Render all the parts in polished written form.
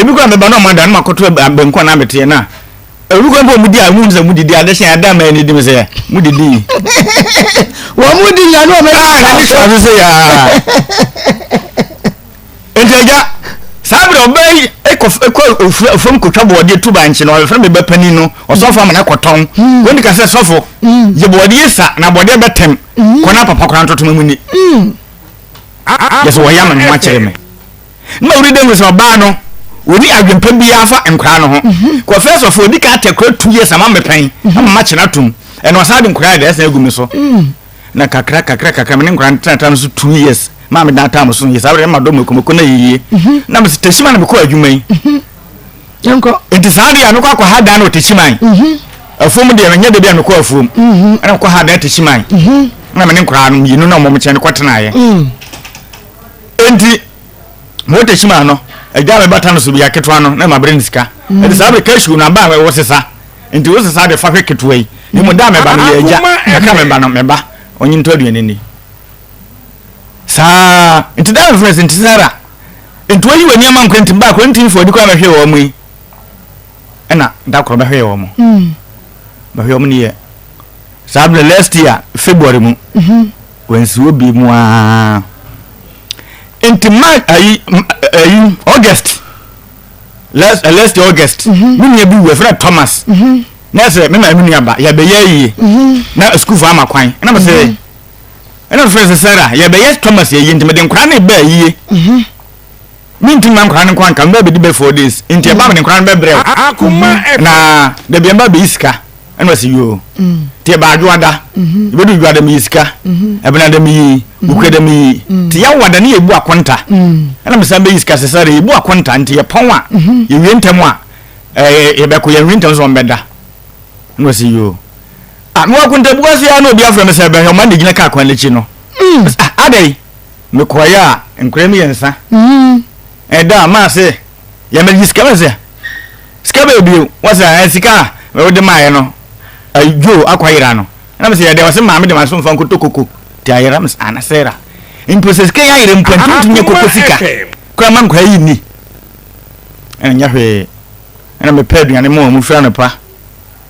ebi kwa me ba no manda no makoto benko na bete na ebi kwa mbo mudi amu nza mudi dia adehye adam ani dim se mudi di wo mudi nya no me na ni so se ya enjaja sabre obey eko from kotwa bode tu banchi no ofre me bepani no osofo amana koton woni ka se sofo je bode isa na bode betem kona papa kona ntoto mamuni yeso wayama no akere me na uri dem so ba no oni adwempa bi afa enkra no ho ko first of all dika atekra 2 years ama mepan ama chena tum eno asade nkra da esa egumi so na kakra me nkra ntata so 2 years ma me data am so years awre ma do mekomeko na yiye na me teshima na me ko adwuman yanko enti saade ya me ko akwa hada na teshiman afom de me nya de bia me ko afom ana ko hada teshiman na me nkra no yinu na mo chene kwatena ye enti mo teshima no eja me bata no so bia ketwa no na ma brain sika enti saade kashu na ba we wosesa enti wosesa de fa ketwa yi ni mo da me ba no ye eja ka me ba no me ba onyi nto aduane ni sa enti da reference enti sara enti wali wani ama nkwenti ba kwenti fo di kwa mahwe wo mu ena da kro bahwe wo mu bahwe wo mu ni ye sable last year February mu wensi obi mu a enti August last August mini ebi we fra Thomas na se me ma mini aba ya be ye na school for amakwan na me se ena friends Sarah ya be yes Thomas ye enti me de nkra na ba yiye minti man nkra na nkwan kan ba be di be 4 days enti ba me nkra na be brɛ Akoma na de bi ba be iska ena se yo ti ba adwoada be du dwoada me iska ebena de me ukwe de me ti ya wada na ebu akonta ena me san be iska se Sarah ebu akonta enti ye pon a ye wie ntem a ye be ko ye wie ntem so mbeda ena se yo no akunta bukwasi ya no obi afra me se be ho man de gina ka kwan lechi no adai me koya nkura mi yensa da ma se ya me diska me se ska be bi wasa sika we wode maaye no ajo akwayira no na me se ya de wase ma me de ma so mfa nkotokoko ti ayira me ana sera in process ke ya yire mpantu nye kokko sika kwa man kwa yi ni enya hwe na me pedu ane mo mu fra no pa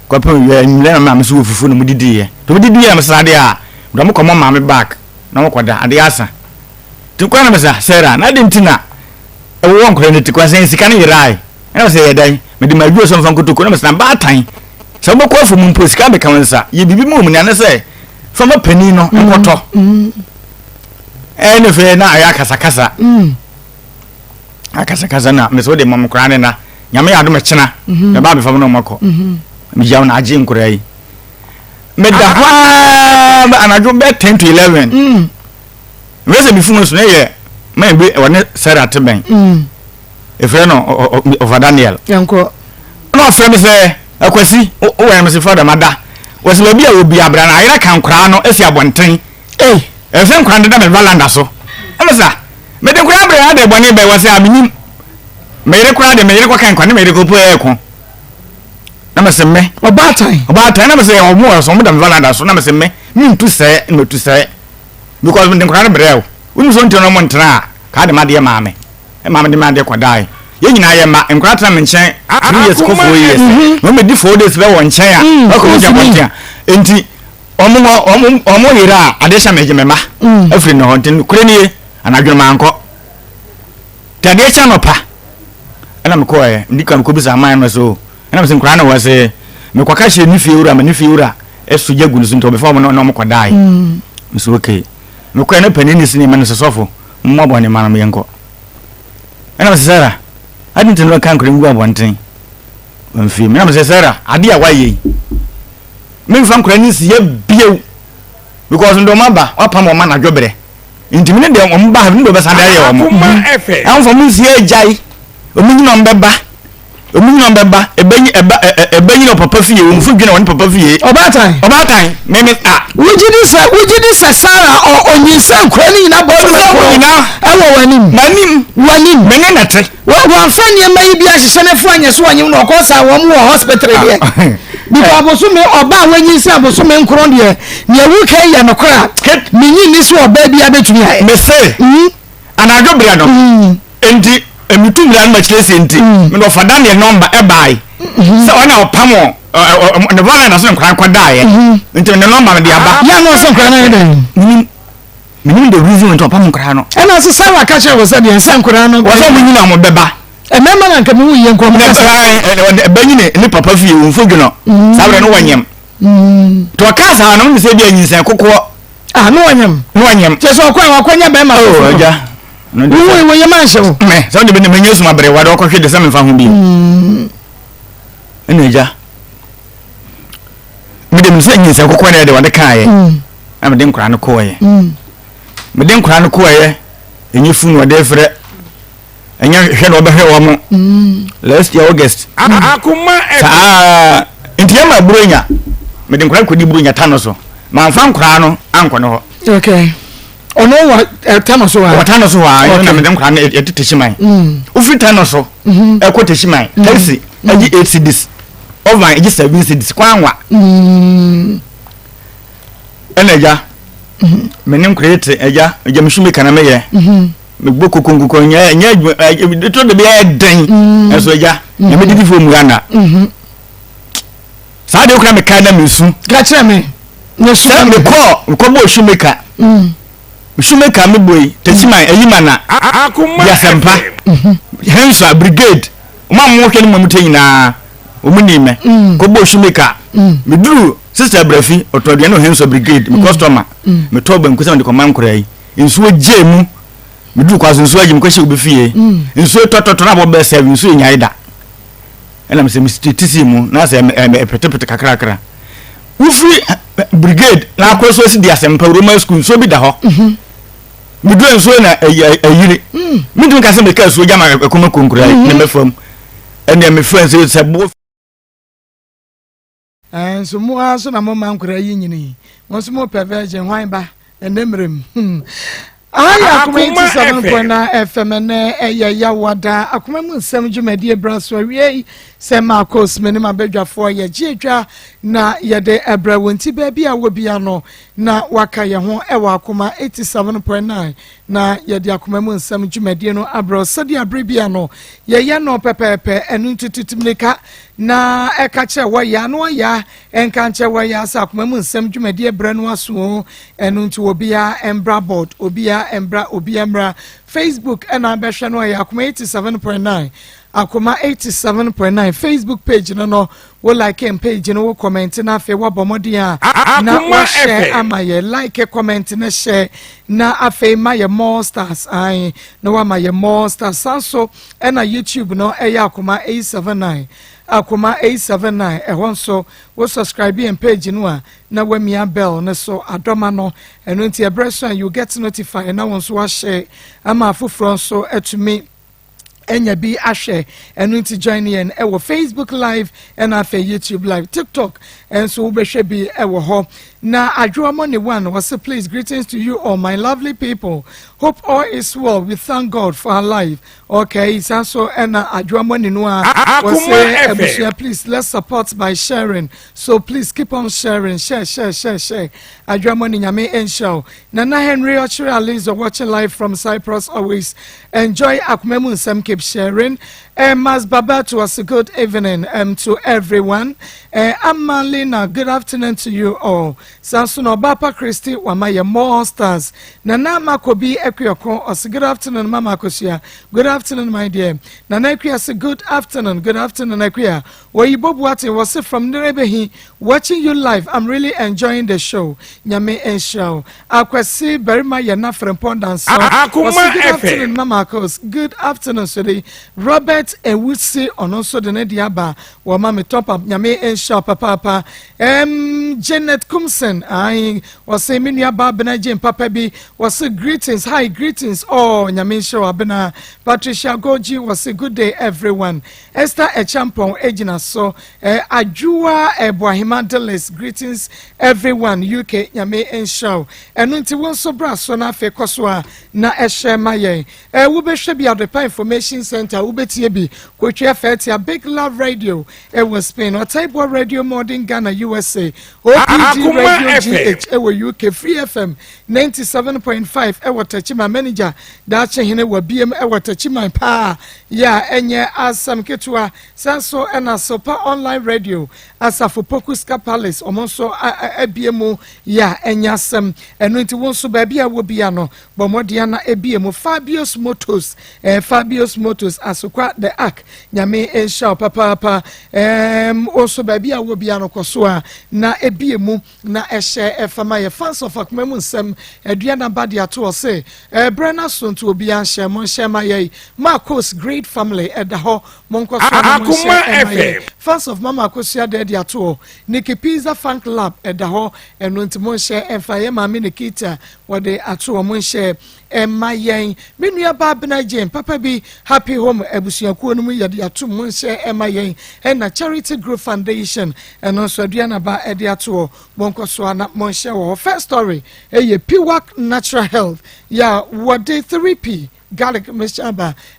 kwa pe we nyile na me so fufu no mudidi ye to mudidi ye me sade a do mo komo ma me back na mo koda ade asa ti kwa na me sa sera na de ntina e wo nkore ne ti kwa sen sika ne yirai na se ye dan me di ma dwo so mfa nkotoko na me sa ba tan se mo ko afu mu mpo sika be kan sa ye bibi mu ne se fa ma pani no enkoto ene fe na aya kasa akasa na me so de mom kra ne na nyame ya do me chena me ba be fa no mako me jaw na agi nkora yi me da ha anajo be 10 to 11 wese bi funu so ne ye me be woni Sarah teben e fe no over Daniel yanko no fe me se akwasi o we me se father mada wese ba bi a obi abra na ayira kan kra no esi abonten e fe nkra de me valanda so amasa me de kra abra de boni be wese aminim me yire kra de me yire kwa kan kwa ne me yire ko po e ko na me se me obatan na me se o mo so mo da me valanda so na me se me ntu se no tu se because me de kra ne brɛ unu so ntino mo ntena ka de made maame e maame de made kwadai ye nyina ye ma nkra tena me nchen 3 years ko 4 years no me di 4 days be won nchen a ko ja kwatia enti omo yira ade sha meje mema afri no honten kure nie anadwema anko tade cha no pa ana me ko e ndika me ko bisa man no so ana me se nkra na wase me kwaka hye ni fiura ma ni fiura esu jagu no so nto be fa mo no mo kwadai so okay me ko na panini sini man so sofo mo bo ne man me yenko ana me Sarah adi ntino kan kure ngu abonten mfi me na me Sarah adi a waye me mfa nkura ni si ye biew because ndo maba wapa mo man adwobre intimine de mo mba ndo be sanda ye mo am fo mun si e jai omunyi no mbeba ebenyi no papa fie o mfu dwena woni papa fie obatan me wujidi sa Sarah o onyisa nkura ni na bo na awo wanim me na tre wa fa ni ma yi bia hye ne fo anya so anyim no ko sa wo mo hospital de because abosume oba wanyisa abosume nkron de ne wu kai ya nokora minyi ni so oba bia betumi aye me se anadwo bria no enti emitum na ma chile senti me no fada ne number e bai se ona opamo ne bala na so nkran kwada ye nti ne number de aba ya no so nkran na dey minim the reason we to opamo nkran no e na so say wa ka che wo say de san nkran no wo so munyi na mo beba e mema na nka me wu ye nko mo e banyi ne papa fie wo fodwo no sabre no wanyem to kasa no me se bia nyinsan kokko no wanyem che so kwa wakwanya be ma oh ja no de wo ye ma hyew me so de be ne manyesu mabre wa do ko hwe de se me fa ho bi ene ja me de me se nyinsan kokko na de wa de kaaye am de nkura no koye me de nkura no koye enyi funu wa de frɛ enya hwe no be hwe wo mo last year August Akoma ntiyama buronya me de nkura ko di buronya tano so ma fa nkura no anko no ho okay ono wa tano so wa yo na me de nkura no etiteshiman ufi tano so ekoteshiman taxi agi 8 cedis over agi 7 cedis kwanwa eneja me nim create eja mshume kana meye me gboko konguko nya to de be den eso eja me didi fo mu gana sa de okra me kana mesu ga kire me ne su me ko bo shumeka shumeka me boy teshiman ayima na Akoma ya sempa hensa brigade ma mo hwe ni mamuta nyina omunime ko bo shumeka me duru sister brafi otodua no hensa brigade me customer me to ban kusa de command kurai nsuo jemu me duru kwaso nsuo agim kwashi obefie nsuo tototo na bo be serve nsuo nyaida ela me se me tisi mu na se petepete kakrakra ufri brigade na akwaso si dia sempa Roman school nsuo bi da ho me duru nsuo na ayire me duru kase me ka nsuo jama Akoma konkurai na me fam ene me friends se bo so mo aso na mo man kura yi nyini mo so mo perverge hwan ba enemrem aya Akoma 7.9 FM na ya wada Akoma mu nsem dwumadi ebraso awie se Maa Akos meni mabedwafo ye giedwa na ye de ebra wonti ba bia wo bia no na waka ye ho ewa Akoma 87.9 na ye de Akoma mu nsem dwumadi no abro sedi abre bia no ye no pepepe enu tututumleka na ekache wa ya no ya enkanche wa ya sa Akoma mu nsem dwumadi ebra no aso enu ntu obia embra board obia embra Facebook and abehwe no ya Akoma 87.9 Akoma 87.9 Facebook page no wo like and page no wo comment na afi wo bomodi a na wo share ama ye like comment na share na afi ma ye more stars ai no wa ma ye more stars so na YouTube no ya Akoma 879 Akoma 879 ehonso wo subscribe and page no a na wa mia bell na so adoma no eno nti ebreso you get notified na won so wa share ama afufro so etumi enya bi ahwe enu nti join in ewo Facebook live and afa YouTube live TikTok and so we behwe bi ewo ho na adwomo ne one was please greetings to you all my lovely people hope all is well we thank God for our life okay so and adwomo ne no was please let's support by sharing so please keep on sharing share adwomo ne nyame enshow Nana Henry Ochre Alice watching live from Cyprus always enjoy Akoma mu nsem sharing Mas Babat was a good evening to everyone Amalina good afternoon to you all Sansuno Bapa Christy Wamaya more stars Nana Makobi Ekyoko was good afternoon Mama Kosia good afternoon my dear Nana Ekia say good afternoon Ekia where you Bob Watty was from Nerebehi watching you live I'm really enjoying the show Nyame and show Akwasi Berima Yana from Pondan so good afternoon Mama Akos good afternoon today Robert and we see on also the Nediaba wa mama top up nyame ensha papa Janet Kumsen I was say minia babena Jane papa bi was greetings hi greetings oh nyame ensha abena Patricia Goji was a good day everyone Esther Echampon ejina so Ajua Ebuahima Delis greetings everyone UK nyame ensha enu nti won so bra so na fe koso na ehye maye wo be hwe bia the information center wo betie bi Kochia Fetia Big Love Radio it was Spain or Type of Radio Modern Ghana USA OPG Radio GH ewo UK Free FM 97.5 ewo Tachima manager dache hene wa BM ewo Tachima pa ya enye asam ketwa sanso ena sopa online radio asafo Pokuska Palace omonso ebiemu ya enye asam eno nti wonso ba bia wo bia no bomodia na ebiemu Fabius Motors asokwa the ark nyame ensha papa also ba bia wo bia no koso na ebiemu na ehye efama ye fans of Akoma mu nsem aduana bade ato say brana sonto obi ahye mo hye ma ye Maa Akos great family edaho monko so Akoma fans of Mama Akos ya de ato Nikki Pizza fan club edaho eno ntimo hye emfa ye ma me Nikita wode ato mo hye emma yen menua ba bena jen papa bi happy home ebusuakuo no mu yade ato mo hye emma yen na charity group foundation eno so aduana ba ede ato bonko so na mo hye wo first story eye Piwak natural health ya wode 3p garlic mixture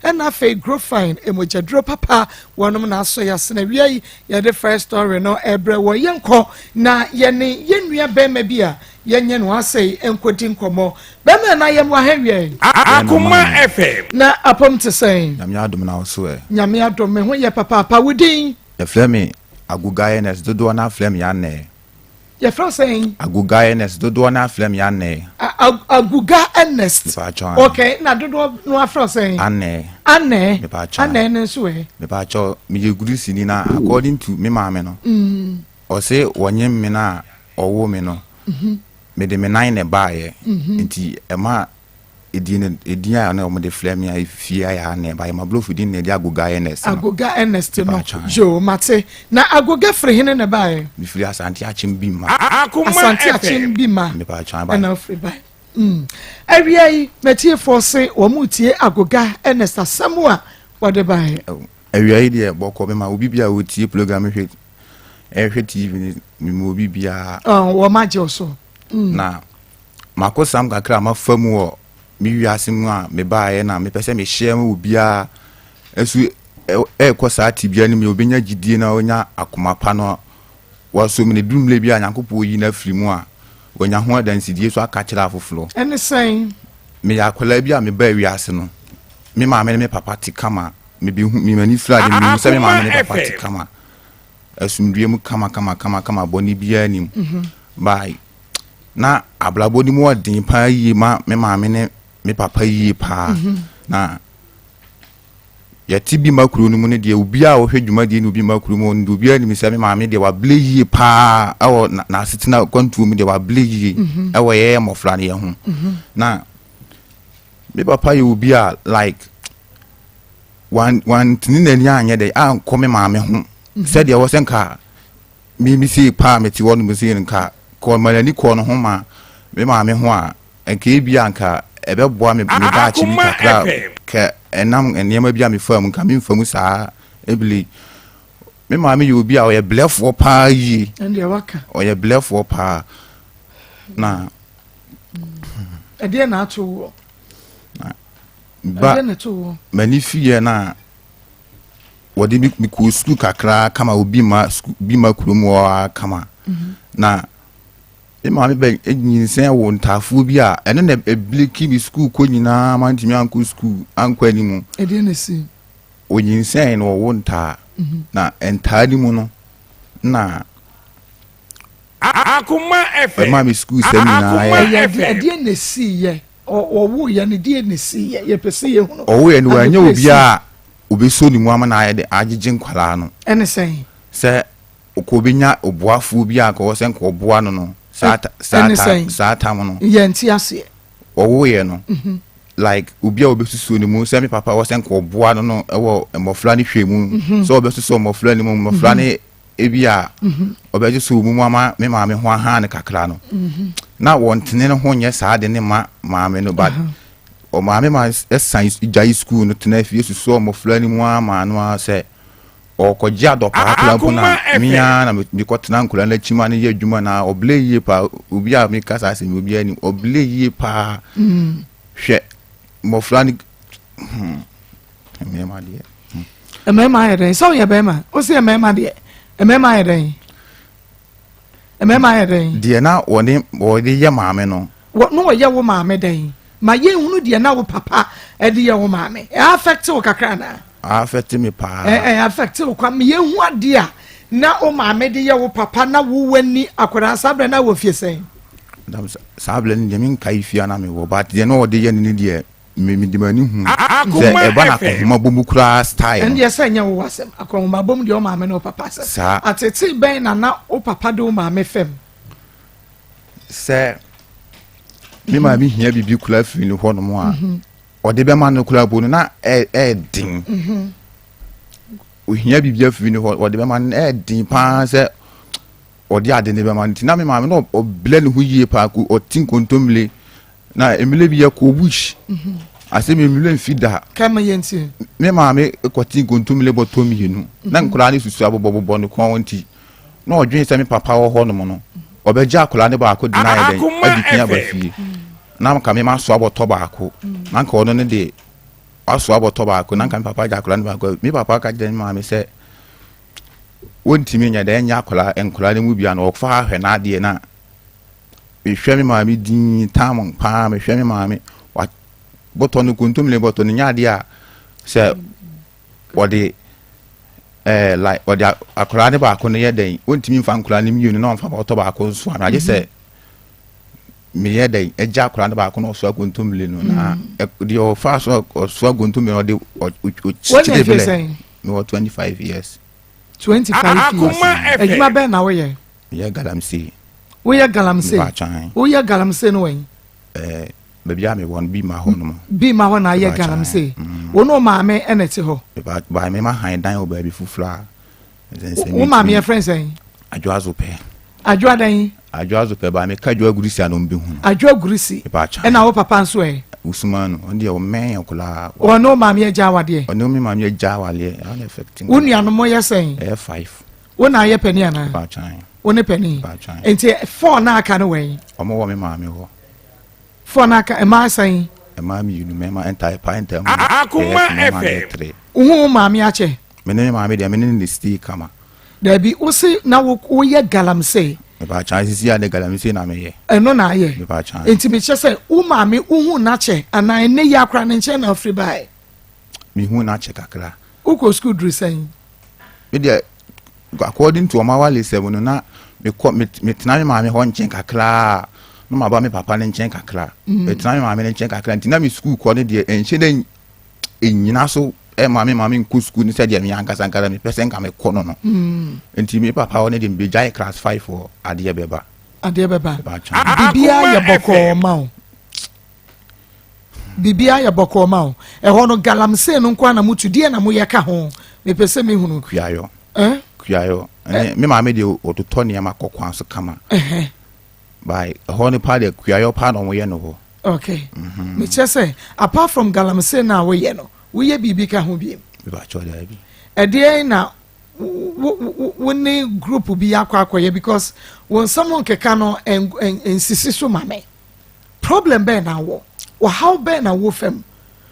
and na fe grow fine emoja dro papa wonom na so ya sena wi ya the first story no ebre wo yenko na yene yenua bema bia yenye no asei enkodi nkomo bema na yem wa hawie Akoma FM na apom te say nyame adom na so nyame adom me ho ye papa wudin e flame agugayenes dodo na flame ya ne ye from saying agugayenes dodo na flame ya ne aguga ernest okay na dodo no afro saying anne ne so e me pa cho me ye gurisi ni na according to me maame no o say wonye me na owo me no me de me nine ne baaye nti e ma edin ya na o de flame ya fia ya ne baaye ma blofu din ne de aguga ernest no jo mate na aguga free hene ne baaye mi free asante achim bi ma asante achim bi ma me pa cha baaye na free baaye Ariai metie force wo mutie agoga Ernest Samuel wode baaye ariai de boko be ma obi bia wo tie program hwe TV mi mo obi bia wo maje so na makosam kakra ma famu wo mi wiase mu a me baaye na me pese me share mu bia esu ko sa tibia ni me obenya gidie na onya akoma pa no waso me dumle bia nyankopɔ yi na firi mu a wonya ho adansidie so aka kira afoforo ene sen me yakola bia me ba wiase no me maame me papa ti kama me bi me mani fira de me se me maame me papa ti kama asundue mu kama boni bia nim bai na ablabo ni mu odin pa yi ma me maame ne me papa yi pa na yati bi makuru no mu ne de obi a wo hwedwuma de no bi makuru mu ndo obi ani mi se me maame de wa bleyi pa awo na asetina kwantu mu de wa bleyi awo ye mofra ne ho na me papa ye obi a like one tinini anya de an ko me maame ho se de wo senka mi si pa me ti wonu mu si nka ko malani ko no ho ma me maame ho a enke bi anka ebe boa me ba chi mi kakra ke enam enema bia me fam nka me fam saa ebili me maame ye obi a o ye blefo pa yi ende waka o ye blefo pa na ede na ato ba mani fie na wodi mi ku school kakra kama obi ma kuromu kama na e ma me be enyinsen wo ntafo bi a ene na ebleki mi school ko nyina ma ntimi anko school anko animu ede na si onyinsen no wo nta na enta ni mu no na Akoma FM ma mi school se nyina ede na si ye owo ye ne die ne si ye pese ye hu owo ye no anya obi a obeso ni mu ama na ayede agigin kwala no ene sen se okobinya oboafo bi a ko se nko oboa no sata mo no ye nti ase owo ye no like obi a obesusu ni mu se me papa wo se nko oboa no ewo emofra ni hwemu so obesusu omofra ni mu mofra ni ebia obeje so mu ama me maame ho aha ne kakra no na wontene no ho nye saade ne maame no bad o maame ma science jai school no tena fie susu omofra ni mu ama no se o ko gia do pa kla puna mia na mi ko tena nkula na chima ne ye adwuma na oble yie pa obi a mi kasa se mi obi ani oble yie pa hwe mofra ni me ma de me ma ye so ye be ma o se me ma de emema yeden mema yɛ den deɛ na wɔde yɛ maame no no wɔyɛ wo maame den ma yɛ hunu deɛ na wo papa ɛde yɛ wo maame affect wo kakra na affect me pa affect wo kwa me yɛ hu ade a na wo maame de yɛ wo papa na wo wani akora sabre na wo fie sɛn sabre ni de min kai fia na me wo but deɛ na wɔde yɛ ni deɛ me de mani hu sɛ ɛba na kɔma bomu kura style ɛn deɛ sɛ nyɛ wo wasɛm akɔma bom deɛ wo maame na wo papa sɛ atete bɛn na wo papa de wo maame fam sɛ me ma bi hia bibi kula firi ni hɔ no mo a ɔde bɛ ma no kula bo no na din o hia bibi afiri ni hɔ ɔde bɛ ma no din pa sɛ ɔde ade ne bɛ ma no na me ma me no ɔble ne ho yie pa ko ɔtin kontomle na emile bi yɛ ko bush ase me emile mfida kama yenti me ma me kɔtin kontomle bɔtɔ mienu na nkura ne susu abobɔbɔ no kɔn nti na ɔdwen sɛ me papa wɔ hɔ no mo no ɔbɛgya akura ne ba ko dina yɛ den adi tia ba fie na nka me ma so abɔtɔ baako na nka ɔno ne de aso abɔtɔ baako na nka me papa gya akura ne baako me papa ka gya ne ma me sɛ wontimi nya da nya akura nkura ne mu bia na ɔfa ahwɛ na ade na me hwɛ me ma me din tam pa me hwɛ me ma me bɔtɔ no kontom le bɔtɔ no nya ade a sɛ ɔde like ɔde akura ne baako no yɛ den wontimi mfa nkura ne mienu na ɔmfa bɔtɔ baako so ana agye sɛ me yɛ den agya akura ne baako no so akontom le no na de ɔfa so akontom le no de ɔkyire bele me wɔ 25 years 25 years adwuma bɛn na woyɛ yɛ galamsey woyɛ galamsey woyɛ galamsey no wɛn baabi a me wɔn bi ma hɔ no bi ma hɔ na ayɛ galamsey wo no maame ɛna te hɔ ba me ma han dan wɔ baabi fufura wo maame yɛ friends ɛn adwoazo pɛ adwoadan adwoazo pɛ ba me ka adwoagurisi anom bi hu adwoagurisi ɛna wo papa nso ɛ usman on dia o men kula o no maame ya jawade o no mi maame ya jawale an affecting wo nua no mo yɛ sɛn 5 wo na yɛ pani ana ba chan wo ne pani enti 4 na aka no wɛn o mo wo mi maame ho 4 na aka e ma sɛn e ma mi unu me ma enter pa enter Akoma FM wo maame a che me ne maame dia me ne ni stick kama da bi wo si na wo yɛ galamsey me ba chan sisi ya de galamsey na me ye eno na ye me ba chan enti me kyɛ sɛ wo maame wo hu na che ana ne ya akra ne nkyɛn na afri bai me hu na che kakra wo ko school dru sɛn me dia according to my wale 7 no na me tena me maame ho nkyɛn kakra no ma ba me papa ne nkyɛn kakra me tena me maame ne nkyɛn kakra ntina me school kɔ ne de enhye de enyina so maame nku school ni sɛ de me ankasa nkara me pese nka me kɔ no no enti me papa wo ne de me jai class 5 for ade beba bibia ya bɔkɔ ma o bibia ya bɔkɔ ma o ɛhɔ no galamsey no nko na mutu die na mo yɛ ka ho me pese me hunu kuayo kuayo me maame de ototɔ ne ma kɔkwan so kama by ɛhɔ no pa de kuayo pa no mo yɛ no ho okay me kyɛ sɛ apart from galamsey na wo yɛ no wo yɛ bibi ka ho bi me ba chɔ da bi ɛdeɛ na wo ne group bi akɔ because when someone keka no insisi so mame problem bɛn na wo how bɛn na wo fam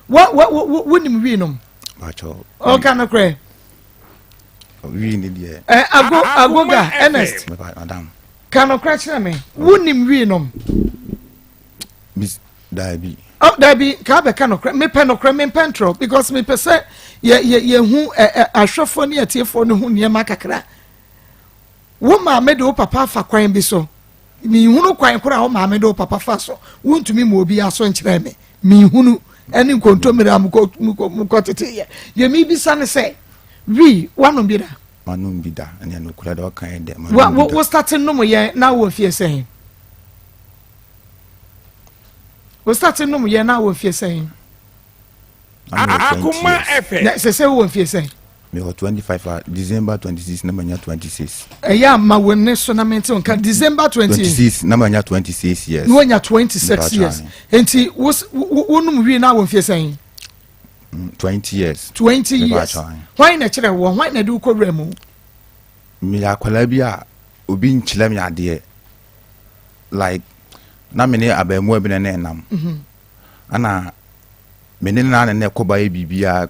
wo nim wi nom ba chɔ o kana kre wi ni de agoga Ernest madam kana kra kyerɛ me wo nim wi nom bis da bi Dabi ka be ka no kra me pɛ no kra me pentro because me pɛ ye hu ahwɛfo ne atiefo no hu ne ma kakra wo ma me de wo papa fa kwan bi so mi hunu kwan kora wo ma me de wo papa fa so wo ntumi mo obi aso nkyerɛ me mi hunu ani nkontomire amko tete ye mi bi sa ne sɛ wi wanom bi da manom bi da ene no kura da kan de wo starting no mo ye na wo fie sɛn we starting no ye na wo fie sɛn Akoma FM na se wo fie sɛn me 25 December 26 na manya 26 ya ma wonne so na mente on ka December 26 na manya 26 years no nya 26 years enti wonum wi na wo fie sɛn 20 years 20 years why na kyerɛ wo why na du ko remu me akwala bi a obi nkyela me ade like na me ne abamu abi ne nam ana me ne na ne koba e bibia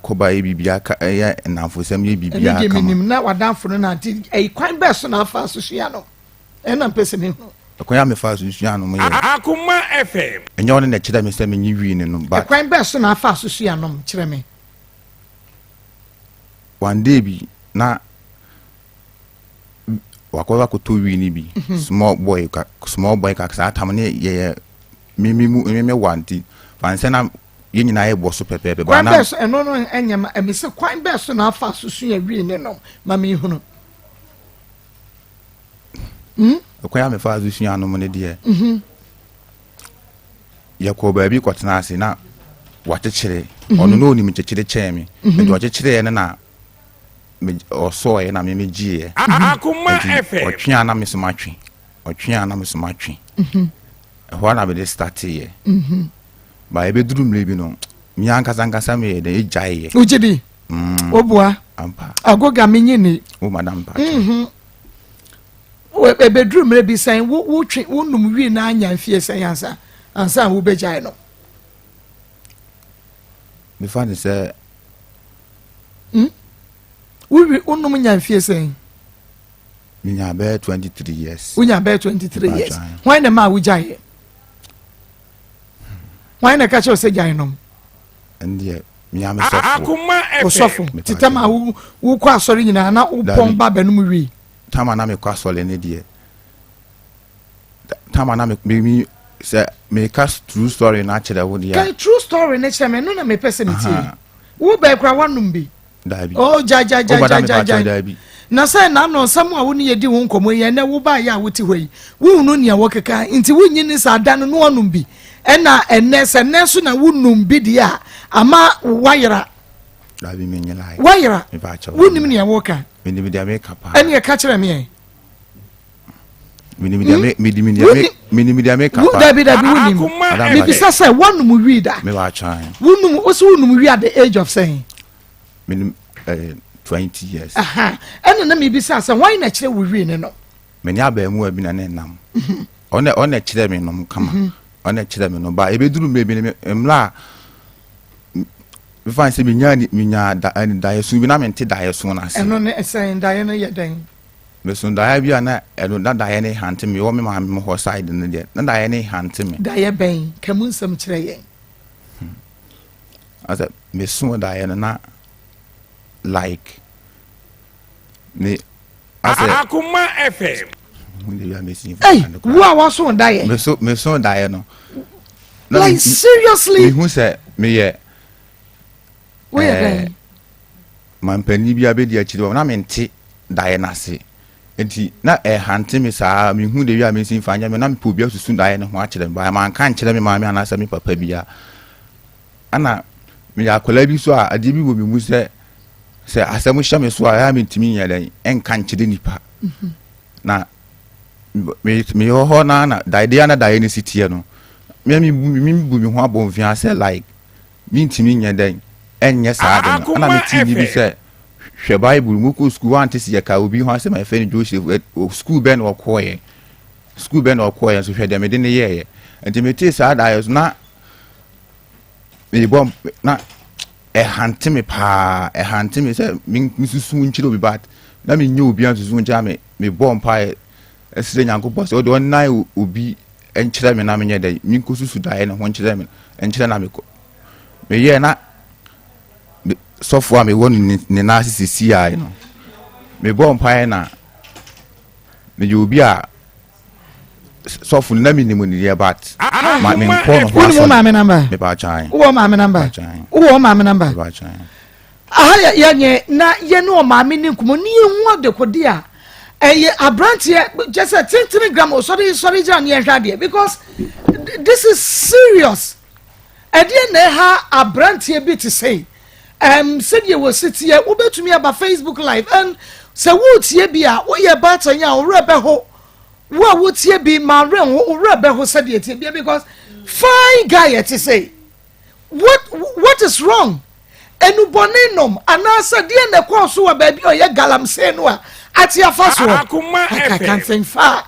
ka ya namfo sam ye bibia kama na wadanfo no na ti e kwan be so na afa so hia no ɛna mpɛsɛ me Akoma me fa susua no mo ye. Akoma FM. Enyo ne na kyerɛ me sɛ me nyi wi ne no ba. ɛkwan bɛɛ so na afa susua nom kyerɛ me One day bi na wakɔba koto wi ni bi small boy ka sa tam ne ye me wanti fanse na ye nyina ye bo so pepepe ba kwan na bɛɛ so ɛno no ɛnyɛma ɛmi sɛ kwan bɛɛ so na afa susua wi ne nom ma me hunu Akoma me fa susua no mo ne de ye ko ba bi kwatena ase na wakyekere ono no onim kyekere kyɛn me nti wakyekere ne na so na me gie Akoma FM. otwea na me so matwe ho na be de start ye ba e be duru mle bi no mi ankasa me de ejaye ugidi obua ampa agoga menyi ni o madam pa we bedroom re bi san wo twe wo num wi na anya mfie san ansa wo begyae no me fa ne say we unum nya mfie san me nya be 23 years unya be 23 years why na ma wo gyae why na ka che o se gyae no and me am so Akoma FM. osofo titama wo kwa asori nyina na wo pon ba benum wi tama na me kwa sole ne de tama na me say me cast true story na chere wo de ka true story ne chere me no na me person ti wo ba kwa wanum bi dabi oh ja dabi na say na no samu a wo ne yedi wo nkomo ye na wo ba ya wo ti hoi wo hunu ne wo keka nti wo nyi ni sa da no no onum bi ena enne so na wo num bi dia ama wayra dabi me nyela wayra me ba cha wo nim ne wo ka me nim dia me kapa ene ye ka kire me me nim dia me kapa dabi wo nim me bisa say wonum wi da me ba cha wonum o so wonum wi at the age of saying me nim 20 years ene na me bisa say why na kire wo wi ne no me nya ba mu abi na ne nam ona kire me no kama ona kire me no ba e be duru me bi emla we find say me nya da yesu bi na me nte da yesu na se eno ne saying da ye no ye den me so da bi na eno da ye ne hante me wo me ma me ho side ne de na da ye ne hante me da ye ben kamun sam kire ye asa me so da ye na like me asa Akoma FM. hey wo so da ye me so da ye no like seriously me who say me ye we again man pani bi abedi akiri na me nte dae na se enti na hante me saa me hu de wi a me sin fanya me na me pobi asusu dae ne ho akire me ba man kan kire me ma me anasa me papa bia ana me yakola bi so a ade bi wo me mu se asem hya me so a ya me ntimi yele en kan kire nipa na me ho na dae de na dae ne sitie no me bu me ho abon fia se like me ntimi nyeden enye saa de na me ti bi se hwe bible mu ko school ante se ka obi ho ase ma fe ni Joseph school ben okoye so hwe de me de ne ye enti me ti saa da yeso na me bom na hante me se me susu nchiro bi bat na me nye obi an susu ncha me bom pa esire nyankopɔ se o do na obi enkyere me na me nye de me ko susu da ye na ho enkyere me enkyere na me ko me ye na sofo a me won ni na sisi ai no me bo mpa na me obi a sofo na me ni mo ni but ma me nko no wo ma me number me ba chan wo ma me number me ba chan aha ya nye na ye no ma me ni nkumo ni hu adekode a eye abrantie just a 10 gram o sorry jan ye hwa de because this is serious ade na ha abrantie bi to say said you was sit here ubetumi aba Facebook live and say wo tie bi a wo ye batanya o rebe ho wo tie bi ma ren wo rebe ho said ye tie bi because fine guy to say what is wrong enubone nom anasa de na kwa so wa ba bi o ye galamse no a ati afa so I can't think far.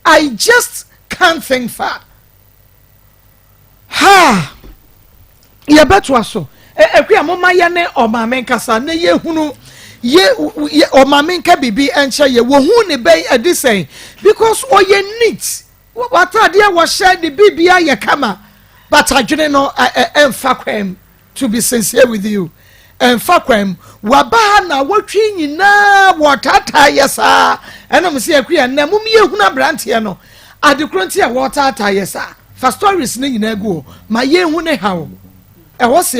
I just can't think far. Ha ye beto aso ekwa mama ye ne o ma men kasa na ye hunu ye o mame nka bibi enche ye wo hu ne ben edi sen because oye neat what ade wo share the bibia ye kama but adwene no emfa kwam to be sincere with you emfa kwam waba na wotwe nyina wotata yesa ena me se akua na mum ye huna brante no adekronti a wotata yesa for stories ne nyina go ma ye hu ne hawo this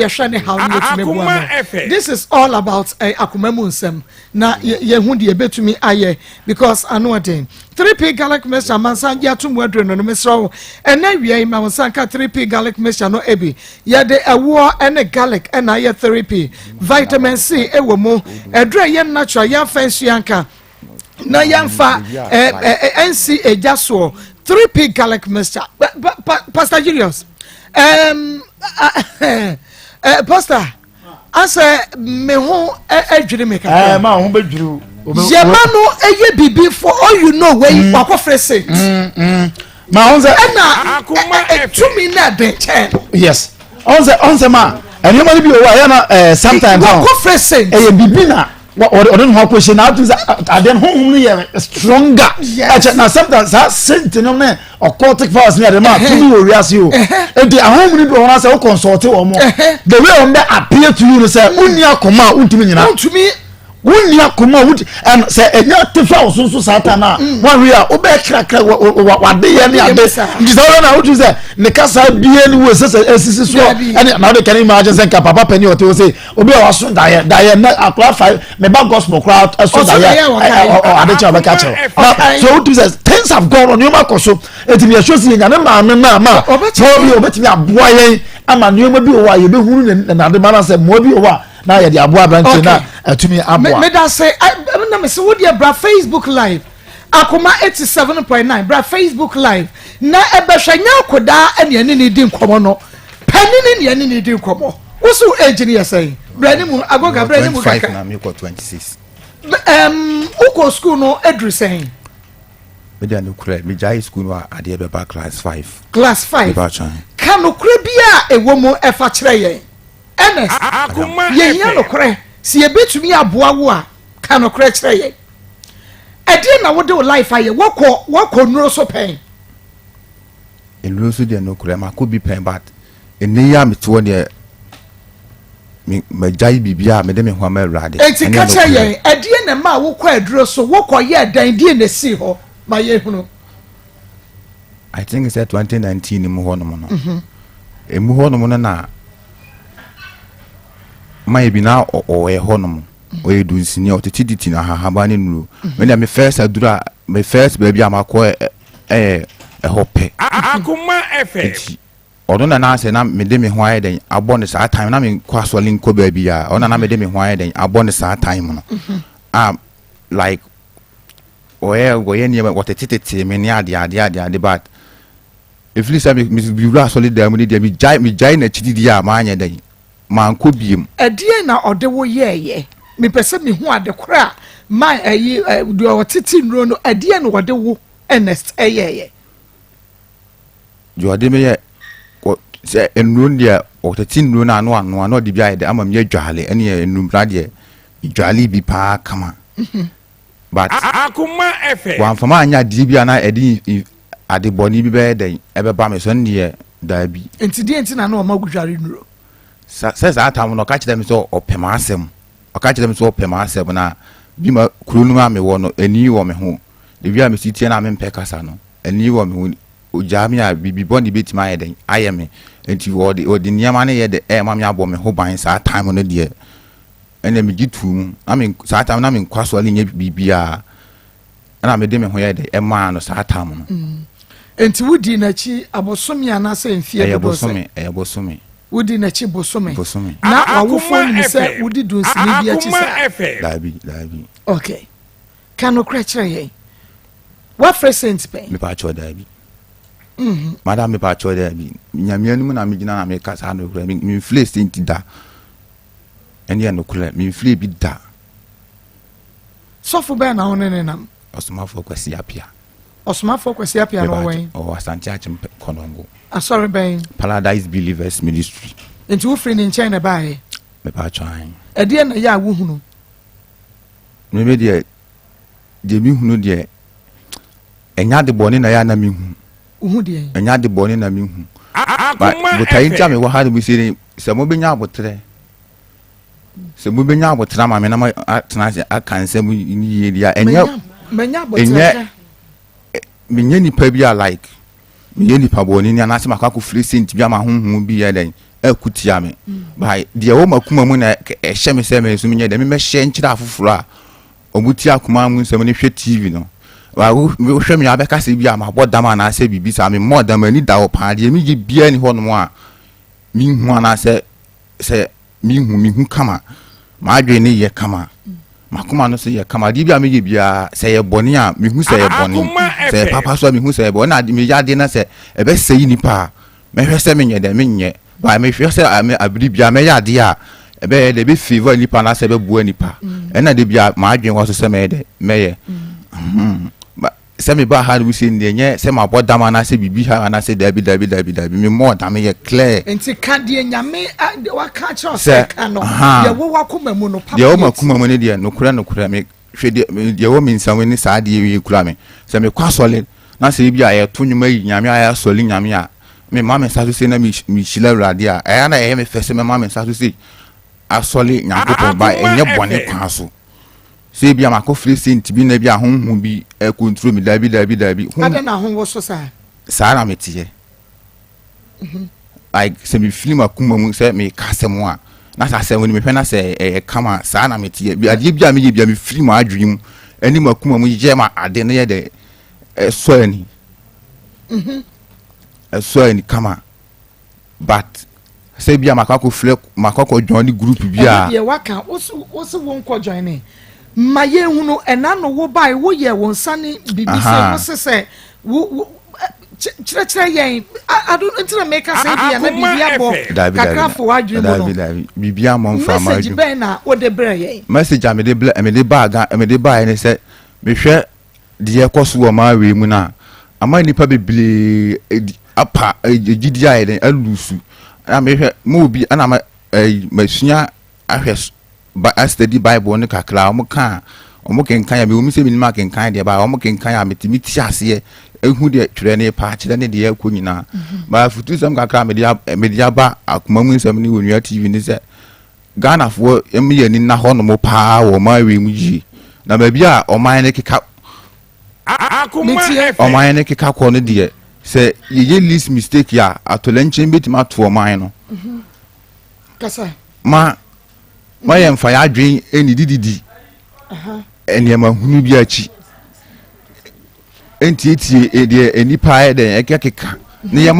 is all about Akoma nsem na ye hu de betumi aye because anoden 3p garlic mixture mansan ya tum wadro no mesro ena wiai ma mansan ka 3p garlic mixture no ebi ye de ewo ene garlic ena ye 3p vitamin C ewo mu edro ye natural ya fancy anka na yamfa NC ejaso 3p garlic mixture Pastor Julius Pastor, I say me ho edwiri me ka. Ma ho bedwiri. Ye ma no eye bibi for all you know where you akọ frese. Ma on say na to me na den chen. Yes. On say ma, eni mo bi o wa ya na sometimes akọ frese. Eye bibi na odon ho question na to aden honhum no stronger. Na sometimes that sentinel na occultic powers near the man to me we ask you. And the honhum ni be won say o consult wo mo. The way on be appear to you say uni akoma untimi nyina. Untimi wunni akoma wudi and say enya tefa so satana one we are obe krakra wade ye ne ade ndisa na wutu say ne kasa bie ni we say esisi so and now they can imagine say papa penny o te say obi o so daye na akra five me ba gospel crowd so daye ade cha ba catch so wutu say things have gone on you ma koso etimi e show si nya ne ma so obi obetimi aboa yen ama nyoma bi o wa ye be hunu na ade ma say mo bi o wa na ye di aboa branch na atumi aboa me da say na me say wo dia bra Facebook live Akoma 87.9 bra Facebook live na ebehwanya koda ene ne di nkomo no pani ne ne di nkomo wo so age ne yesay bra ni mu agoga bra ni mu kaka 25 na me ko 26 uko school no edru say me dia no kure me jai school no ade be ba class 5 kan no kure bia ewo mu efa kire ye Ernest Akoma ye hia no kure si ebetumi aboa wo a kan no kure kire ye edi na wo de life aye wako nuro so pen enuro so de no kure ma ko bi pen but eni ya me to ne me jai bibia me de me ho ma rade enti ka kire ye edi na ma wo kwa aduro so wako ye dan die na si ho ma ye hunu I think it's 2019 mu ho no mo no emu ho no mo na my be now or a honum or you do senior to titi na habani nuru when me first adura my first baby am akọ hope Akoma FM odo na say na me de me ho aye den abọ ne sa time na me kwaso link ko baby ya ona na me de me ho aye den abọ ne sa time no like oye ni what titi me ni ade but if you say me be ra solid dem ni dey me jai na chidi ya ma anya den man ko biem edie na ode wo yeye me pese me hu ade kra ma ayi do titi nro no edie na ode wo Ernest eyeye jo ade me ye se enro ndia o titi nro na no de bia de ama me dwale ene ye enumra de dwale bi pa kama but Akoma FM wan fama anya de bia na ede ade boni bi be den ebe ba me so ne da bi enti die enti na no ma gudware nro says that time no catch them so opema asem o catch them so opema asem na bi ma kurunu ma me wo no ani wo me ho de bia me sitie na me mpeka sa no ani wo me ho o jami a bibi boni betima yeden ayeme enti wo de niam na ye de ma me abo me ho ban sa time no de ene me gitu I mean sa time na me kwaso ali nya bibia na me de me ho ye de ma no sa time no enti wudi na chi abosomi anase mfie do so bosomi wudi na chi bosomi na awofo ni se wudi dun sini bia chi sa dabi okay kanu krechere ye what present pay me pa cho dabi madam me pa cho dabi nyamianu na me gina na me kasa no kura me flex inti da ene no kura me flex bi da so fu be na onene nam osomafo kwasi apia no wen o asante achim konongo sorry ben Paradise Believers Ministry enti wo free in China bae me pa cho an e de na ya wo hunu maybe the Jimmy who dear, and not the bonnie na na me Who dear? and not the bonnie na me. But Akoma I tell me FM. what had we say some moving out with today. So moving out with Trama and I can't say we in the and yet, many pebia like many paboni and ask my kaku fleecing to be my home be a day. Kutiame by the Oma Kumamuna a shame seven so many them shame chafufra or Mutia Kumamun so many TV no. Well, we'll show me a Becasibia, my what damn and I say be some more than any doubt party, me be any one more. Meanwhile, I say, me who come, my drainy ye come. Makuma no say ye come, Dibia me be say a bonia, me who say a bonny, say Papa saw me who say a bona, me yardina say a best say nipa, me say me the minye. By me first say I believe ya me ya dia e be the be fever nipa na say be bu nipa e na de bia ma adwen wo so say me de me but say me ba hard we say nye say ma boda ma na say bibi ha na say dabi me more than me clear enti ka de nyame wa ka cho say ka no ye wo wakoma mu no papa de wo makoma mu ne de no kura me hwe de wo min sanwe ni sa de wi kura me say me kwa solid na say bia ye to nyuma yi nyame aya solid nyame a me mama start say na me shila radia e na e me fese me mama start say asole nyankopon ba enye bone kwa so say bia makọ free sent bi na bia honhu bi e control me dabi ada na ho wo so sa na metie like say me film akuma mu say me kasem a na sa say when me hwe na say e kama sa na metie bia de bia me film adwim ani makuma mu je ma ade na ye de so ani so any kama but say bia makako flek makako join the group bia ye waka wo won ko join ma ye hunu ena no wo bai wo ye won sane bibi say wo se wo chire yen I don't until make us say bia na bibia bo kakrafo wadwe mo no bibia mo mfa ma message ben na wo de bre yen message am de ble me de ba ne say me hwe de ekoso wo ma we mu na ama nipa bebele apa gidi aye den alusu na me hwe mo bi ana ma masua ahwe ba study bible ne kakra o mo kan ya me o mi se mi ma kan de ba o mo kan ya metimi ti ase ehu de twere ne pa kire ne de akọ nyina ba futu sam kakra me de ba akoma mu nsam ne wonua tv ne se Ghana fo em ye ni na ho no mo pa wo ma we mu yi na ba bia o man ne keka Akoma FM. oman ne keka ko no de se ye list mistake ya atolenchen betima to oman no kasa ma ye mfa ya adwen eni dididi eni ma hunu bi achi enti de enipa e de ekeka ne ye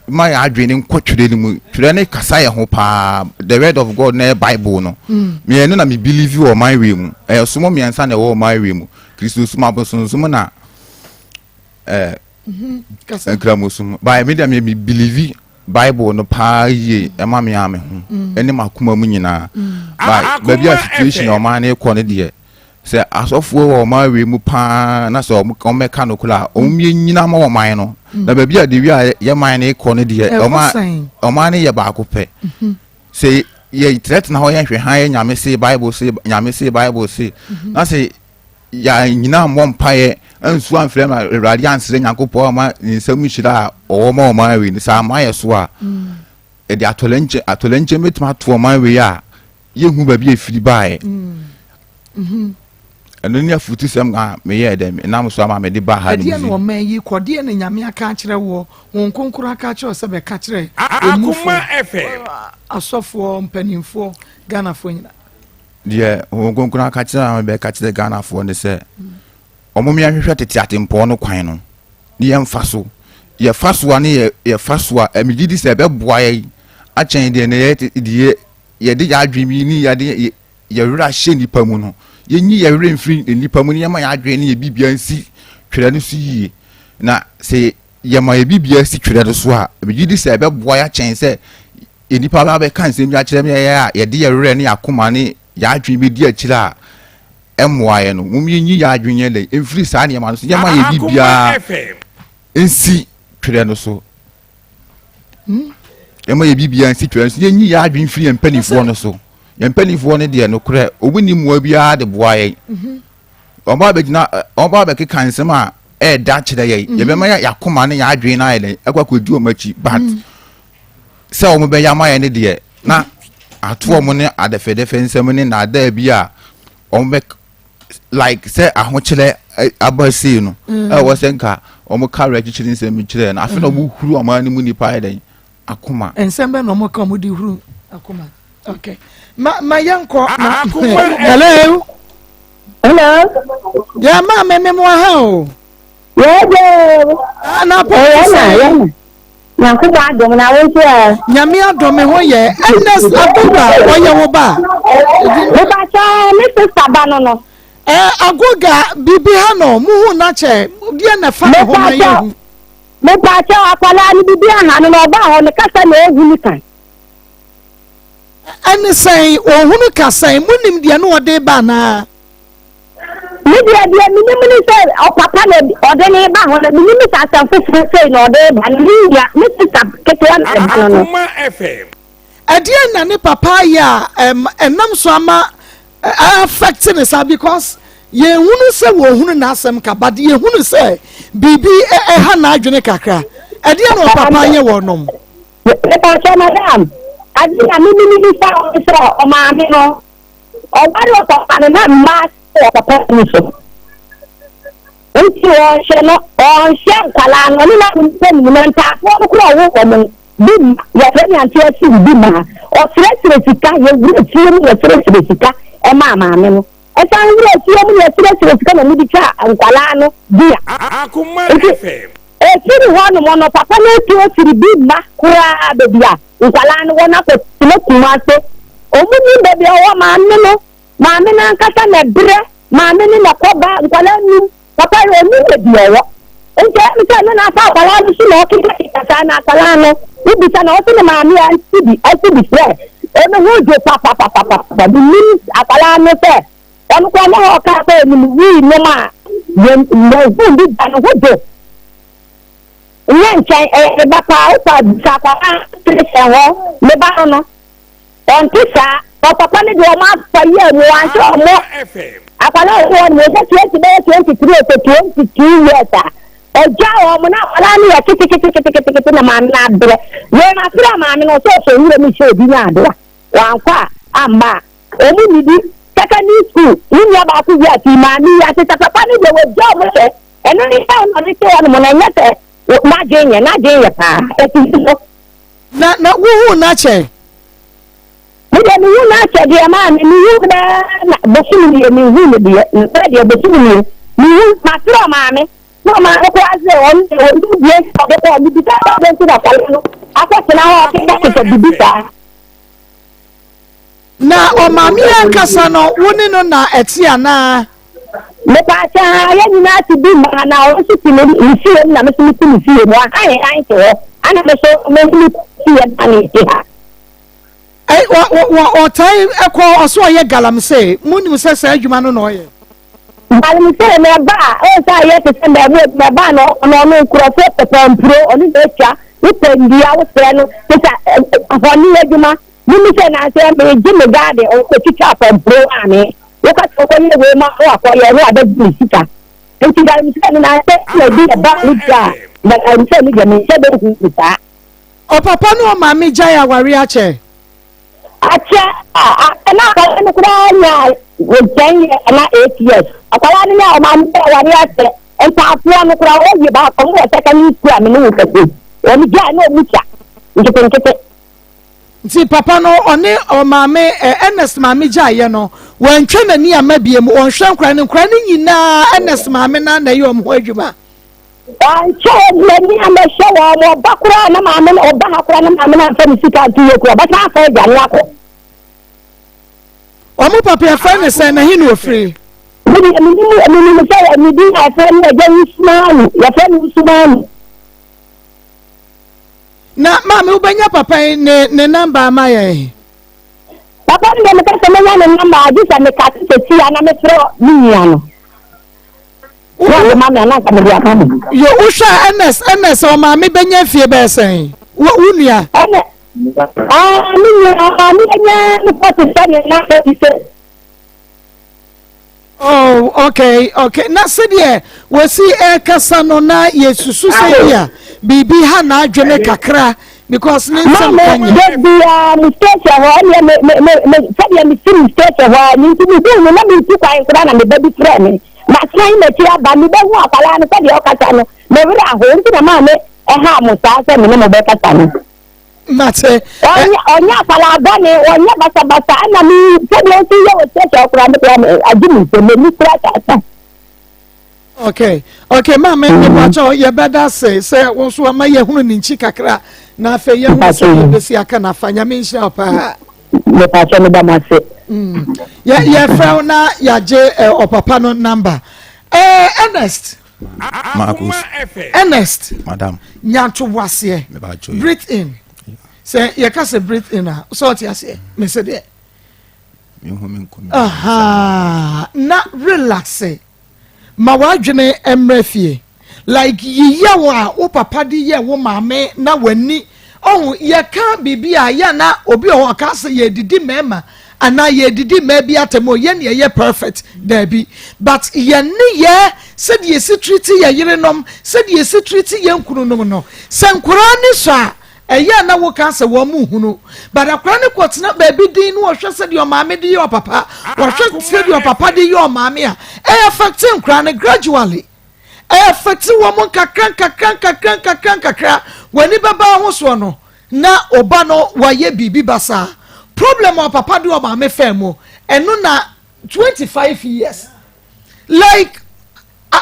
ma ya adwen nkotwere ni mu twere ne kasa ye ho pa the word of God na bible no me no na me believe o man we mu somo me ansa na wo man we mu Kristo suma bosunsumo na kasa enkramusum by me dem me believe bible no pa ye e ma me ame ho ene makoma mu nyina ba bia situation o man na e ko ne de se asofo wo ma we mu pa na so o meka no kula o mie nyina ma wo man no na ba bia de wi ye man na e ko ne de o man ne ye ba ko pe se ye threat na ho ye hwe han ye nyame se bible se na se ya nyina mo mpae ansu anfrem na radiance re nyankopɔ ma nsɛm hyira o ma o ma we ni sa ma ye so a e de atolenche metima to ma we a ye hu ba bi efiri bae eno ni afutu sem ga me ye dem na so ama me de ba ha ni de no man yi kode ne nyame aka kire wo won konkuru aka kire se be ka kire Akoma FM. asofo mpanimfo Ghana fo nyina de won konkuru aka kire be ka kire Ghana fo ne se omomi ahwehwe tete atempo no kwan no ni yemfa so ye faso ane ye faso a emigidi se be boa ye a chen de ne ye de adwemi ni ye de ye wura hye nipa mu no ye nyi ye wura mfiri nipa mu ni ye ma ya adwe ne ye bibia nsi twere no so yie na se ye ma ye bibia si twere no so a emigidi se be boa ya chen se nipa ba be kan se mi a kire me ye de ye wura ne akoma ne ya adwemi di akira emwaye no mumyenyi ya adwenye le emfiri saa ne ma no so ye ma ye bibia ensi twere no so ye ma ye bibia ensi twere so ye nyi ya adwen firi empanifo no so yɛmpanifoɔ no deɛ nokorɛ obi ni mmoa biara de boa yɛn ɔba bɛkeka nsɛm a ɛɛda kyerɛ yɛn yɛbɛma yɛakoma ne yɛadwene no ayɛ dɛn ɛkɔ akɔdi ɔm akyi but sɛ ɔmo bɛyɛ ama yɛn no deɛ na atoɔ mo ne adɛfɛdɛfɛ nsɛm ne naadaa bi a ɔmo bɛ like sɛ ahokyerɛ aba sei no ɛwɔ sɛ nka ɔmo kare akyikyiri nsɛm kyerɛ no afei na ɔmo huru ɔmo ne mu nipa ayɛ dɛn akoma nsɛm bɛ na ɔmo ka ɔmo de huru akoma okay ma yɛnkɔ hello ya ma me mo ha o na po na ko ba dom na wo se nyame adome ho ye ns agoga oye wo ba wo ba cha me sister ba no agoga bibi ha no mu hu na che die na fa ho na ye hu me ba cha akwala ni bibi ha no ba ho ne kasa na ehu ni kan ani sai ohunu kasan munim die no ode ba na mi dia minimum say o papa na ode ne ba ho na minimum sa sanfo say na ode ba ni dia mi sister ketewa na ba no Akoma FM adie na ne papa ya enam so ama affect ne sa because ye hunu se wo hunu na asem ka bade ye hunu se bibi ha na adwene kakra adie na papa ye wo nom e pa cha madam adie na minimum sa o ma mi no o ba ro papa na ma papa ni so nti o she no o she kala no ni na mpem ni nta ko ko wo mo bim ya fe ni anti esi bim ha o sire sika ye wure tie mu ye sire sika e ma me no e san wure tie mu ye sire sika na mi di ka nkwala no dia Akoma FM e siri ho no no papa na ti o siri bim ma kura be bia nkwala no wona ko tile kuma se o mu ni be bia o ma me no ma me na nkata na bre ma me ni na koba nkwala nu papa yo ni be bia wo nje mi se na fa nkwala nu si na o kika na nkwala no ubi sana o se ma me asibi se e me hu je papa bi ni akwala no se onu ko mo ho ka pe ni wi no ma ye mo fu bi da no ho do nche e ba pa o pa sa pa se ho me ba no on tisa papa ni do ma pa ye mo an so mo akwala o ni je 22 years oja o mo na akwala ni ya kiti na ma na bre we na fira ma mi no so wure mi se obi na ade wa kwa amba o mu ni di secondary school ni ya ba ku ya ti ma ni ya se papa ni de wo jo mo se eno ni ta no ni se wa mo na nyete na je pa e ti so na wo na che mi na che de ma ni hu na bo su ni hu ni de de bo su ni hu ma fira ma mi no ma ko aze on du bi ko mi bi ta ba nti da kala no akọ na ho ke bibi ta na o mami ankasa no woni no na eti ana me pa cha ya ni na ti bi ma na o si ti ni si na me si ti si mo ai to ana me so me ni si ya ani ti ha ai o tai ekọ oso ye galamse munim se sa adwuma no no ye balim se me ba o sa ye te se me ba no kuro se pempro oni de cha ni pendi a wo se no te sa afoni adwuma ni mi se na se me ji me gade o ko chicha pempro ani wo ka so ko ni we ma o akọ ye ro ade bi sika enti balim se na se me bi ba ni ja na balim se ni je me se de ku ta o papa no mami jaya wari ache acha na ka ni kura nya we 10 na 8 years akwala ni na o ma mbe wari ate enta afua no kura o yi ba ko mo secondary school ami no ko o mi ja no mu cha nkete nti papa no one o mami ns mami jaye no wantwe nani amabie mu on hwe nkra ni nyina ns mami na ye o mo adwuma anche nani amesha wa mo bakura na mami no ba hakura na mami na fa ni sika tu ye kura ba ta fa ja ni akọ o mo papa ya fa ne se na hinu ofri mi say mi di ya fa ni ja usman ya fa ni usman na mami ubenya papa ne number ma ye papa ni me ka se me ya ne number ajisa me ka se ti ana me fro ni ya no wa mami ana ka me dia ka mo yo usha ns o mami benya fie be sen wo unia Oh, okay. Na said we see kasa no na yesusu say ya bibi ha na adwene kakra because ne nsem kanye mistake ho me said me see mistake ho ni ti me na me ti kwa nkra na me baby friend na try me ti aba me be hu akwala no said o kasa no me wira ho nti na ma me ha mo sa se me no be kasa no mate onya akwala bani onya basa na me said o ti ye o se okra me ajimi se me ni kra kasa. Okay, ma me pacho ye better say wo so ma ye hunu ni nchi kakra na afa ye hu so ye besi aka na fanya me nhyia pa me pacho me ba ma se ye fra na ya je opapa no number Ernest Maa Akos Ernest madam nyanto wase breathe in say ye ka say breathe in so what you say me say there aha na relax ma wadwene emrefie like yiya wa wo papa di ye wo maame na wani oh ye ka bibia ya na obi o ka se ye didi mema ana ye didi ma bi atemo ye ne ye perfect there be but ye ne ye said ye treat ye yerenom said ye treat ye nkurunom no sankura ni so eya na wo ka se wo mu hunu but akura ne kwotena ba bi din no hwe se de o maame di your papa wo hwe se de o papa di your maame a e affect nkura ne gradually e affect wo mo kakra wani baba ho so no na oba no waye bibi basa problem o papa di o maame famo eno na 25 years like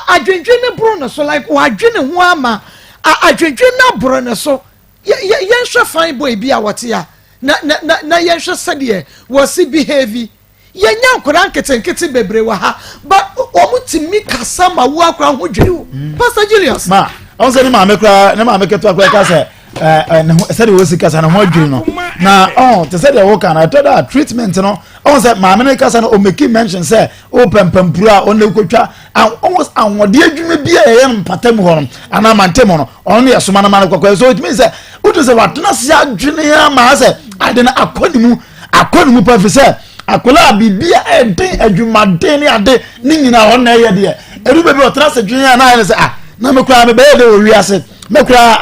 adwendwe ne bro no so like wadwene ho ama adwendwe na bro no so yen hwe fine boy bi a wote ya na yen hwe sede wasi behave yen nya nkora nkete bebre wa ha but omutimi kasa ma wo akora ho dwere Pastor Julius ma on se ni ma me keto akora ka se said we was kasa na ho dwere no na te said the work na to that treatment no on se ma me kasa no o make mention say o pampampura on le kotwa almost anwode adwuma bi a ye mpatam ho no ana mantem no on ye soma na man kwakwa so it means say utu se watena se adwene ya ma se ade na akonimu pa fi se akola bibia eden adwumaden ne ade ni nyina ho na ye de eru bebi otena se adwene ya na ye se na me kura me be de o wiase me kura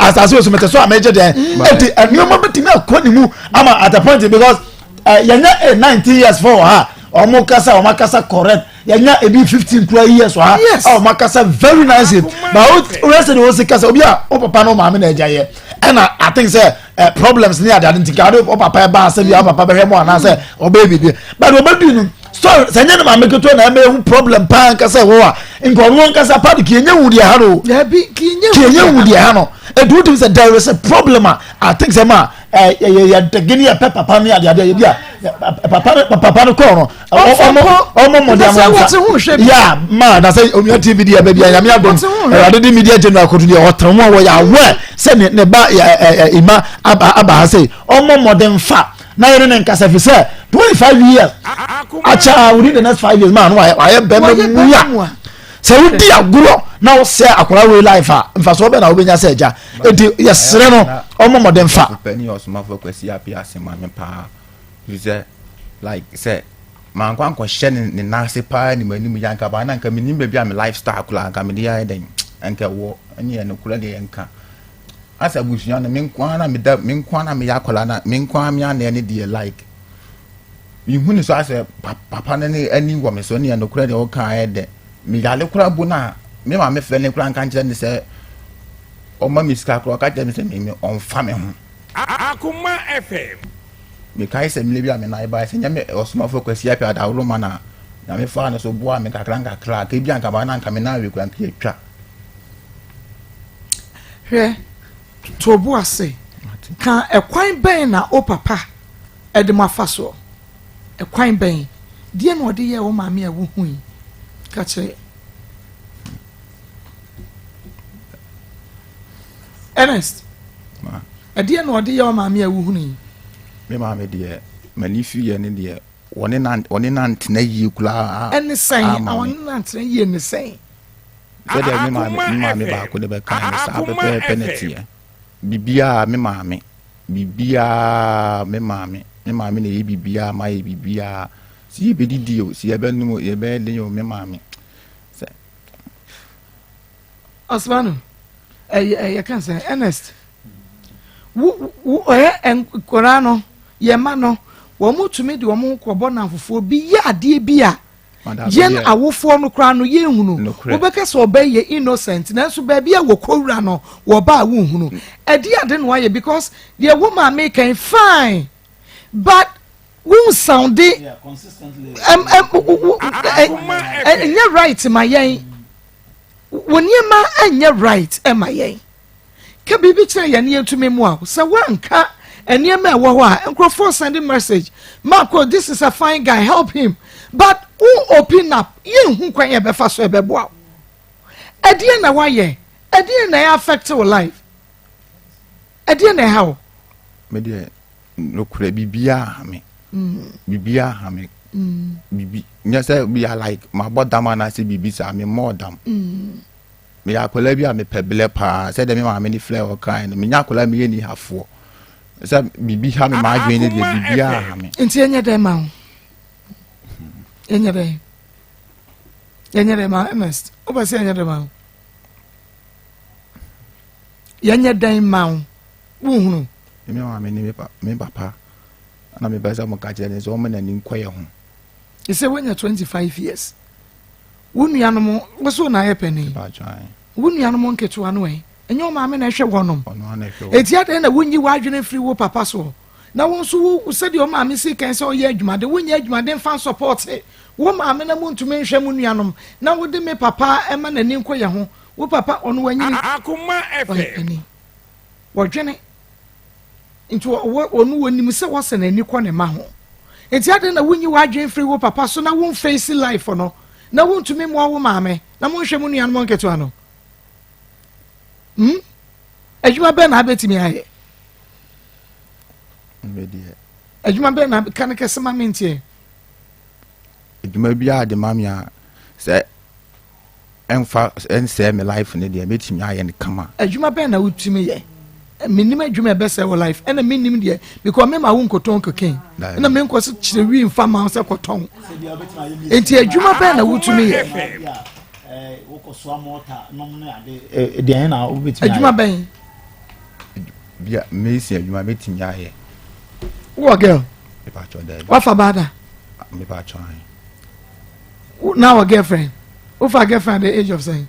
asase so meteso ameje de eti anioma betimi akonimu ama at a point because yanya 19 years for her omo kasa correct yanya ebi 15 years for her oh makasa very nice but rest the was kasa obi a o papa no maame na ejaye and I think say problems near that nti ka o papa ba say bi papa be hemo na say o baby but o baby no so sanya na maame keto na me problem pa kasa wo a nko kasa pa de kienya wudi ha no ya bi kienya wudi ha no do to say there is a problem I think say ma ya gini ya papa ni ade ya bia papa no ko no omo modern yeah ma na say omia tv dia ba bia ya me abom ade di media general ko dia hotramo wo ya we say ne ba ima aba ha say omo modern fa na yere ne nkasa fi say 25 years acha within the next 5 years man why be mu se wudi aguro na wo se akora we life mfa so be na obenya se eja enti yesere no omo modern fa pani osuma for kwesi apia se ma me pa use like say man kwan ko hye ne nase pa ni mani mu yanka ba na nka mini be bia me lifestyle kula nka me dia den enka wo anye no kula de enka asa busunya na me nkwan na me da me nkwan na me yakola na me nkwan me ana ne de like yihuni so asa papa ne ani wo me so ne no kula de o kan de mi gale kura bona me ma me fele kura kan kire ni se o ma mi ska kura ka je se me on fa me ho Akoma FM me kai se mi le bia me na ba se nya me osuma fo kwasi apia da woro ma na me fa na so boa me kakra ka bia nka ba na nka me na we kura nka twa hwe to bo ase kan ekwan ben na o papa e de mafa so ekwan ben die na ode ye wo maame a wo hui kache Ernest ma adie na ode ye wo maame a wo hui me maame de mani fi ye ne de woni na ntena yi kula ene sen awon na ntena yi ene sen so de me maame ba ko de be kan sa be penalty bibia me maame bibia me maame na ye bibia ma ye bibia si ye bedidi o si ye be no ye be de yo me maame se Osmanu you can say Ernest wo en korano ye ma no wo mutumi de wo mo kɔbɔ na fofo bi ya ade bi a yen awofo no kra no ye hunu wo beka so obey innocent na so ba bia wo kowura no wo ba wo hunu ade ade no aye because the woman make fine but who sounded consistently you're right my yen when you ma anya right am I yen ka bibi kire ye ne ntumi mu a so wanka enema wo ho a enkrofo sending message Marco, this is a fine guy, help him, but who open up you who kwan ye be fa so e be boa adie na waye adie na affect your life adie na how me de lokure bibia me bibia ha me bibi nya say we are like my bodam na say bibi say me more dam me akola bia me pebele pa say dem ma me ni flare o kan me nya akola me ni hafo say bibi ha me ma adwen ni bibia ha me nti enye dem ma enye dem ma Ernest oba say enye dem ma yenye dem ma wo hunu me ma me ni me papa na me beza mo ka jere so mo na ni nkoye ho you say when you're 25 years wunuanom wo so na yepeni ba jwan wunuanom nketu ano enye o maame na hwe wonom ono na hwe etia den na wunyi wadwene free wo papa so na won so wo se de o maame si kan se o ye adwuma de wunyi adwuma de fan support wo maame na muntumi nhwe mu nuanom na wo de me papa ema na ni nkoye ho wo papa ono wanyini Akoma FM wodwene into onu wonim se wo se na ni kɔ ne ma ho etia den na wunyi wadwene free wo papa so na won face life no na wontumi mo wo maame na mo nhwe mu nuanom nketu ano adwuma be na abetimi aye medie adwuma be na kan kese ma mentie adwuma bia de mamia se enfa ense me life ne de betimi aye ne kama adwuma be na wutumi ye minim adwuma be se wo life ena minim de because me ma wo nkoton koken ena me nkoso kire wi mfa ma se koton enti adwuma be na wutumi ye wokɔsoa mɔta nom ne ade deɛ na wobɛtumi adwuma bɛn bia mesi adwuma betimi aye wo girl me pa cho da wa fa bada me pa cho aye now a girlfriend wo fa girlfriend at the age of saying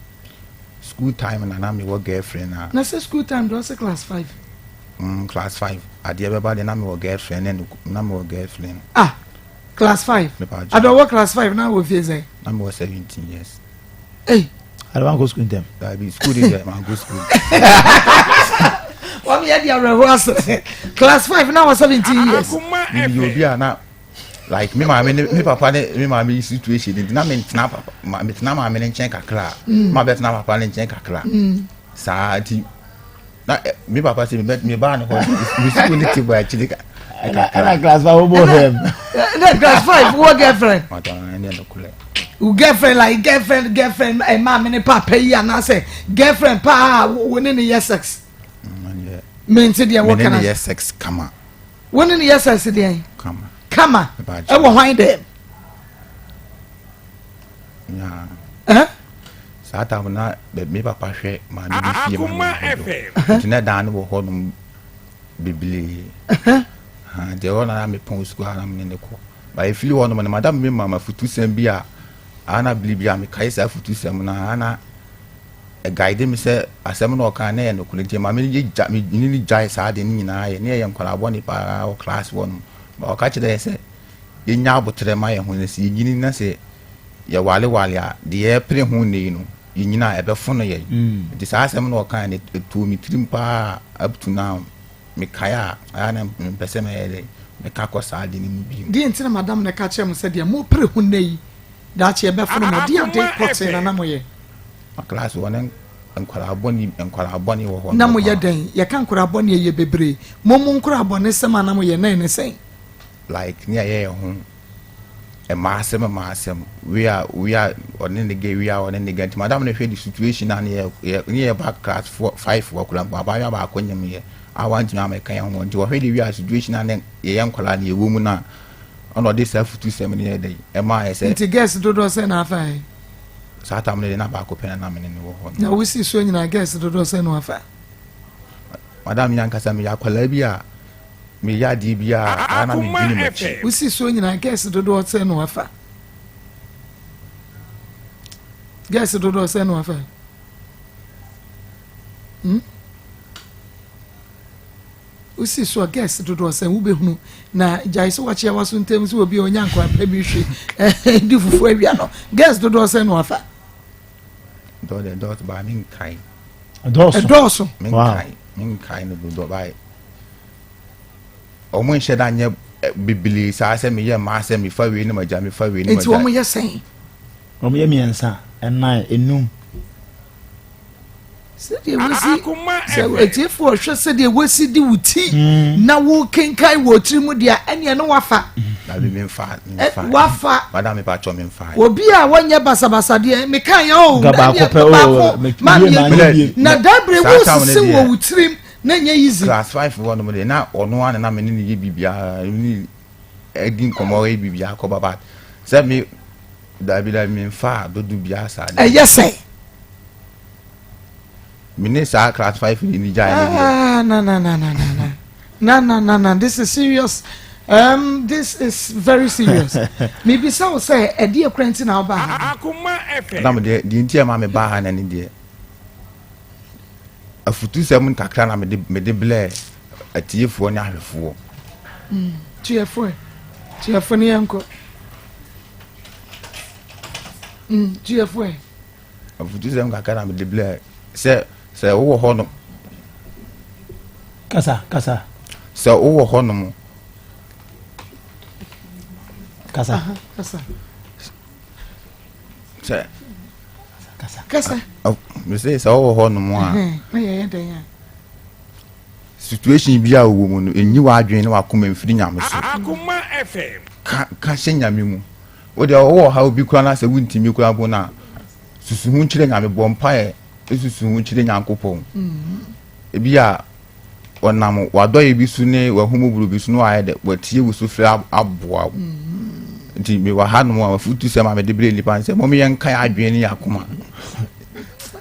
school time na me wo girlfriend na say school time do say class 5 class 5 ade be ba de na me wo girlfriend and na me wo girlfriend class 5 me pa I don't work class 5 now we feel say na me wo 17 years hey I don't go school them that be school is man go school what me dey rehearse class 5 now 17 years you be na like me papa ne me ma me situation na me tna papa me tna ma me nchen kakra ma bet na papa ne nchen kakra sa ti na me papa say me ba ne ho me school ni ti boy chidi and class 5 obo them class 5 what girlfriend ma ta ne no kule u girlfriend like girlfriend e ma me ne papa yi ana say girlfriend pa woni ne yes sex men say dia what can I yes sex kama woni ne yes sex dia kama e wo hwan dem ya sa ta na me papa hwe ma ne bi fie Akoma FM tuna dan wo ho no bibili de ona me pon school ana me ne ko ba e fili wono me madam me mama futu sem bi a ana bilibia me kai sa futu sem na ana e guide me say asem no kan na e no kule je ma me ni jai sa de ni na ye ne ye nkwala boni pa o class 1 ba o ka chede say ye nya abotre ma ye ho ne si yini na say ye wale a de ye pre ho ne no yina e be fo no ye de sa asem no kan ne to mi trim pa up to now me kaya ana me pese me ye me ka ko sa de ni bi di ntina madam ne ka chem say de mo pre ho nei da che be fo no mo di ade pote na mo ye class 1 enkwala boni wo ho na mo ye den ye kan kwara boni ye bebre mo nkwara boni sema na mo ye na ne sen like near ye ho e maasem we are on the gay we are on the gay madam no hwe the situation na ye back class 4 5 wo kula baba ya ba akonyam ye I want to make a want to already we are situation and a young colony woman now. On this self to 7 years day. Am I said to guess do do say na fa Saturday na back open and I'm in the world. na we see so nyina guess do do say no fa Madam Yankasa me yakolabia me ya dibia ana me dini we see so nyina guess do do say no fa guess do do say no fa we see so guess do do say wo behunu na jai so wache waso ntem so obi onyanko apa bi hwe di fufu awia no guess do do say no fa do the dot ba min kai edoso min kai no do ba o mo nhye da nye bibili sa se me ye ma se me fa we ni ma ja me fa we ni ma ja enti wo mo ye sen o mo ye miensa enai enum sɛdeɛ wɔsi sɛ etiefo hwɛ sɛdeɛ wɔsi di wuti na wo kenkai wɔ tiri mu deɛ ɛneɛ no wafa na bi me fa wafa madam me pa cho me fa obi a wɔnyɛ basabasa deɛ meka yɛ o na dabre wo sisi wɔ wutirim na nyɛ easy class 5 wɔ no de na ɔno ana na me ne ye bibia ni edin komo ye bibia ko baba sɛ me dabi da me fa do bia sa de ɛyɛ sɛ Minister class 5 in the no. This is serious. This is very serious. Maybe so say a dear friend in our bar. Akoma FM. Madam, the entire mammy bar and any dear. A for 2 kakran me de blare a tear for an hour for. Cheerful. Cheerful, uncle. Cheerful. A for 2 kakran me de blare. Say, oh, honor. Kasa. So, oh, honor. Kasa. Say, Kasa. Oh, you say, so, honor. Situation be a woman, and you are doing our common free yamas. Akoma FM. Can't sing yamu. What they all how be crowned as a winter mucabona. Susun chilling am a bonfire. Susun chilling yankopon. Ebia onam wado ye bisu ne wa homo buru bisu no ayede watie wo so fra aboa nti me wa ha no afutu se ma me de bre lipa se mo me yen kan adwen ne yakoma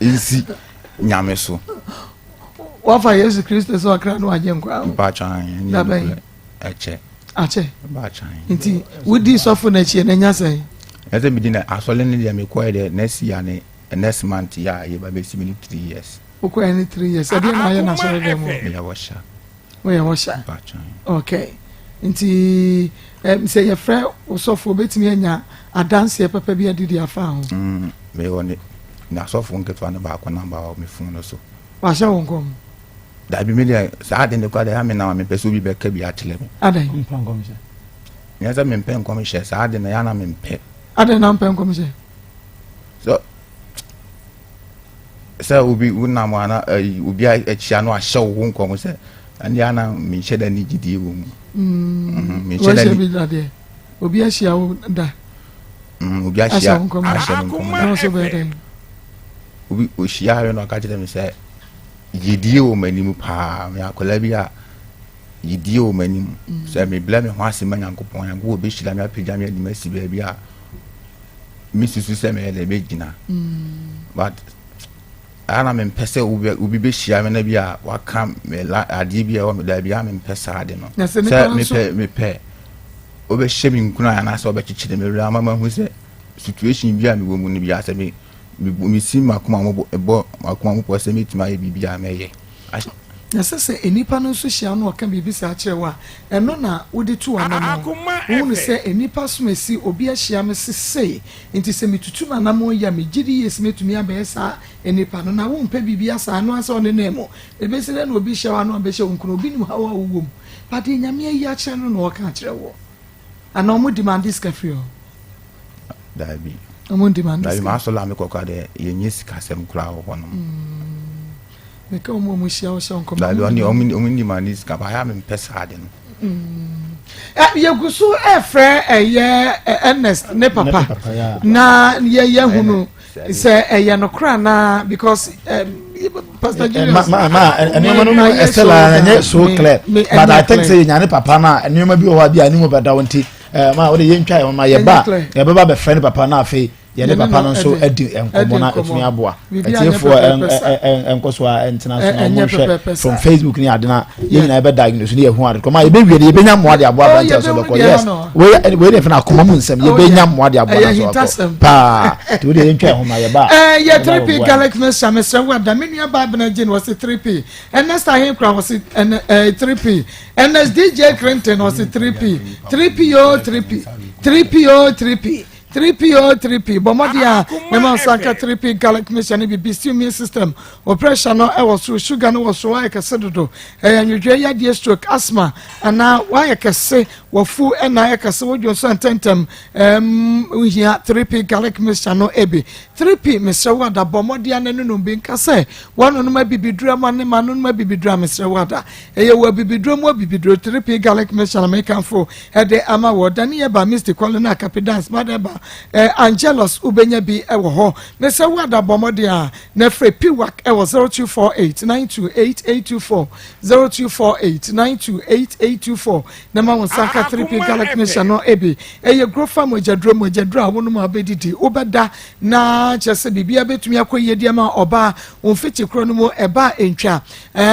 ensi nyame so wafa Yesu Kristo so akra no agye nkwa ba chan ni eche ba chan nti wudi sofo na chie na nya sai eze mi di na asole ne de me ko de next year ne next month ya ye ba be 3 years uko any 3 years ade na ya na sore dem ya washa we washa ba chan okay nti say your friend osofo betimi anya adanse e papa bi adidi afa ho me woni na sofo nketo na ba ko namba o me fun no so wa sha wonkom da bi me le sa ade ne kwa da me na me peso bi be ka bi atele me adan Mpankom se nya za me mpem kom she sa ade na ya na me mpe adan na mpenkom se so ubi una mwana ubi a chia no a show won kom se ani ana me sheda ni gidi wo mu me sheda ni obi a shia wo da ubi a shia no so be den ubi o shia yo no ka jide me se gidi wo manimu pa me akola bi a gidi wo manimu se me bla me ho asema nyankopon yango obi shila me apagya me adi masi ba bi a mi susu se me le be gina but ana me mpese ubi be hia me na bi a waka me ade bi a wo me da bi a me mpesa ade no se me pe obe hye mi nkuna ya na se obe chichire me wura mama hu se situation bi a me wo mu ni bi a se mi si makoma mo ebo makoma mo po se me tuma ye bi a me ye na sese enipa no so hia no aka bibi sa achewa eno na wodi tu anam wo se enipa so mesi obi ahia me sese nti se mitutu anam ya me giri yes metumi abesa enipa no na wo mpa bibi asa no asa one nemo ebesi na obi hia no abehia nkuro obi ni hawa wo pade nyame ayi ache no no ka akire wo ana omo demand this cafe o dabi omo demand dabi ma so la me kokka de ye nyesi kasem kura ho no me ka omo mushia o shon kom dabi oni omo ni manis ka ba ya me pesa ade no ye gusu efre eye Ernest ne papa na ye hunu se eye no kra na because Pastor Julius Estela so clear but I think say nyane papa na enema bi o ha bi ani mo beda wonti ma wo de yentwa ma ye ba be friend papa na afi ye ne papa no so adi enkomo na etumi aboa etiefo enkoso a entina so no mo hwe from Facebook ni ade na ye nyina be diagnose ni ye hu ade koma ye be wie ye be nya mo ade aboa ba ntia so be ko yes we dey fina akoma mu nsem ye be nya mo ade aboa na so pa to de yentwa ho ma ye ba ye 3p Gallic Mr. Mr. Wada menua Bible na gin was 3p and next time Crown was 3p and next DJ Clinton was 3p 3p 3p 3p bomodia me man saka 3p Gallic mission be immune system operation no e was sugar no was why ka sedodo anwedwe ya die stroke asthma ana why ka se wofu na ka se wodwo so antentem we here 3p Gallic mission no ebi 3p Mr. Wada bomodia na nunu bi nka se wano no ma bibidura ma ne ma no ma bibidura Mr. Wada wa bibidura mo bibidura 3p Gallic mission make am for de ama wodani e ba Mr. Colina Capidance madeba Angelos ubenya bi ewo ho me se wada bomode a na free piwak ewo 0248928824 0248928824 na ma won saka 3p Gallic Nation no ebi eye grofa mojadro wonu ma bedidi obeda na chese bibia betumi akoyedi ma oba onfiti kro no mu eba entwa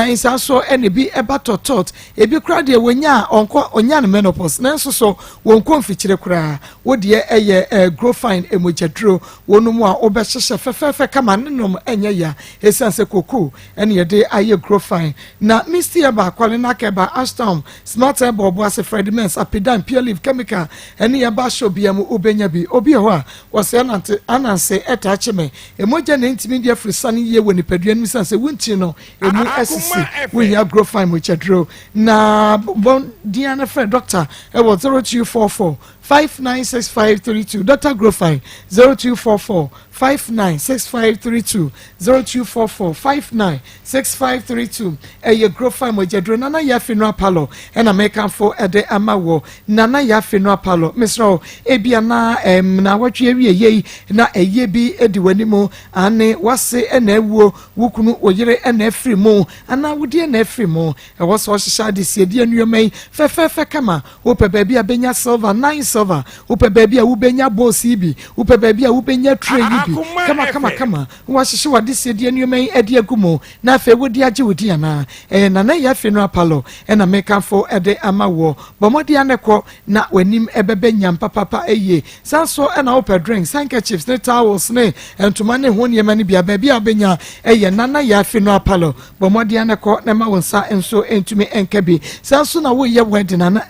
insa so ene bi eba totot ebi kra de wonya onko onya no menopause na nso so wonko mfikire kra wodie eye grow fine emojadro wonu mu a obehhehye fefefe kama nenom enye ya esanse koku ene yede aye grow fine na Mr. Eba kwale na keba Ashtown smart eba obo ase Fredmans apidan pure leaf chemical ene ya ba shobiam obenya bi obi ho a wose ananse etacheme emoja na ntimi dia frisani ye woni padua no sanse wunti no emu esisi we ya grow fine mojadro na bon dia na friend doctor e was 0244 596532 Dr. Grofine 0244 596532 0244 596532 eye Grofine mojadro nana ya fino apalo ena make for ede amawo nana ya fino apalo Mr. ebia na na watwe wie ye na eye bi edi wanimo ane wase ena ewuo wukunu oyire ena afri mu ana wudi ena afri mu e woso hyehyade siedi anuomai fefefe kama wo pe baabi abenya silver 9 silver upe baby a ubenya boss ibi upe baby a ubenya tray ibi kama wa hyehyɛ wade die nneɛma ade agumo na afa wodi agye wodi ana na ya fe no apalo na meka fo ede ama wo bomodi anekɔ na wanim ebebenya papa eye sanso na open drinks handkerchiefs ne towels ne entoma ne ho nneɛma ne bia baby a benya na ya fe no apalo bomodi anekɔ na ma wonsa enso entumi enkabi sanso na wo ye wedding na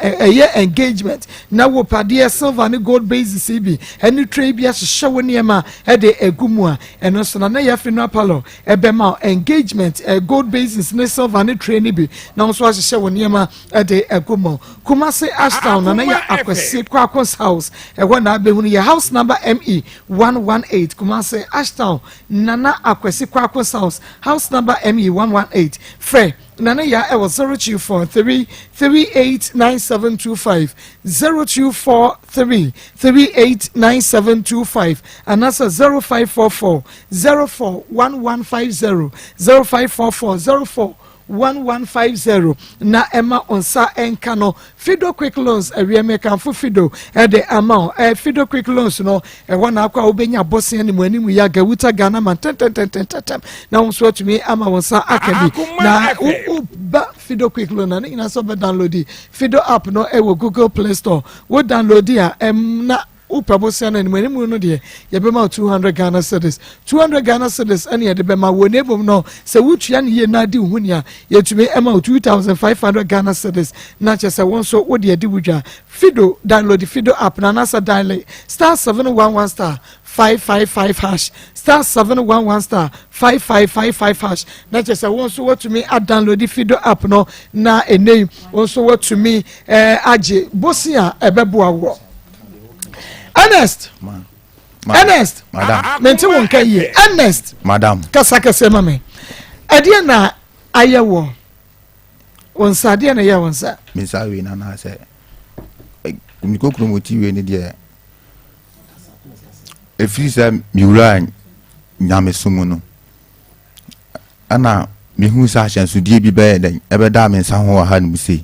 engagement na wo pade silver ne gold basis ibi any tray bia hyehyɛ wo nneɛma ede agumu a eno so na ya fe no apalo ebema engagement gold basis ne silver ne tray ne bi na so hyehyɛ wo nneɛma ede agumu Kumasi Ashtown na ya Akwesi Akos house ewo na abehunu ya house number ME 118 Kumasi Ashtown nana Akwesi Akos house number ME 118 Frey nana ya ewo 0243 389725 0243 389725 anasa 0544 041150 0544 041150 na Emma onsa enkano Fido quick loans awieme kan fu Fido de amount Fido quick loans no na akwa obenya bosse ani mu animu ya gawuta Ghana man ten na onso atumi ama onsa akabi na ba Fido quick loan na ina so be download Fido app no wo Google Play Store wo download ya na upabosiana ni mwenimu no de yebema 200 Ghana cedis 200 Ghana cedis ani yebema wonebom no se wutua ne ye na di hunia yetumi ema 2500 Ghana cedis na chese wonso wo de di wudwa Fido download Fido app na nasa dial star 711 star 555 hash star 711 star 5555 hash na chese wonso watumi a download Fido app no na enei wonso watumi age bosia ebeboa wo Ernest, Ernest, madam. Menti won kan ye. Ernest, madam. Kasa mame. Ade na ayewo. Wonsa ade na ye wonsa. Minsa we na na se. Kumiko kromoti we ni de. Efiri sa miura nyame sumu no. ana mehu sa ahyɛnsodie bi bɛyɛ dɛn ɛbɛda me nsa ho ha no mu sei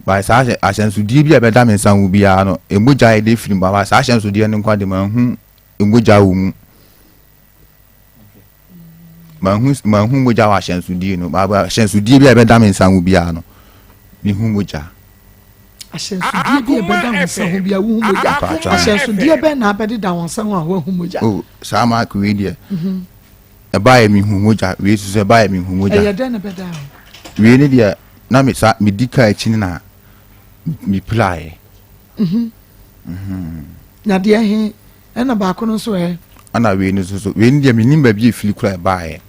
ba sa ahyɛnsodie bi ɛbɛda me nsa ho biara no emogya yɛ de firi ba sa ahyɛnsodie no nkwa de mahu emogya wo mu mahu mogya wa ahyɛnsodie no ba ahyɛnsodie bi ɛbɛda me nsa ho biara no mehu mogya ahyɛnsodie bi ɛbɛda wo nsa ho biara wo hu mogya ahyɛnsodie bɛ na abɛde da wo nsa ho a wo hu mogya oh saa ma ko we deɛ ɛba yɛ mehu mogya we so ɛba yɛ mehu mogya ɛyɛ dɛ na bɛda we ne deɛ na me sa me dika akyi na me play na deɛ he ɛna baako no so ɛ ana we ne so we ne deɛ me nimba bi efili kura ɛba yɛ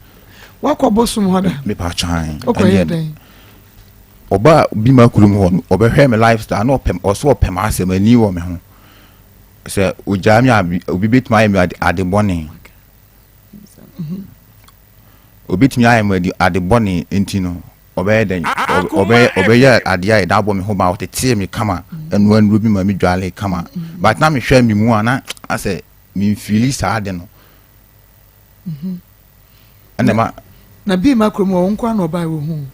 wakɔ bosom hɔ da me pa twan okɔyɛ dɛn oba bi ma kurum hɔ no obɛhwɛ me lifestyle na ɔpɛm ɔso ɔpɛm asɛm ani wɔ me ho sɛ ogya me obi betuma ayɛ me ade bɔne obi tumi ayɛ me ade bɔne enti no ɔbɛyɛ dɛn ɔbɛyɛ ade ayɛ da bɔ me ho ba ɔtete me kama ɛno anuro bi ma me dwale kama but na me hwɛ me mu ana asɛ me feel saa de no ɛna ma na bi ma kurom wɔ nkwa na ɔbaa wɔ hu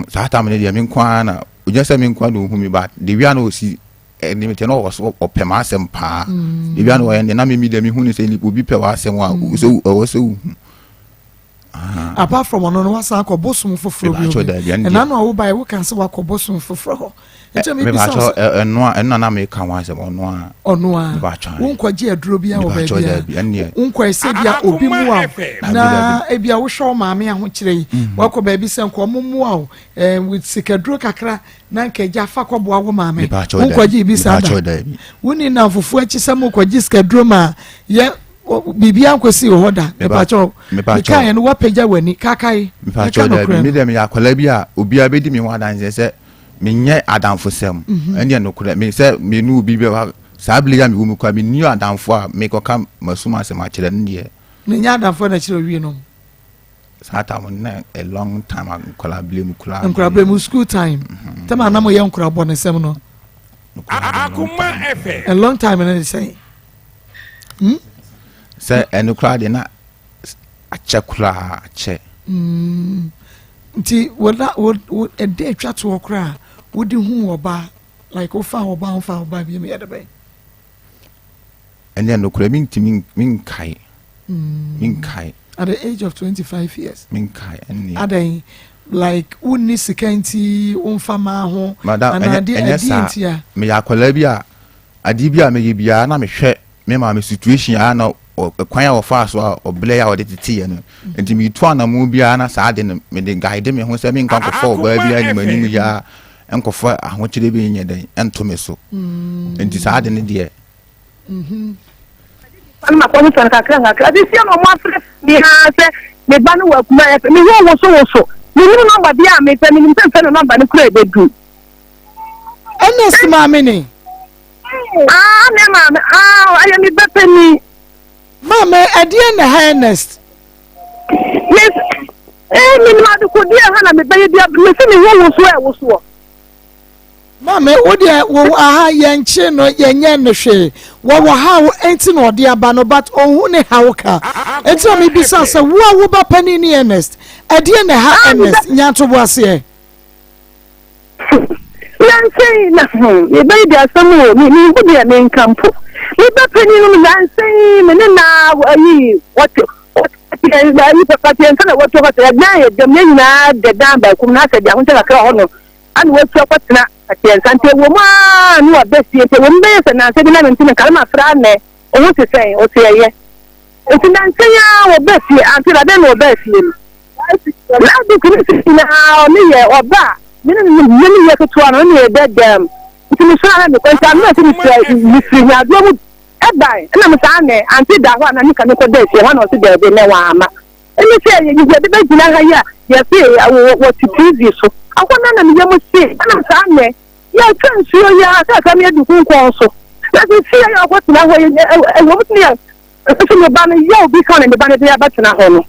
saa ta me de me nkwa na onya sɛ me nkwa no hu me ba de wia na osi ɛni me te no wɔ ɔpɛm asɛm paa de wia na ɔyɛ na me mi de me hu ne sɛ nipa obi pɛ wɔ asɛm a ɔwɔ sɛ hu apart from ono no wasa akɔ bosom foforo bi ɛna no awo bae wo kan sɛ wakɔ bosom foforo hɔ ɛtɛ me bisa ɛno na me ka wa sɛ ɔno a wo nkɔgye aduro bi a wɔ baabi wo nkɔ ɛsɛ bia obi mu a na ebia wo hwɛ maame a ho kyerɛ yi wakɔ baabi sɛ nkɔ mo mu a with sikaduro kakra na nkɛgya fa kɔboa wo maame wo nkɔgye bi sa da wo ni na fofo akyi sɛ mo kɔgye sikaduro ma yɛ bibia nkosi ho da mepacho mekai no wapagya wani kakai mepacho da me dem ya kwala bi a obia bedi me ho adanse se menye adamfo sem ene no kura me se me nu obi be sa blia me wo mu kwa me new adamfo a me koka masuma se ma kire ne menye adamfo na kire wi no sa ta mo na a long time kwala blia mu kura nkura blia mu school time tema na mo ye nkura bo ne sem no Akoma FM a long time na say sɛ ɛno koraa de na akyɛ koraa akyɛ nti wɔda ɛde atwa to hɔ koraa wode hu wɔba like wofa wɔba bi meyɛde bɛn ɛne ɛno koraa mentimi menkae at the age of 25 years menkae ɛne adan like wonni sika nti womfa maa ho ɛnyɛ saa meyɛ akwalaa bi a adeɛ bi a meyɛ biara na mehwɛ me ma me situation a na kwan a wɔfa so a ɔblɛ a ɔde tete no nti me to anamu bia na saa de no me de guide me ho sɛ me nka nkɔfɔ ɔbaa bi anim anim ya nkɔfɔ ahokyere bi nyɛ dɛn ɛnto me so nti saa de ne deɛ ma ko so kakra bi sia no mo afre mi ha sɛ me ba no wa kuma me wo so me ni number bia me pɛ me ni pɛ no number no kura e bedu ɛna sima me ni me ma ayi mi bepe ni mama adie na highness yes me ma de ko dia ha na me beye dia me se me wo so mama wo dia wo aha yenche no yenye no hwe wo ha wo enti no de aba no but ohun ne ha wo ka enti o me bisa se wo ba pani ni ernest adie na ha ernest nyato bo ase Nancy, me beye dia samu ni ko dia me nkampo me ba pani no Nancy me na ayi what you papa tiensa na what what na ye dem nyina de dan ba kum na se dia ho nta kakra ho no an wo twa kwatena tiensa nte wo ma no abesie te wo mbe se na se bi na nti na kalma fra ne o wo te sen o te ye o ti Nancy ya wo besie anti na den wo besie la de kini na o ni ye oba ni ye ko to no ni e de dem nti mi sha na me kwanta na ti mi fi nya do mu ebai na me sa ne anti da ho na ni ka ne ko de sie ho na o ti de ne wa ama eni se ye ye de be gina ha ya ye fi wo ti tv so akwa na me ye mo si na me sa ne ye kan suo ya ka me du kun kon so na ti si ya ko ti na ho ye wo ti ya so me ba ne ye obi kan ne ba ne ya ba ti na ho no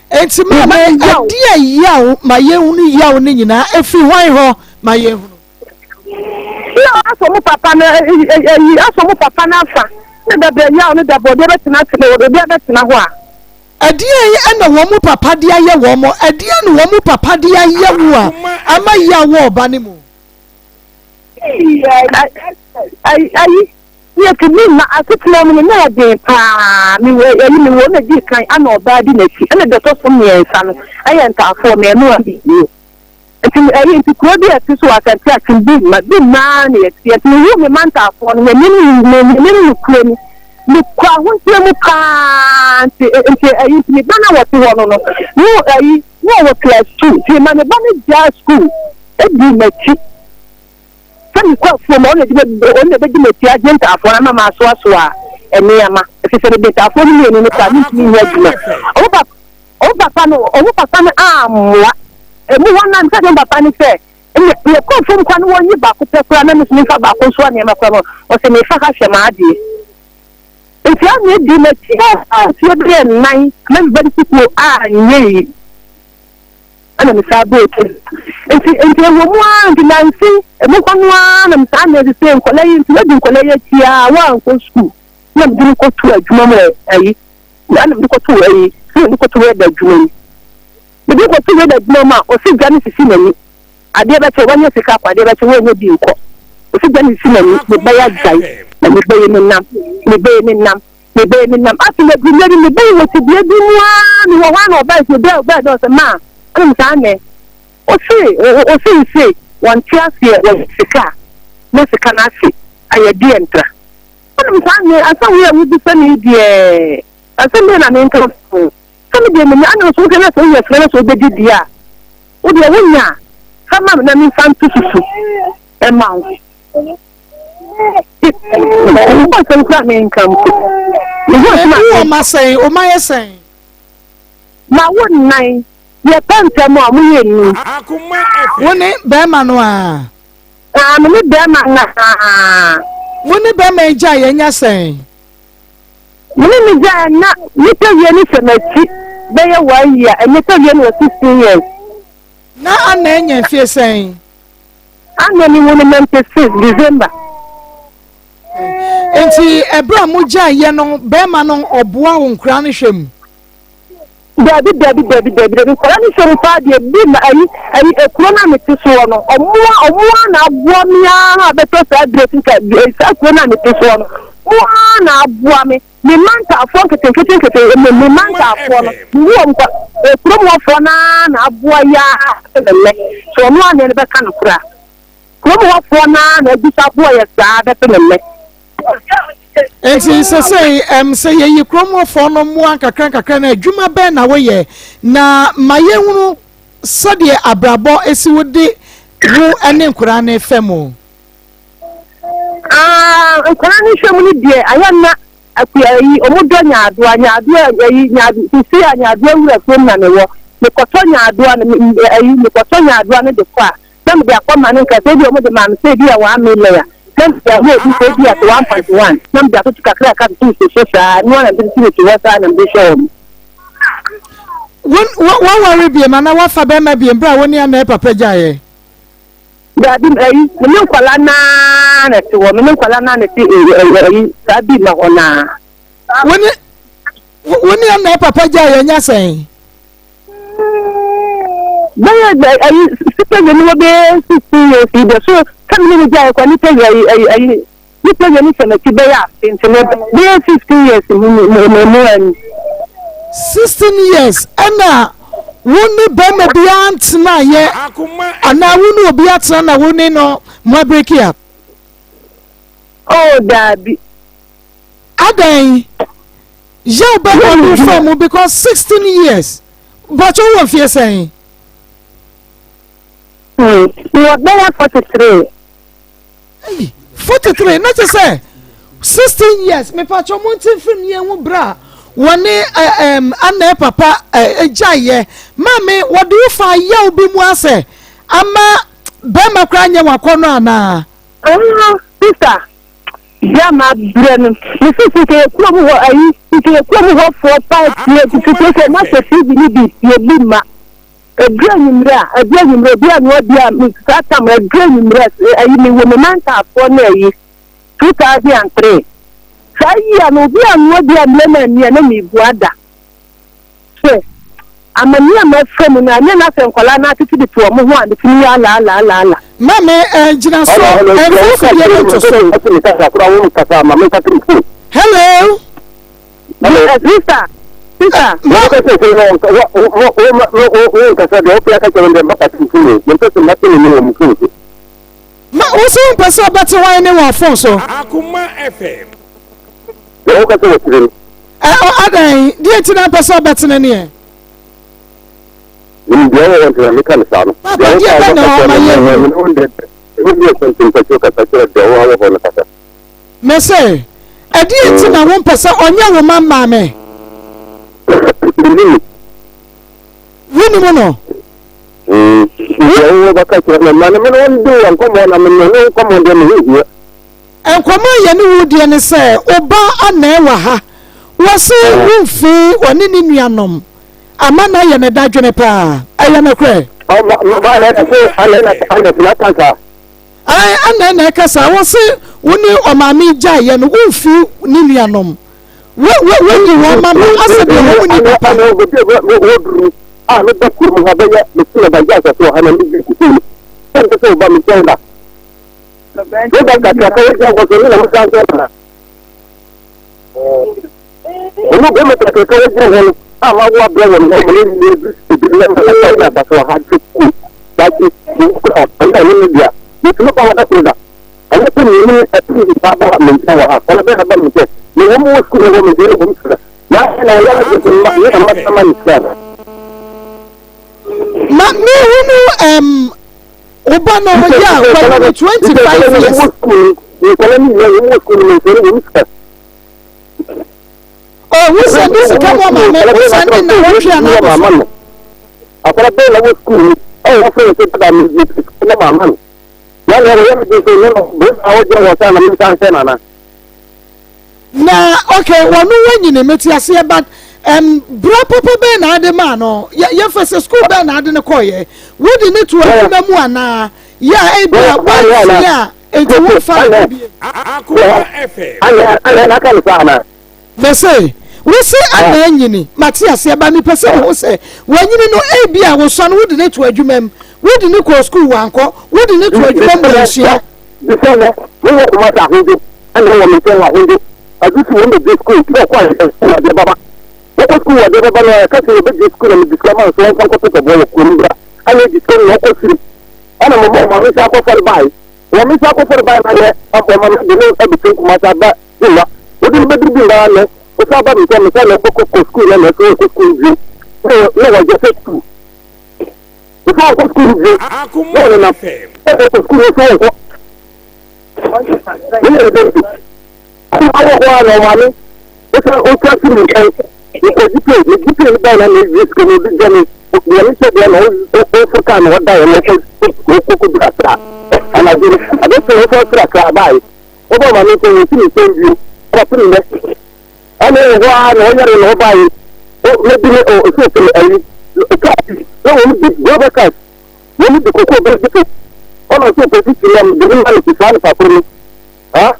enti mama adie yawo ma ye hunu yawo ni nyina efi hwan ho ma ye hunu aso mo papa na fa ne da be yawo ne da bo de betina tene wo de betina ho a Adia and a woman papa dia ye woman, Adia and woman papa dia ye wa. Ama ya wo banimu. Yeah, to me, I could know me now, dear. Me, you want to be kind, I know bad in it, and the doctor for me, son. I am for me, no one be you. I ain't to go there to so I can catch and be my good man, yet me, you man, for me, many claim. Look, I want to can't I used to be done what you want to know. No, I know class 2. See, my bunny jazz school. It be my cheap. Some quite from only the big agent for a mamma swaswa and Niama. If it's a bit of 40 million in the family, over Pano, and one man said, Papa said, and you come from one year back to the plan and sniff about Oswaniama or some Fakashamadi. If you need the material, and 9, everybody people are ye. And I'm sorry. And you want to Nancy, and one, and Sunday the same college, letting college here, one for school. Let me go to a drummer, eh? None of the go to the drum. The people go to the drummer or see Janice Simony. I did better when you pick up, I did better when you do. See Janice Simony, the Bayer guy, and the Bayer the baby nam after the baby was to be one or by the bed of the man. I'm saying, or say, one chance here was the car. No, the canasi. I didn't. I'm saying, I thought we would be funny, dear. I said, I'm income. Some of them, I know, so can I say your friends will be dear. Would you win ya? Some of them in some tissue. A mouse. Some coming come. You saying, oh, my saying. Now, 1 9, your pants more. One ain't Bemanoa. I'm a Bemana. One ain't Bemajay, and you're saying. Minnie Jana, little Yenison, they are 1 year, and little Yen was 16 years. Now, I'm name fear saying. I'm only woman to 6 December. Enti Ebra Muja Yeno, Bemanon or Bois Cranisham. Debbie, Colonel Party, a big economic to Swan, or one of 1 year, better addressing economic to Swan. One of Wami, the Manta of Funk, the Manta of a promo for Nan, a boya, so one in the back of crack. Promo for Nan, a bishop boy, definitely. Enti say you chromo for no more kakra adwuma be na woye na mayehunu sade abrabo esi wodi wo ene nkura na femo nkura ni hwemu ni de ayana akuyi omodo nyaado sisi nyaado wura fem na ne wo me koto nyaado na me koto nyaado na de kwa na me de akoma ne nka se bi omodo ma me se bi a 1 million. Then they are maybe at 1.1. Some that took a crack at 2 social, one and 3 to what I'm ambition. What worry be, man? I want for them, maybe in Brown, and Papa Jay. That is a new Colana to woman, Colana, that be Mahona. When you know Papa Jay, and you're saying, I suppose you will be 16 years either. So, come in the jail, when you tell you tell you to be up since they are 15 years in 16 years, and now, won't be beyond tonight, and now we will be at Sana, won't know my break up. Oh, Daddy. Aday, you're better from because 16 years, but you won't fear saying. You are better 43. 43, not to say 16 years. Me pacho monte from ye wo bra. Wone anna papa ejaye. Mame, what do you find ye obi mu ase? Ama be makra nya wakono ana. Sister. Jama bren. You see ke club wo ayi, ke club wo 4 5 years to na se fi ni bi ye bi ma. A grain a grain bia no bia me sata ma grain ayi me wo me manta for na yi 2003 sai ya no bia no bia me na me buada amani amafrem na anya na senkwala na titi di to mo ho an tini ala mame jina so hello sister ma oso pesa bati wan ne wa phone so Akoma FM adan die tina pesa bati ne ne me say adi tina won pesa onya wo mama me wini mo no enkomo ye ne wudie ne se oba anewa ha wose wumfi oni ni nuanom amana ye ne dadwene pa aye ne kre ana na kasa wose woni omami gya ye no wumfi ni nuanom we wo mama asabe wo ni papa ah no da kurmu ha baya mutuna da ya so hana ni ku sai ka so ba mu tsaya ko da ka ta kai ya ko ne na mutan ta ono be mata ka kai ya ne ah ma wa bra ne ne da so ha ku da ki ku da ne dia ni kuma ba da ku da ana ku ne a cikin ba ba mun ta wa ko ba ba mun ta ne mu wasu ne mu je mu tsara ya ana ya ku ma ne amma saman tsara ma me hunu oba no mo ya kwa 25 years oh we said this come on man we said na what you na mama akara be na school oh wa fe se da mi na mama ya ya ya de se no bo awo je wa sa na mi san se na okay wonu wanyine meti ase but bra papa be na ade ma no ya fese school be na ade ne koye we di ne to na mu ana ya e bia wa ya e go wo fa Akoma FM ana na kan sa na me say we say ana anyini matias ya ba mi pese wo say wanyini no e bia wo so no we di ne to adwumam we di ne ko school wanko we di ne to adwumam na hia di se ne we wo ma ta hundu ana wo mi ten wa hundu adusu wo de school ko kwa de baba what school was the Baba Castle big school and discover so one copy of Bola Kunda. I need to tell you what to and I'm a mamma for buy. When Miss Apple for buy my the everything Mataba, what did you do that? What's about me? Tell me, school and a school. No, I just said two. Without school, Akoma FM. Because you pay down and it's going to be done. We said, for kind of what die and I don't know if I buy. Over my meeting, you send you properly. I know why no buy. Maybe go back. You need to go back. All of your position, the woman is trying to for me. Ah,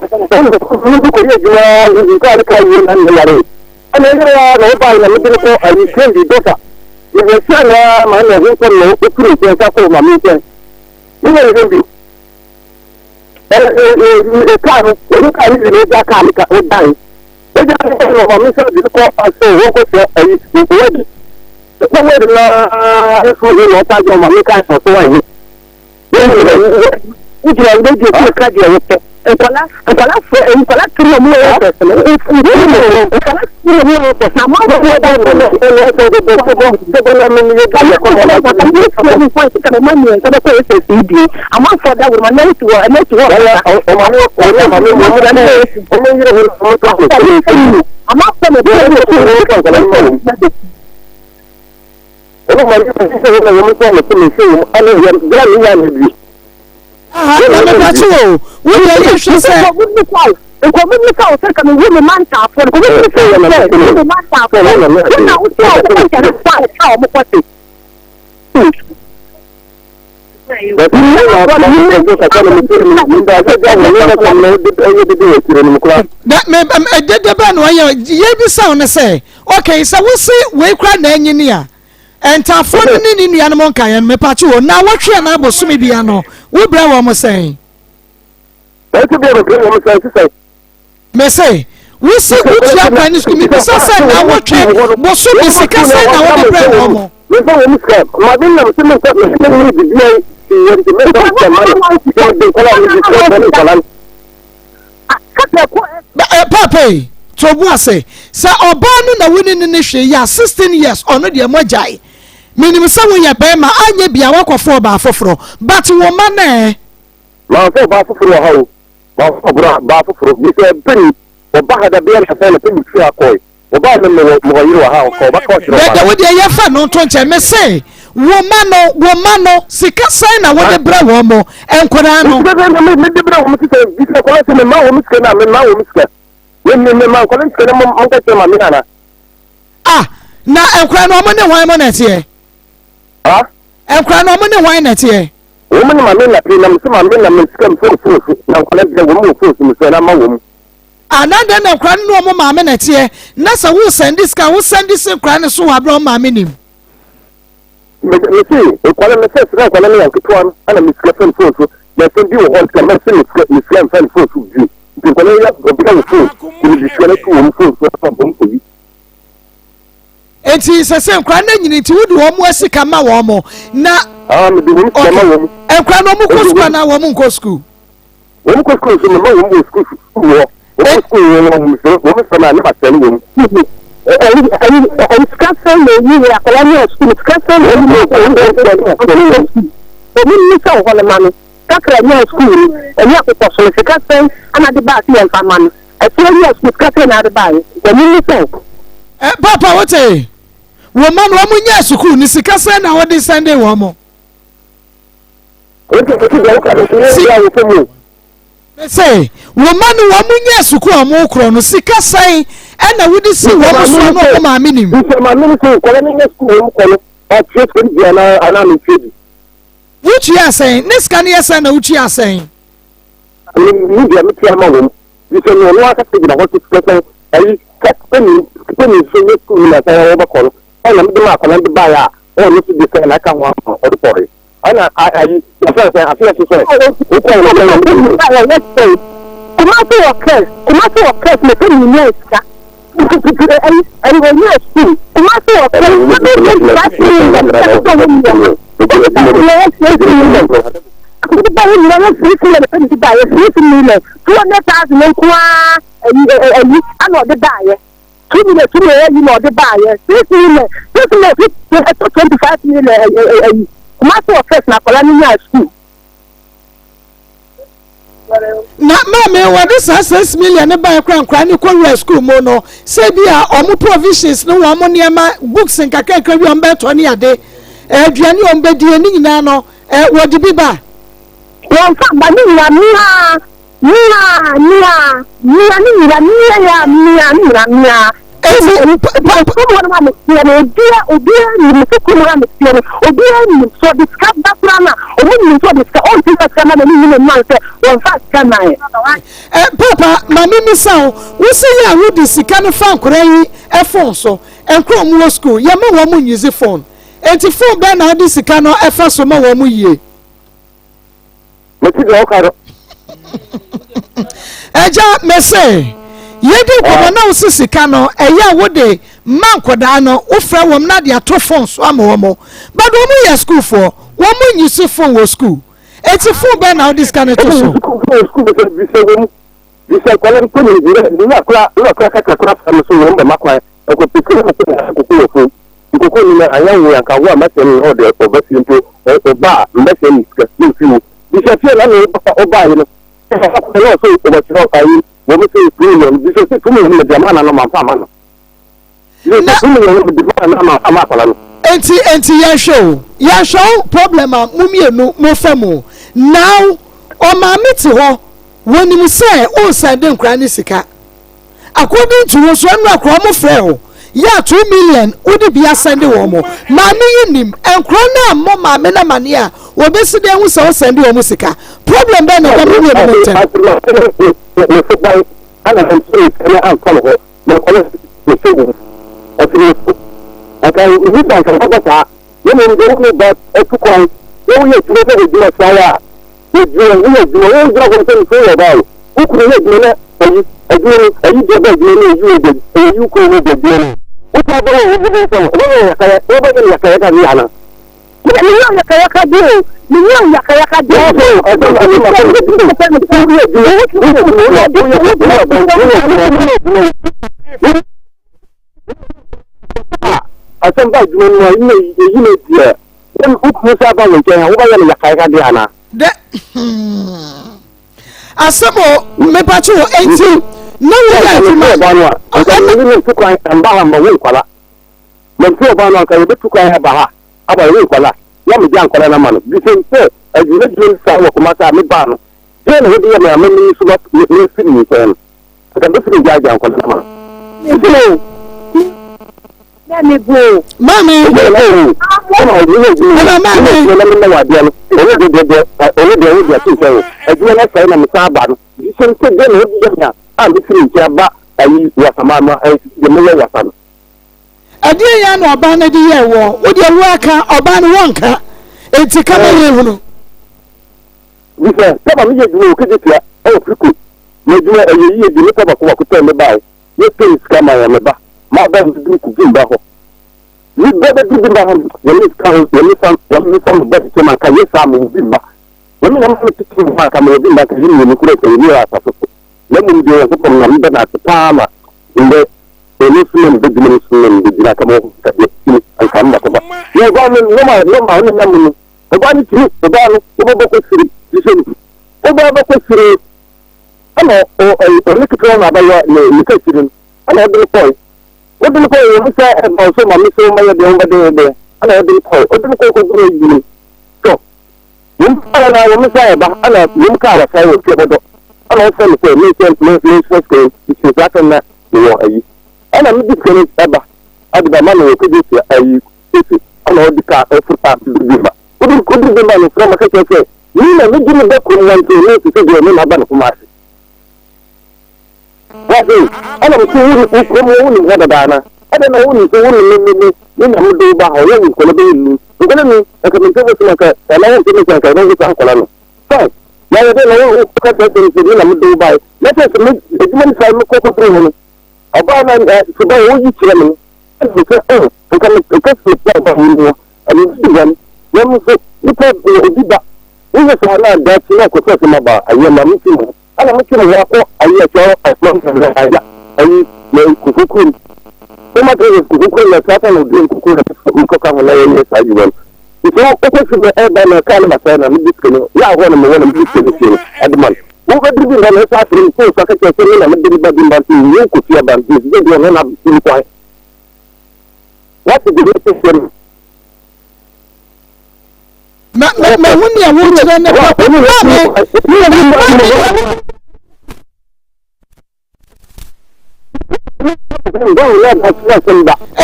you got to carry and and no buy a little bit and you can be better. You will sell man of income no increase in capital my meeting. You will be. The car, you can even make that car with dying. We don't know how Mr. Discord and so work and it's ready. The way the for my maker for so I you can make your card Nicolas to me okay, so we see we cry na engineer entafo ni nua no monka ye me pa chi wo na wotwe na abosomi bia no wo bra wo mo sen Eti bi be wo mo say me say we see utia primary school me pesa say na wotwe bosomi sika say na wo de bra wo mo me ba wo mo say ma bin na so me say me bi bia ye de me ba say ma de ko la ni ko la Papa Tobu ase sa oba no na woni ne hwe ya 16 years ono de mogyae minim sa wo ye be ma anya bia wakofo ba afoforo but wo ma na ma so ba afoforo ha o ba afoforo ba afoforo bi se peni o ba ha da bia na fa na peni fi akoi o ba na mo yiro ha ko ba ko tiro ba da wo de ye fa no to nche me say wo ma no sika sai na wo de bra wo mo enkora no me de bra wo mo se bi se ko la se me ma wo mo se na me ma wo mo se me ma ko len se na mo ka se ma mi na na enkora no mo ne hwan mo na tie enkora no mo ne hwan na tie wo mo ne ma me na pe na mo se ma me na me skam so na ko len de wo mo so so na ma wo mo ananda na enkora no mo ma me na tie na sa wo send this ka wo send this enkora ne so wa bra ma me nim me see e kwala me se sra kwala me yanketwa no ana me skam so na se bi wo hon ka me se me skam so bi de kwala ya go bi ka so ni skam ko wo so so bom ko yi enti se enkora na nyini ti wudi wo mo asika ma wo mo na me de wo skam ma wo enkora no mo ko school na wo mo ko school wo mo ko school so me ma wo mo school wo school wo mo so wo mo so na ba tele wo discussion le ya kala ni school discussion le ni ni so wala manu kakra ni school e ya ko so discussion ana de ba ti en fa manu e so ni school discussion na de ba e ni so papa wote wo man wo munya school ni sika sai na wo de sunday wo mo say wo man wo munya school mo kro no sika sai na wo de si wo mo so no ko ma minim ma minim so ko na school mo ko no o treat ko di ana mi treat wuchi asen ne sika ne asen na wuchi asen ni dia mi tia ma wo ni so no aka ti na ho ti ko ai peni so ni school na ta wo ba ko ana mi ma ko na de ba ya o ni si de se na ka ho o de pore ana ai so so afia so so o ko na kuma so okay me peni ni ska ai wo ni school kuma so na mama we this 6 million na buy kran ni ko school mo no say bia omo provisions no wo mo niema books nkaka bi on be to ni ade aduane on be die ni nyina no wo di bi ba won fa ba ni ya papa mami mi sao wo se ya wo di sika no fa nkora yi e phone so enkro mu school ya ma wo mu use phone enti phone be na di sika no e fa so ma wo mu yie eja mese yedi ko na wo sika no eya wo de man koda no wo fra wo na de ato phone so ama wo mo but wo mu ya school for wo mu use phone wo school eti phone be na wo dis kan to so bisa kwala ko ni dira kula kaka fa so wo ma kwa ko pikira ko ni na ayan ya ka wa ma sen o de o ba simpo o ba mbese ni ska ni fiu bisa tie na ni o ba yi no so o ba tro ka yi wo mo se premium bisa se kuma ni de ma na no ma fa ma no ni kuma ni de ma na ma ama kwala no enti ya show problem a mumienu mo famu now o ma meti ho woni mu say o send nkra ni sika according to so anu akra mo frɛ ho ya 2 million odi bia send wo mo ma me yinim nkra na mo ma me na mane a wo be si de hu so send wo mo sika problem be na wo me no tem ana kan ni ban kan ko ta ye mo ndo ko ba e ku ko yo ye tu ko di ma sa ya ye ju ye ju ye ju ko tan so ya ba ku ku ye ju na ayi de ba ju ne ju de yu ko ne de de o ta ba o bu so o ka ya o ba ya ka ni ana ni ya ka di ni ya ka di asan ba ju ne yi ne dia dan ku ku sa ba ne ke o ba ya ka di ana de asabo me pa chu enti na wo ya ti ma ba no a ni ni ku kan amba ha ma wo kwala men tu ba no ka ye tu kan ha ba ha aba wo kwala ya mi jan kwala na ma no bi se aji ne din sa wo kuma sa mi ba no je ne hodi ya ma me ni su ba ni fi ni sen ka bi fi ja jan kwala na ma ni ya ni go mami ana mami na wa dia no de tu se aji na sa na mi sa ba no bi se je ne hodi ya a bi fi ja ba ayi wa sama ma je me ya sama adie ya na oba na di ye wo wo de wo aka oba no wonka enti ka ma ye hunu bife taba mi je duro ke je tia e friku me duro e ye di taba ko ko te me ba ye pe iska ma ya me ba ma ba du ku gin ba ho ni ba ba du ba ho ye ni ka ye ni sam ba ti ma ka ye sa mu bi ba ye ni na ma ti ti ma ka me bi ba ka ni ku re ke ni ra ta so le mu de ko ko na mi ba na ta ma inde ele sunan da jimin sunan da jira kamar ka yi an kan da kuma ya ga mun noma wannan nan mun ko ba ni ci ko ba ni ko ba ko siri disin ko ba ko siri ana o ni ko na ba ya ni ka sirin ana da ko o da ko ya musa ba so ma mi so ma ya da ba da ana da ko o da ko duro yi to mun fara na wa musa ba ana mun ka wa sai ko do ana san ko ni ko ko ci za ka na yo ayi ana mi dikene aba adida ma no ko disi ayi isi ana odika efuta biba odi ko di biba no from ka keke ni na mi gimi da ko wan to ni se de ni na ba no kuma asi wa ana mi ko wuri wada dana ada na wuri ko wuri ni na mu do ba ho yin ko le ni ko le ni ka mi ko so ka ala ko ni ka no ko ko la no so ya de na wuri ko ka te ni na mu do ba na te se mi ni sai mi ko ni ọba na ṣùgbọ owó yìí kyerẹ mi ẹni sẹ nǹkan nǹkan sì pẹ ọba yìí ni ẹni sì wà ní wọn nso nípa òbí ba wọ́n yẹ sọ náà dá sí náà kò sẹ́sẹ̀ máa bá ayé màmí sí mu ẹnna mi kí ni wọ́n kọ́ ayé ẹ̀ṣọ́ ẹ̀fọ́ nǹkan àyà ẹ̀yìn lẹ kùkùkù ni wọ́n máa tẹ̀lé kùkùkù ni ẹ̀ṣọ́ àtàwọn òbí kùkùkù rẹ̀ nǹkan kan wọlé ẹ̀yẹ ṣáájú wọn. ìṣòro kókó sí mi ẹ̀ bá mi ká ní màsá náà mi bí sikini yà wọ́n mi wọ́n mi bí sikini sí ẹ̀dùnmọ̀ wọ́n fẹ́ dúró nígbà mẹ́ta àti ní fún ìsọkẹ́kẹ́ ṣe nínú àmì dèrè bàbí bàtí ìwé kò sí ẹ̀bà ní ìdílé ìdílé ọ̀nà ìlú kwai. wọ́n ti dèrè ṣe ṣe mi. mẹ wọ́n ní àwọn oúnjẹ náà pàpà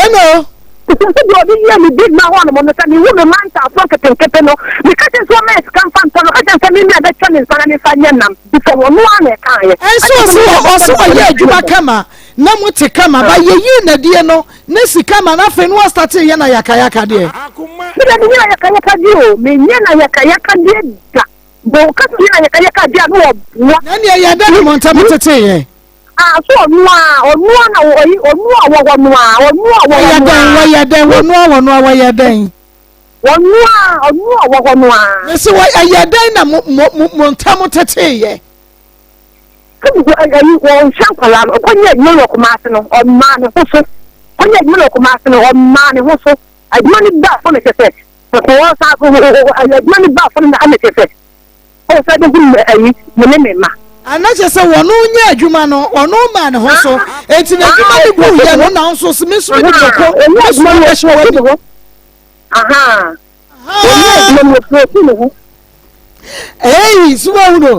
ẹnu. Sisi odi yẹ mi big man wọn mo nìkan ni wọ́n mi máa ń ta fún kẹ̀kẹ́ no mi kẹ́kẹ́ sọ mẹ́ẹ̀sì kan fa ntọ́ no kẹ́kẹ́ sọ mi ní ẹ̀bẹ̀ tí wọ́n ní nsọ́nà ní fa yẹn nam bífọ̀ wọn nù àná ẹ̀ka yẹ. ẹ sọ ọyẹ adwuma kama na mo te kama ba yẹ yi nàdíẹ no ne si kama n'afẹ ni wọ́n start yẹ na yakayaka deɛ. mi dẹ̀ mi yẹ na yakayaka di o mi yẹ na yakayaka di da bò kásì yẹ na yakayaka di a ní wọ́n buwa. nani ẹ yẹ dẹ́ ni mo ntẹ́ mo tètè yẹ. so onua na oyi onua wonua wọ́yẹ dẹ́n wọ́yẹ dẹ́n. onua wonua. nsi wọ́yẹ dẹ́n na mo ntẹ́ mo tètè yẹ. kébùkù ẹ̀yìn wọ́n ṣàǹkọ̀lá ọ̀kọ́nyẹ ìmọ̀lẹ̀ ọ̀kọ̀máṣí no ọ̀mà ni hóso ọ̀kọ́nyẹ ìmọ̀lẹ̀ ọ̀kọ̀máṣí no ọ̀mà ni hóso ẹ̀dùmọ̀ ni bá fún mi kẹfẹ́ ẹ̀kọ́ wọn sá fún ẹ̀dùmọ̀ ni bá fún mi àmì kẹfẹ́ ọ̀ sẹ́ dé fún ẹ̀yìn mọ̀lẹ́ mi ma. anakyɛ sɛ wɔno nyɛ adwuma no ɔno ma ne ho so enti na adwuma no gu yɛ no na nso so mesoro de bɔkɔ ɛyi sumahuno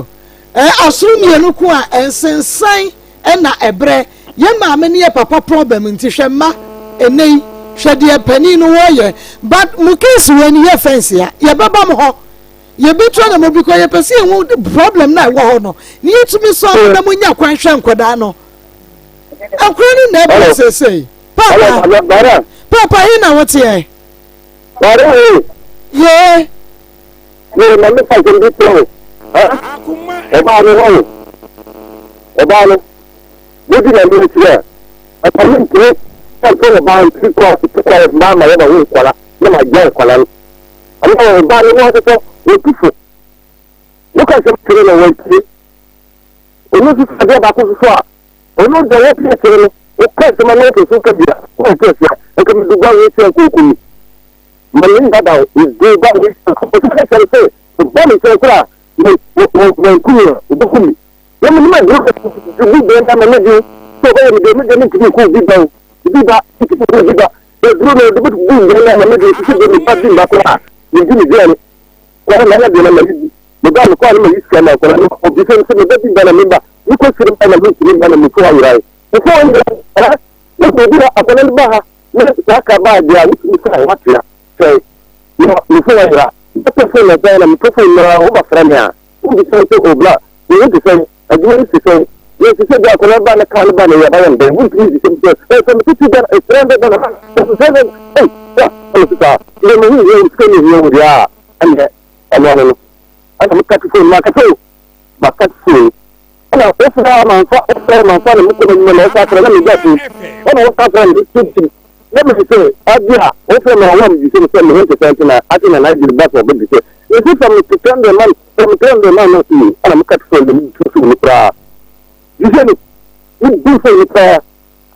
asoro mmienu ko a ɛnsensan ɛna ɛbrɛ yɛ maame ne yɛ papa problem nti hwɛ mma ɛnɛyi hwɛ deɛ panin no wɔyɛ but mo case wɔ ni yɛ fɛnsi a yɛbɛba mo hɔ yɛbɛtua na mo bi kɔ yɛpɛ sɛ yɛhu problem na ɛwɔ hɔ no ne yɛtumi sɔ na mo nya kwan hwɛ nkwadaa no akora no na ɛbɛ sɛsɛi papa ina what here yeah no na me fa jende to Obano wodi na me tia atami nke ko ba nti ko mama ya ba wo kwala na ma je kwala ama ba ni wo to wo tufu wo ka se tere na wo ti onu su sa ba ko so a onu da wo ti tere no o ka se ma no to su ka bia o ka se o ka mi du gwa wo se ko ku ni malin da ba is do ba wo ko ka se ba mi se kura mo ku o bu ku ni ya mi ma yo ko du be da ma ne di so ba mi de mi de mi ku ku bi ba e duro no de bu bu na ma ne di su de mi pa di ba ko a ni di ni de ni ko na na de na di mo ga ko ni mi iska na ko na o bi se se de di ba na mi ba ni ko sire pa na mi sire ba na mi ko wa ira e ko ni ara ni ko di a ko na ba ha ni ta ka ba dia ni sa wa tira se no ni ko wa ira ko se na ba na mi ko se na o ba fra ni a o bi se se o bla ni o bi se a di ni se yes se da ko na ba na ka ba na ya ba yan de bu ti se se se mi ti da e trend da na se ya o ti ta ni mi ni se ni yo ya ande ana no ana mukati fo ma ka fo ba ka fo ana o fa ma fa ni ko ni na sa tra na mi ga ti ana o ka tra ni ti na mi se adia o fa ma wa mi se se mi se se na ati na na di ba so bi se e ti fa mi ti trend man no ti ana mukati fo ni tu ni pra Yiseni, ni bisa ita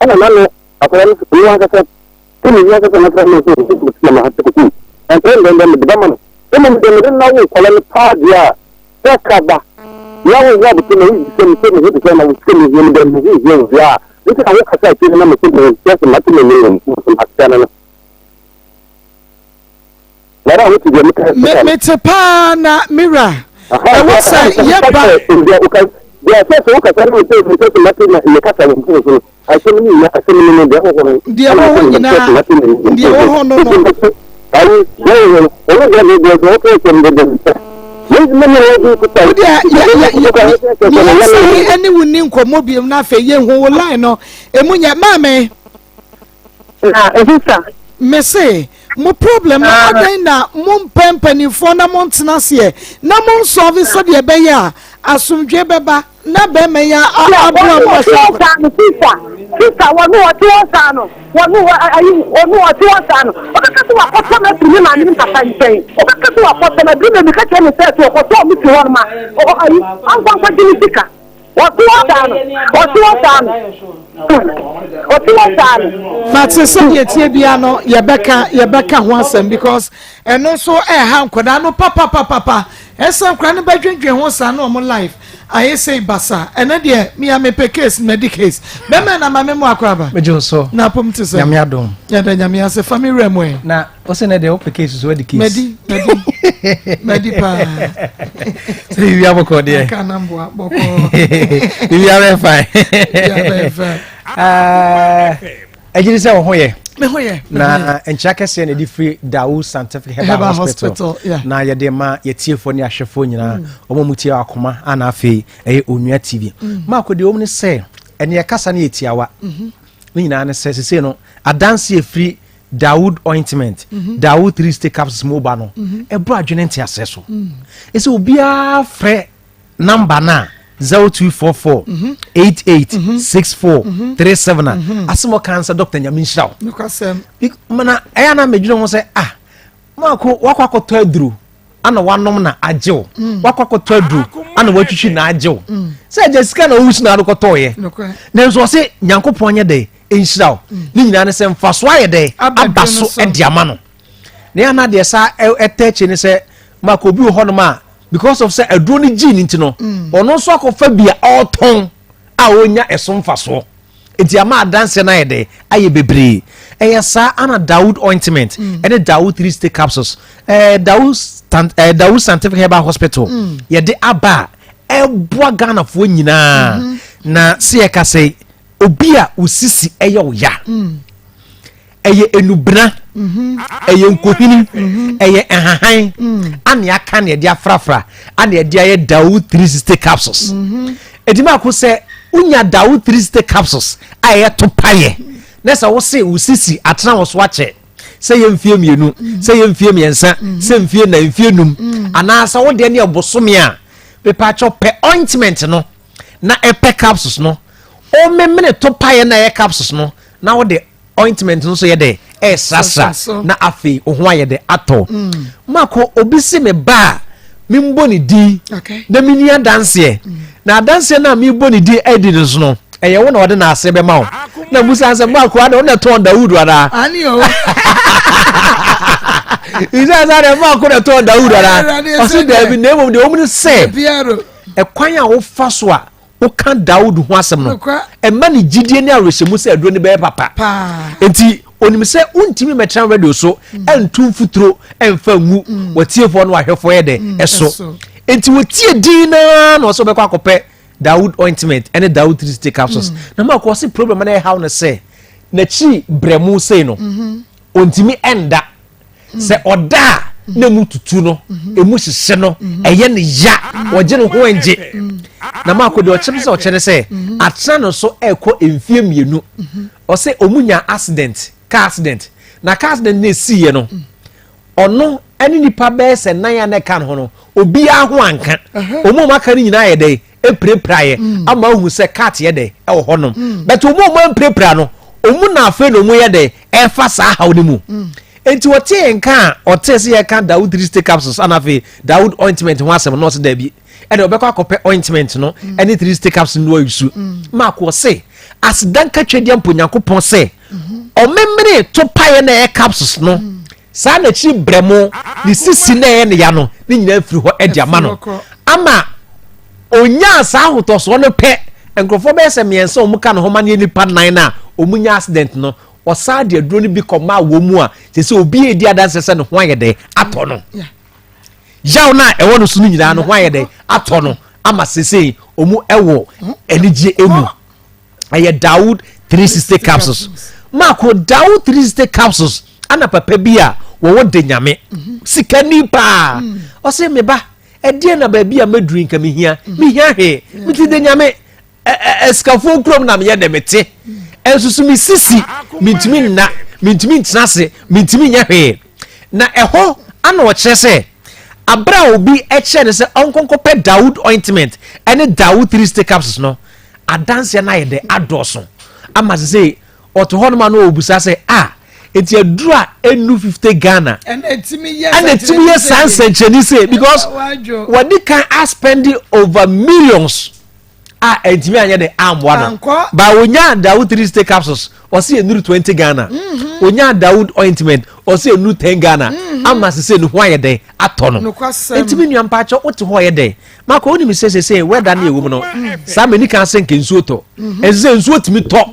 ana nalo akwai ruwa ka ta kuma ya ka na fara so su kuma ma hatta ku an tren da da man kuma da nawo kwalan fadiya ta ka ba yawo ya bi kuma yi sai mutum ne da kana wuce ne da mu yi ya ita ka ka sa ke na mutum ne ya su mutum ne sun hakka na lara wuce da mutum me te pa na mira e what's yeba ya sai so ka tarbi sai su mati na ka sa mun so a sai mun ya sai mun da ko dia ho nyina dia ho no ai yo o ga ni do ko ko da ya any wuni nkomo biem na fe ye hu wo line no emunya mame ehisa me say mo problem na adan na mo mpempanifo na mo ntenase na mo solve so de be ya asumdwe beba na be me ya abua mo sisa wonu o ti o sanu wonu ayi wonu o ti o sanu o ka tu akota na tumi na ni papa nten o ka tu akota na bi me ka che me se tu akota mi ti won ma o ayi an kwa dini sika o ti o sanu Matse se ye tie bia no ye beka ho asem because eno so ha nkoda no papa esa nkra ne badwendwen ho sa no mo life aye say basa ene de me ya me pe case medic case be me na mame mo akwaba mejo so na pom ti se nyame adom ya da nyame ase family remo na o se ne de o pe case so de case medi pa se wi aboko de ka nambo aboko wi are fine ejiri se wo hoye me hoye na encha kese na di free Dawu Scientific Herbal Hospital na ye de ma ye tiefo ne ahwefo nyina omo mutie Akoma ana afi Onua TV ma ko de omni se ene ye kasa na ye tiawa nyina ne se no adanse ye free Dawood ointment Dawood 3 stick capsules moba no e bro adwene ntia so ese obia frɛ number na 0244 886437 asimo cancer doctor nyaminshiraw nukasem mana aya na medwene ho se mako wakwakoto aduru ana wanom na agyew wakwakoto aduru ana watwitwi na agyew se Jessica na wusu na adokoto ye na nso se nyankopon nye de enshiraw ni nyina ne se mfaso aye de abaso ediama no ne ana de sa eteche ne se mako bi ho no ma because of say adroni gene ntino ono so akofa bia oton a onya esomfaso entiama dance na yede aye bebre eyasa ana Dawood ointment ene Dawood 3 stick capsules Dawood Scientific Herbal Hospital yede aba eboa Ghana fo nyina na se ye kase obi a usisi eye oya eye enubra eye nkohini eye ehahan ane aka ne dia frafra ane dia ye Dawood 360 capsules edima ko se unya Dawood 360 capsules aye to paye nessa wo se wo sisi atena wo so ache se ye mfie mienu se ye mfie miensa se mfie na mfie num anasa wo de ne obosome a be pa cho pe ointment no na epe capsules no o memene to paye na ye capsules no na wo de ointment no so ye de sasa na afi o ho aye de ato mako obi si me ba mi mboni di na mi nia dance na dance na mi mboni di edi no so no eye wo na ode na ase be ma wo na musa anse mako ada wo na to Daud ara ani o isa za mako na to Daud ara o si da bi na mo de o mu se e kwan a wo fa so a wo kan Daud ho asem no e ma ni gidie ni arohyemu se aduro ni be papa enti onim se untimi metran radio so entum futuro emfa ngu watiefo no ahwefo ye de eso enti wotie din na so be kwa kope Daud ointment and Daud 3 stick capsules na ma ko se problem na how na se na chi bremu se no ontimi enda se oda na mututu no emu hihye no eye ne ya woje no ho enje na ma ko de o chebe se o chere se atena no so ekọ emfie mienu o se omunya accident car accident na car accident na si ye no ono ani nipa be se nan ya na kan ho no obi a ho anka omo maka ni nyina ye de eprepraye ama hu se cat ye de e wo honom but omo emprepra no omu na afa no mu ye de e fa sa hawo ni mu enti wote nka ote se ye kan Daud 3 stick capsules anafe Daud ointment ho asem no se da bi e de obekwa kope ointment no any 3 stick capsules no yusu ma ko se asidan ka twede amponyankopon se o memre to paye na e capsules no sa na chi bremo ni sisi na e ne ya no ni nyina firi ho e dia ma no ama onya sa hoto so no pe enkrofo be se miense omuka no ho ma ne nipa nan na omunya accident no o sa de aduro ni bi koma wo mu a se obi edi adanse se no ho ayede ato no yaw na e wono so nyina no ho ayede ato no ama sese omu ewo enije emu aye Daud 360 capsules mako Daud 360 capsules ana papa bia wo de nyame sikani pa o se me ba e die na ba bia maduru nka me hia he mi ti de nyame eskafo krom na me ye de mete ensusu mi sisi mintimi na mintimi ntrase mintimi nya he na eho ana o kire se abra obi e kire se onkonko pe Daud ointment ene Daud 3 stick capsules no adanse na ye de adoso ama se oto hono ma no obusa se enti adura enu 50 Ghana and etimi yes sansencheni say because what they can spend over millions etimi anya de amwa no ba wonya Daud 3 stick capsules o se enu 20 Ghana wonya Daud ointment o se enu 10 Ghana ama se no ho ayede ato no etimi nuampa cho wote ho ayede maka oni mi se weda na ewu no sa mani kan senke nsuo to ense nsuo timi to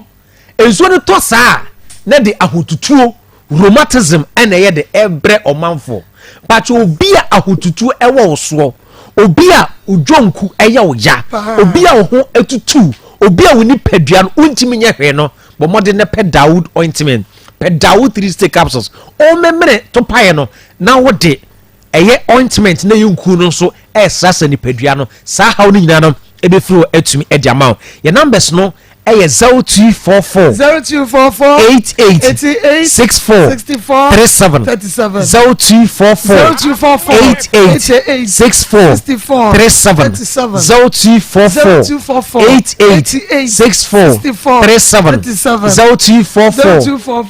ensuo no to saa na de ahotutuo rheumatism ene ye de ebre omanfo but obi a ahotutuo ewo oso obi a udwonku eye oya obi a ho etutu obi a woni padua no untimi nye hwe no bo mode ne pe Daud ointment pe Daud 3 stick capsules o memre to paye no na wode eye ointment na yunku no so esasa ni padua no sa hawo ni nyina no ebe firo atumi e diamount ye numbers no 0244 88 64 37 0244 88 64 37 0244 88 64 37 0244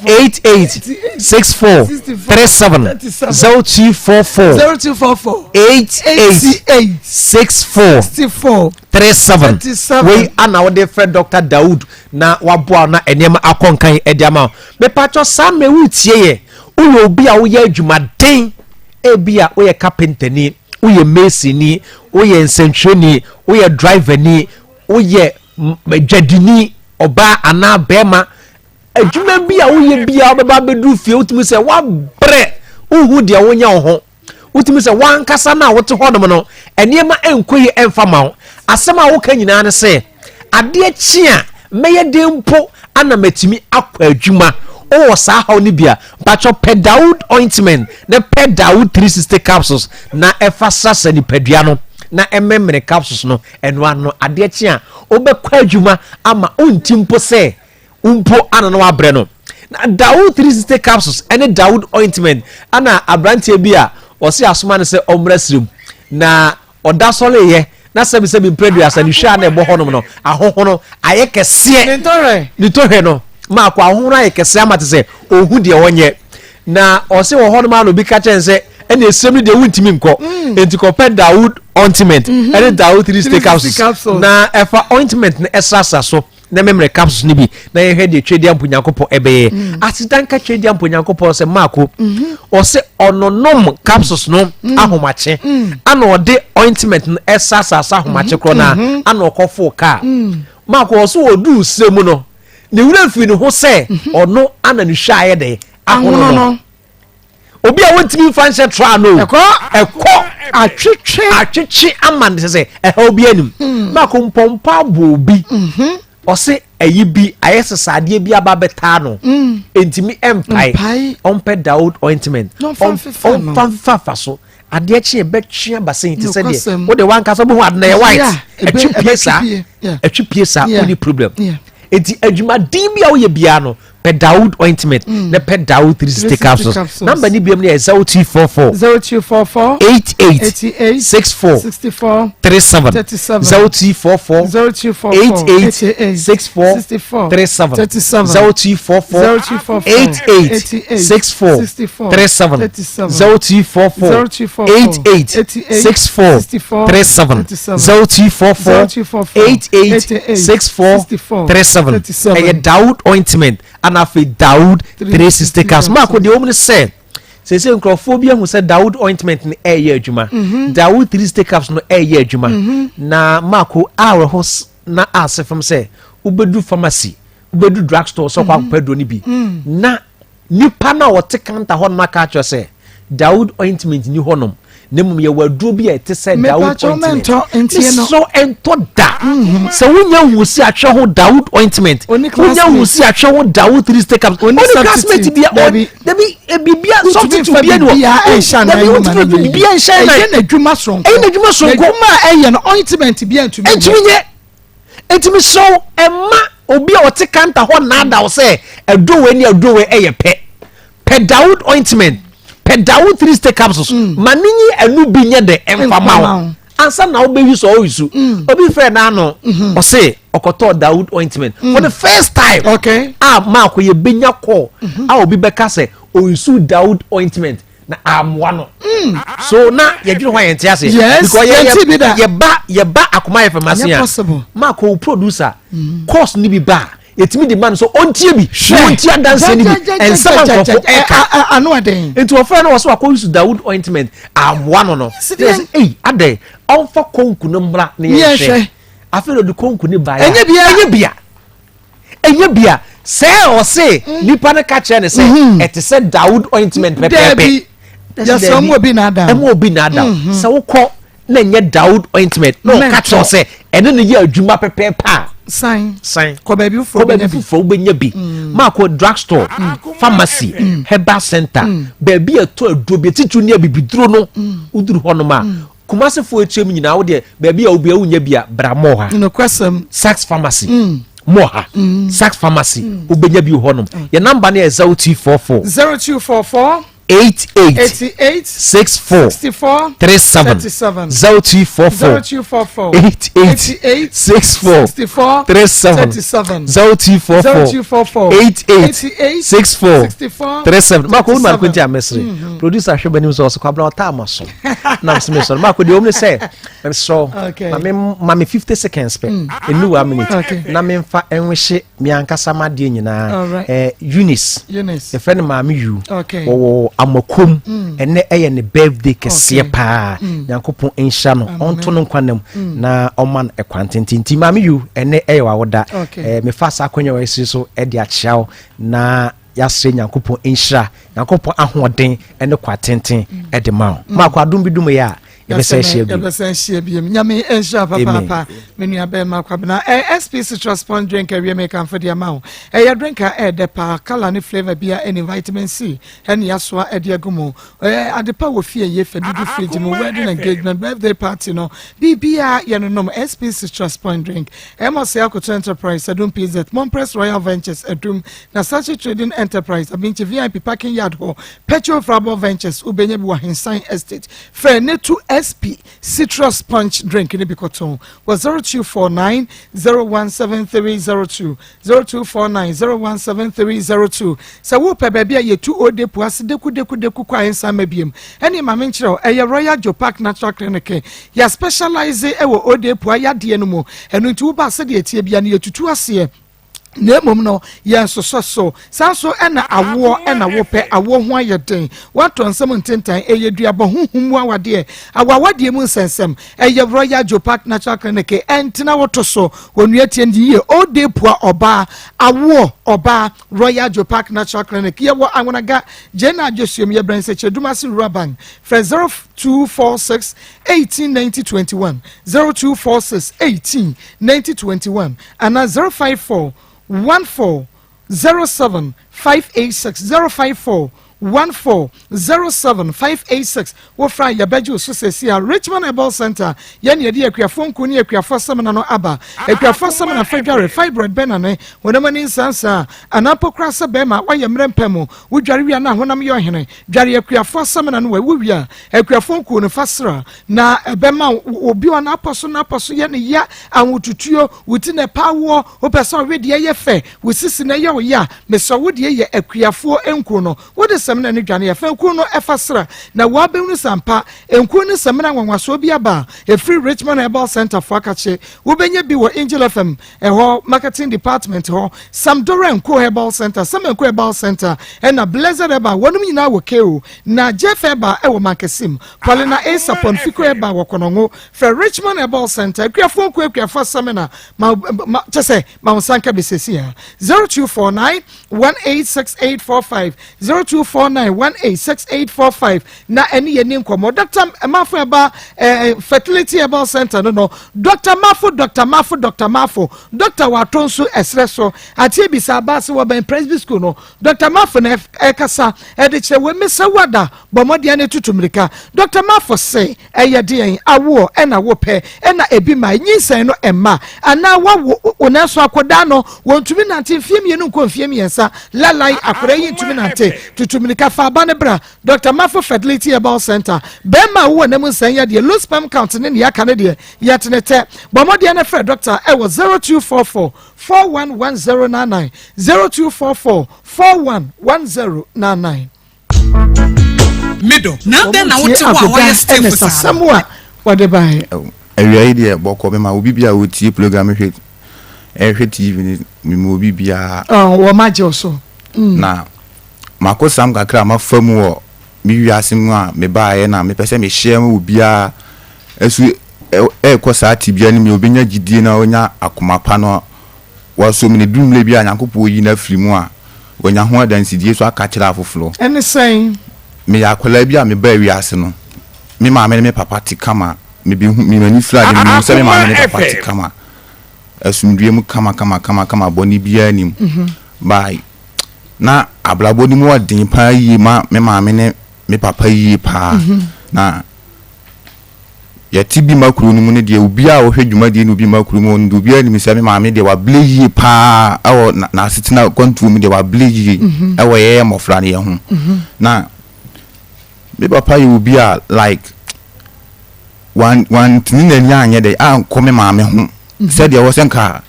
88 64 37 0244 88 64 37 we ana wode friend Dr. Daud na waboa na enema akonkan ediama me pacho sam me wutie ye uyo obi a wo ye adwumaden ebia wo ye carpenter ni wo ye mason ni wo ye nsentweni wo ye driver ni wo ye dwadini oba ana bema adwuma bia wo ye bia obeba bedu fie utimi se wa bre uhu dia wonya ho utimi se wan kasa na wote hodom no enema enkoyi emfama ho asema wo ka nyina ne se ade chia meye dempo ana matimi akwa adwuma o sa haw ni bia bacho pe Daud ointment na pe Daud 360 capsules na efasasa ni padua no na ememre capsules no eno ano ade chia obekwa adwuma ama ontimpo se umpo ana no abre no na Dawood 360 capsules any Dawood ointment ana abrantie bi a ɔse asoma ne sɛ ɔmra sirim na ɔda sɔle ye na sɛbi preduas ani hwa na ɛbɔ hɔnom no ahohono ayɛ kɛseɛ ne tɔhwɛ no ma akɔ ahohono ayɛ kɛseɛ amate sɛ ohu deɛ wɔnyɛ na ɔse wɔ hɔnom ano bi ka kyɛn sɛ ɛna esem de wuntimi nkɔ enti kɔpɛ Dawood ointment ɛne Dawood 360 capsules na ɛfa ointment ne ɛsrasa so na memre capsules ni bi na yɛhwɛ de twedi amponyankopɔ ɛbɛyɛ asidanka twedi amponyankopɔ sɛ maako ɔsɛ ɔnonom capsules no ahomache ana ɔde ointment no ɛsrasa ahomache kro na ana ɔkɔfo ka maako ɔsɛ odu semu no ne wura fi ne ho sɛ ɔno ana ne hwa ayɛ de ahono obi a wontimi fa nhyɛ tra no ɛkɔ atwetwe ama ne sɛ ɛha obi anim maako mpɔmpa bo bi ɔse ayi bi ayɛ sesadeɛ bi aba bɛtaa no entimi empai ɔmpɛ Dawood ointment ɔmfa so adeɛ kye bɛtwe abasen te sɛ deɛ wode wankasa bo ho ade na yɛ white atwi piesa any problem enti adwuma din bi a woyɛ bia no pɛ Dawood ointment na pɛ Dawood 360 capsules number ni biam ne 0244 88 64 37 0244 88 64 37 0244 88 64 37 0244 88 64 37 0244 88 64 37 ɛyɛ Dawood ointment and afi Dawood 360 capsules mark de omni say nkrofo bi ahu say Dawood ointment ne ɛyɛ adwuma Dawood 360 capsules no ɛyɛ adwuma na marko our host na asefam say ubedu pharmacy ubedu drugstore so kwa pedro ni bi na nipa na wote counter hɔ na ka kyerɛ say Dawood ointment ni hɔnom nemum ye waduro bi a te sɛ Dawood ointment so ento da so wonya wusi atwe ho Dawood ointment wonya wusi atwe ho Dawood 360 capsules only classmate bi debi bibia substitute bi no bibia nhyɛ na adwuma sonko adwuma ɛyɛ no ointment bi antumi entumi so ɛma obi a wote kanta hɔ na ada wo sɛ adowe ni adowe ɛyɛ pɛ Dawood ointment pɛ Dawood 360 capsules maninyi anu bi nye de emfama wo ansa na obewi so owisu obi frɛ na no o say okoto Dawood ointment for the first time ma ko ye benya call obi beka say owisu Dawood ointment na amwa no so na ye dwene ho yente ase because ye ba Akoma pharmacy ma ko producer cost ni bi ba etimi di man so ontie bi ontie dance ni bi ensama nkofo anu aden enti ofra na so akɔ Dawood ointment amwa no ade onfa konku no mbra na ye hwe afero de konku ni ba ya enye bia se o se nipa na ka kire ne se ete se Dawood ointment pepepe ya so mo bi na ada se wo kɔ na nye Dawood ointment no ka kire se ene ne ye adwuma pepepe sign ko baby fo benya bi marko drugstore pharmacy herbal center baby eto aduro bi titu ne bibiduro no uduru hono ma kumase fo etiem nyina wo de baby a obi awunya bi a bramo ha no kwasam sax pharmacy moha sax pharmacy obenya bi hono your number na 0244 88 64 37 0244 88 64 37 0244 88 64 37 Marco un mal kwenti amesre producer hwe banim so kwabra ota amaso na so meso Marco de omni say so ma me 50 seconds pe enu 1 minute na me mfa enhwe me ankasa ma de nyina Eunice e friend ma me you wo amakom ene eye ne birthday kese pa yankopon enhya no onto no nkwanam na oman ekwantintinti ma me you ene eye wa woda me fasa akonya wa esi so e de achiaw na yasre yankopon enhya yankopon ahoden ene kwatenten e de ma ma kwa dum bidum ya yɛbɛsɛ biem nyame ɛnhyɛ papa me nua bɛma kwabena SP citrus sponge drink awie me kan for the amount drink de pa color ne flavor bia any vitamin C and yasoa de agumo adepa wo fie ye fa dudu fridge mo wedding engagement birthday party no bibia ye no nom SP citrus sponge drink say Akoto enterprise adum PZ Monpress Royal Ventures adum na Sachi Trading Enterprise abinchi VIP parking yard ho Petrol Frabo Ventures ubenye bi wa Hensan Estate fair ne to SP citrus sponge drink ne bikoton was 0249 017302 0249 017302 sa wo pe bia ye tu ode puase deku kwa Hensan mabiem ene ma menkyerɛ eye Royal Jopak Natural Clinic ya specialize ewo ode pua yade no mo enu nti wo ba se de etie bia ne yetutu ase ne mom no yen so sanso ena awo ena wo pe awo ho ayeden wato nsem ntentan eyeduaba huhumu awade awawade mu nsensem eye Royal Jopak Natural Clinic entina woto so onua tie ndi ye ode pua oba awo oba Royal Jopak Natural Clinic ye wo anwonaga jena josuem ye branse chedumasi ruban for 0246 189021 0246 189021 and 054 1407 586 054 1407-586 wofra yabeju susesia Richmond Herbal Center yen yedi akuafo nku ne akuafo semina no aba akuafo semina fedware fibroid benane wonamani nsansa anapokra se bema waye mrempemu wudware wi na honam ye ohene dware akuafo semina no wawi a akuafo nku ne fasra na bema obi ona aposo na aposo ye ne ya anwotutuo wuti ne pawo opesa wedi ye fe wusisi na ye oya meso wodi ye akuafo enku no wodi semina ni dwane ya fa ku no efasra na wa benu sampa enku ni semina nwanwaso bi aba e free Richmond Herbal Center for akache wo benye bi wo Angel FM ho marketing department ho Samdora enku Herbal Center Sam enku Herbal Center na Blazer Herbal wonum nyina wo keo na Jeff Herbal e wo Makesim Paulina A Sapon Fiko Herbal wo konongo for Richmond Herbal Center akuafo nku akuafo semina ma chese ma onsanka besesia 0249 186845 0249186845 na eni yeni nkomo Dr. Mafo Eba Fertility Herbal Center no Dr. Mafo Dr. Watonsu Esreso ati bisa base wo ben Presby School no Dr. Mafo na ekasa de kire we mesa wada bomode ne tutumrika Dr. Mafo say eyede awo na wo pe na ebi ma nyinsan no emma ana wa onaso akoda no wontumi nante fiemie no konfiemiensa lalai akora yi ntumi nante tutumrika fa banebra Dr. Mafo Fertility Herbal Center bema wo na munsan de low sperm count ne ya kan de yetenete bomode ne frɛ doctor e wo 0244 411099 0244 411099 middle na den na wote wa wo stay for samwa wade bai awia ide boko be ma obi bia wo tie program hwe TV ni mo obi bia wo maje so na mako sam kakra ma famu wo mi wiase mu a me baaye na me pese me share mu bia esu ko sa tibia ni me obenya gidie na onya akoma pa no waso me dumle bia nyankopɔ yi na firi mu a wonya ho adansidie so aka kira afoforo ene sen me yakola bia me ba wiase no me maame ne me papa tikama me bi me mani flag ni me se me maame ne papa tikama asumdue mu kama boni bia nim bye na ablabo ni mu odin pa yi ma me maame ne me papa yi pa na yati bi makuru ni mu ne de obi a wo hwedwuma de no bi makuru mu ndo bi ani mi se me maame de wa ble yi pa awo na asetina kontu mu de wa ble yi awo ye mofra ne ye ho na me papa yi obi a like one tin na nya anye de an ko me maame ho se de wo senka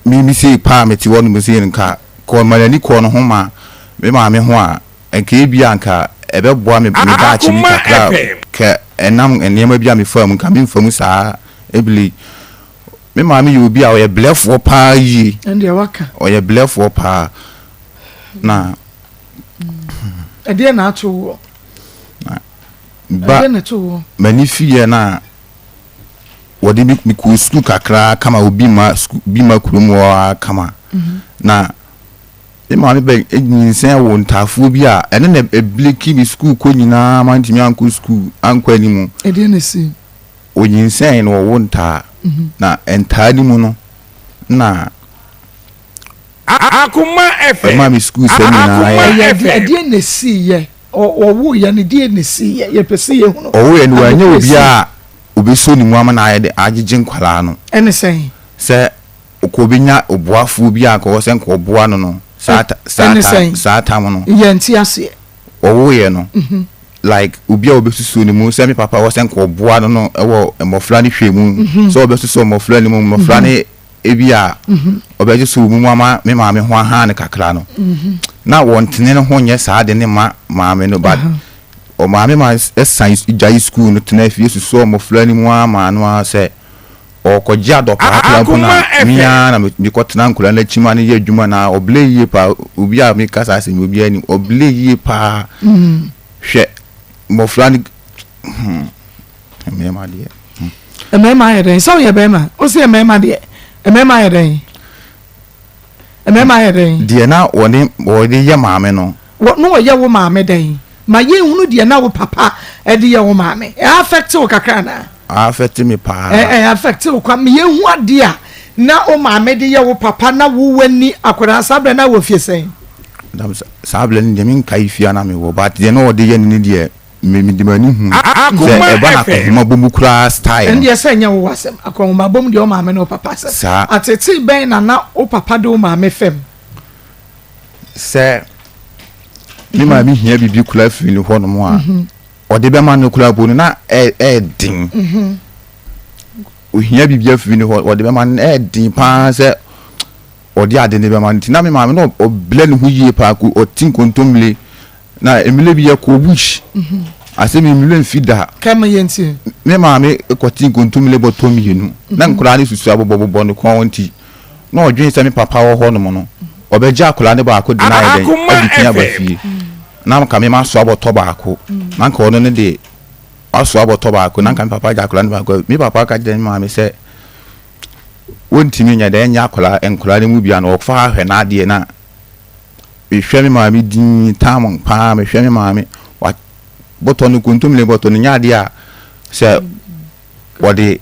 mi se pa me ti wonu mu se nka ko manani ko no ho ma me maame ho a enka bi anka ebe boa me ba chi mi kakra ke enam enema bia me fam nka me fam saa ebili me maame yi obi a o ye blefo pa yi ende waka o ye blefo pa na ede na ato ba manifiye na wodi mi ku school kakra kama obi ma kurum wa kama na maame bɛ nyinsɛn wɔ ntaafuo bi a ɛno na ebileki bi school kɔ nyinaa mantimi ankɔ school ankɔ animu ɛdeɛ na si onyinsɛn no wɔwɔ ntaa na ntaa ni mu no na Akoma FM ɛma mi school sɛ nyinaa ɛdeɛ na si yɛ ɔwo yɛ ne deɛ na si yɛ yɛpɛ sɛ yɛ hunu ɔwo yɛ no wanyɛ obi a obeso ni mu ama na ayɛ de agyegye nkwalaa no ɛne sɛn sɛ ko bi nya oboafo bi a ko sɛ nko boa no saa tam no yɛ nti ase ɔwo yɛ no like obi a obesusu ni mu sɛ me papa wɔ sɛ nko boa no ɛwɔ mmɔfra ne hwɛ mu sɛ obesusu mmɔfra ni mu mmɔfra ne ebi a obeje so mu ama me maame ho aha ne kakra no na wɔntene no ho nyɛ saa de ne maame no but o maame ma science jai school no tena fie susu mmɔfra ni mu ama no sɛ ɔkɔgye adɔpa akla na mia na me kɔtena nkura na chima ne yɛ adwuma na oble yie pa obi a me kasa asɛm obi ani oble yie pa hwɛ mmɔfra ni me ma de mɛma yɛ den sɛ yɛ bɛma o sɛ mɛma de mɛma yɛ den mɛma yɛ den de na wɔde yɛ maame no no wɔyɛ wo maame den ma yɛ hunu de na wo papa ɛde yɛ wo maame affect wo kakra na affect me pa affect wo kwa me yɛ hu ade a na o maame de yɛ wo papa na wo wani akora sabre na wo fie sɛn sabre ni de min kai fie na me wo but de na wɔde yɛ ni de me di mani hu sɛ ɛba na kɔhoma bomu kura style ɛndeɛ sɛ nyɛ wo wasɛm akɔhoma bomu deɛ o maame na o papa sɛ atete bɛn na o papa de o maame fam sɛ me maame hia bibi kura firi ni hɔ no mu a ɔde bɛma no kura bo no na din o hia bibi afiri ni hɔ ɔde bɛma no din pa sɛ ɔde ade ne bɛma no na me maame no ɔblɛ ne ho yie pa ko ɔtin kontomle na emile bi yɛ ko bush ase me emile mfida kama yenti me maame ekotin kontumile bɔtɔ mienu na nkura ne susu abobɔbɔ no kɔnti na ɔdwen sɛ me papa wɔ hɔ no mo no ɔbɛgya akura ne baako de na yɛ den adiknya ba fie na nka me ma so abɔtɔ baako na nka ɔno ne de aso abɔtɔ baako na nka me papa gya akura ne baako me papa ka gya me maame sɛ wontimi nya de nya akura nkura ne mu bia na ɔfa ahwɛ na ade na ehwɛ me maame din tam pa me hwɛ me maame wa bɔtɔ no kuntum le bɔtɔ no nya de a sɛ wɔde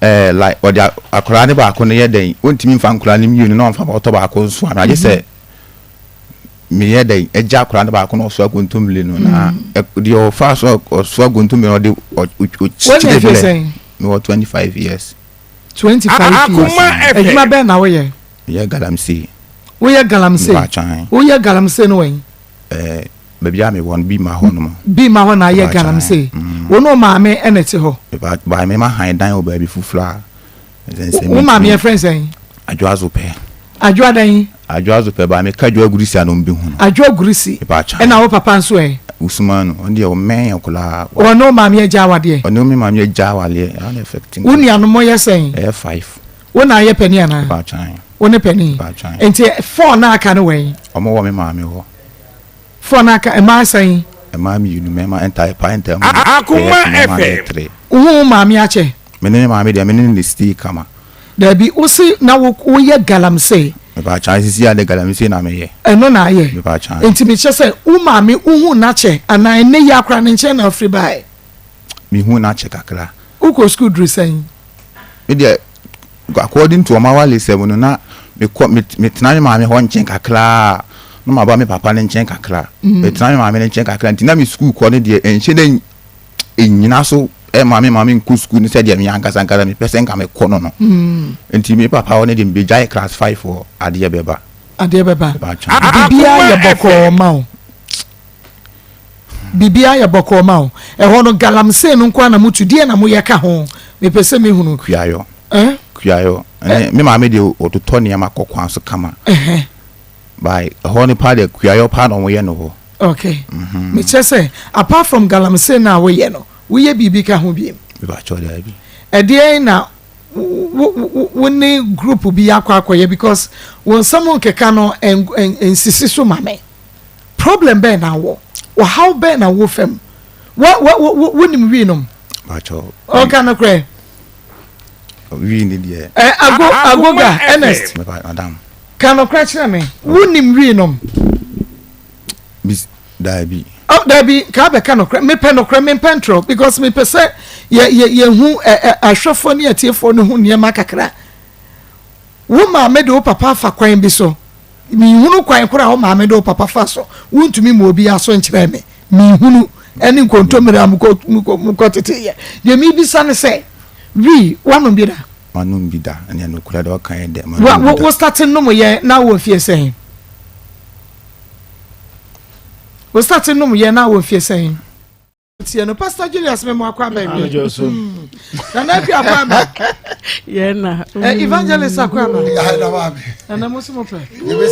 like wɔde akora ne baako no yɛ den wontimi mfa nkora ne mienu na ɔmfa bɔtɔ baako nso ana agye sɛ me yɛ den agya akora ne baako no so kuntum le no na de ɔfa so kuntum le no de ɔkyerɛ me wɔ 25 years 25 years adwuma bɛn na woyɛ yɛ galamsey woyɛ galamsey no wɛn baby a me won bi ma hɔ no bi ma hɔ na yɛ galamsey wo no maame ɛna te hɔ ba me ma han dan o ba bi fufura wo maame yɛ friends ɛn adwo adan ba me ka adwo agurisi anom bi hu no adwo agurisi ɛna wo papa nso ɛ usman on de o men yakula o no maame agya awade o no me maame agya awale an affecting wo ni anom yɛ sɛn 5 wo na yɛ pani ana ba chan wo ne pani enti 4 na aka no wɛn omo wo me maame ho 4 na aka e ma sɛn e ma mi unu me ma enta pa enta Akoma FM wo maame akyɛ me ne maame de me ne ne sti kama da bi wo si na wo yɛ galamsey ba chan sisi ya de galamsey na me ye ɛno na ayɛ ba chan enti me kyɛ sɛ wo maame wo na kyɛ ana ne yɛ akra ne nkyɛn na free by mi hu na kyɛ kakra wo ko school dru sɛn me de according to my wale 7 na me tena me maame ho nkyɛn kakra no ma ba me papa ne nkyɛn kakra me tena me maame ne nkyɛn kakra ntina me school kɔ ne de enhye de enyina so e maame nko school ne sɛ de me yankasa nkara me pɛsɛ nka me kɔ no enti me papa ho ne de me jai class 5 for ade beba bibia yɛ bɔkɔ ma o ɛhɔ no galamsey no nko na mutu die na moyɛ ka ho me pɛsɛ me hunu kuayo me maame de ototo ne ma kokwan so kama by hɔ ne pa de kuayo pa no moyɛ no ho okay me kyɛ sɛ apart from galamsey na woyɛ no woyɛ bibi ka ho biem me ba chɔ da bi ɛdeɛ na wo ne group bi akɔyɛ because when someone keka no ensisi so mame problem bɛn na wo how bɛn na wo fam wo nim wi nom ba chɔ okay no kra wi ni de agoga Ernest madam Can of crash me. Wouldn't renom. Miss Dabi. Oh, there be Kabe can of me pen of creme pentro because me per se ye who a chauffeur near tea for no near Macacra. Woman made o papa for quine be so. Me who quite cry on my meadow papa faso. Won't to me more be a so in me. Me who any contomera mukotete. You may be son say. We one be there. Manum bida and you know could all kind of what was starting no more yet now if you're saying? We're starting no more yet now if you're saying. No, Pastor Julius me mo akwa baby. Na na pia akwa. Ye na. Evangelist akwa ba. Ya na wa me. Na mo so mo pe. You be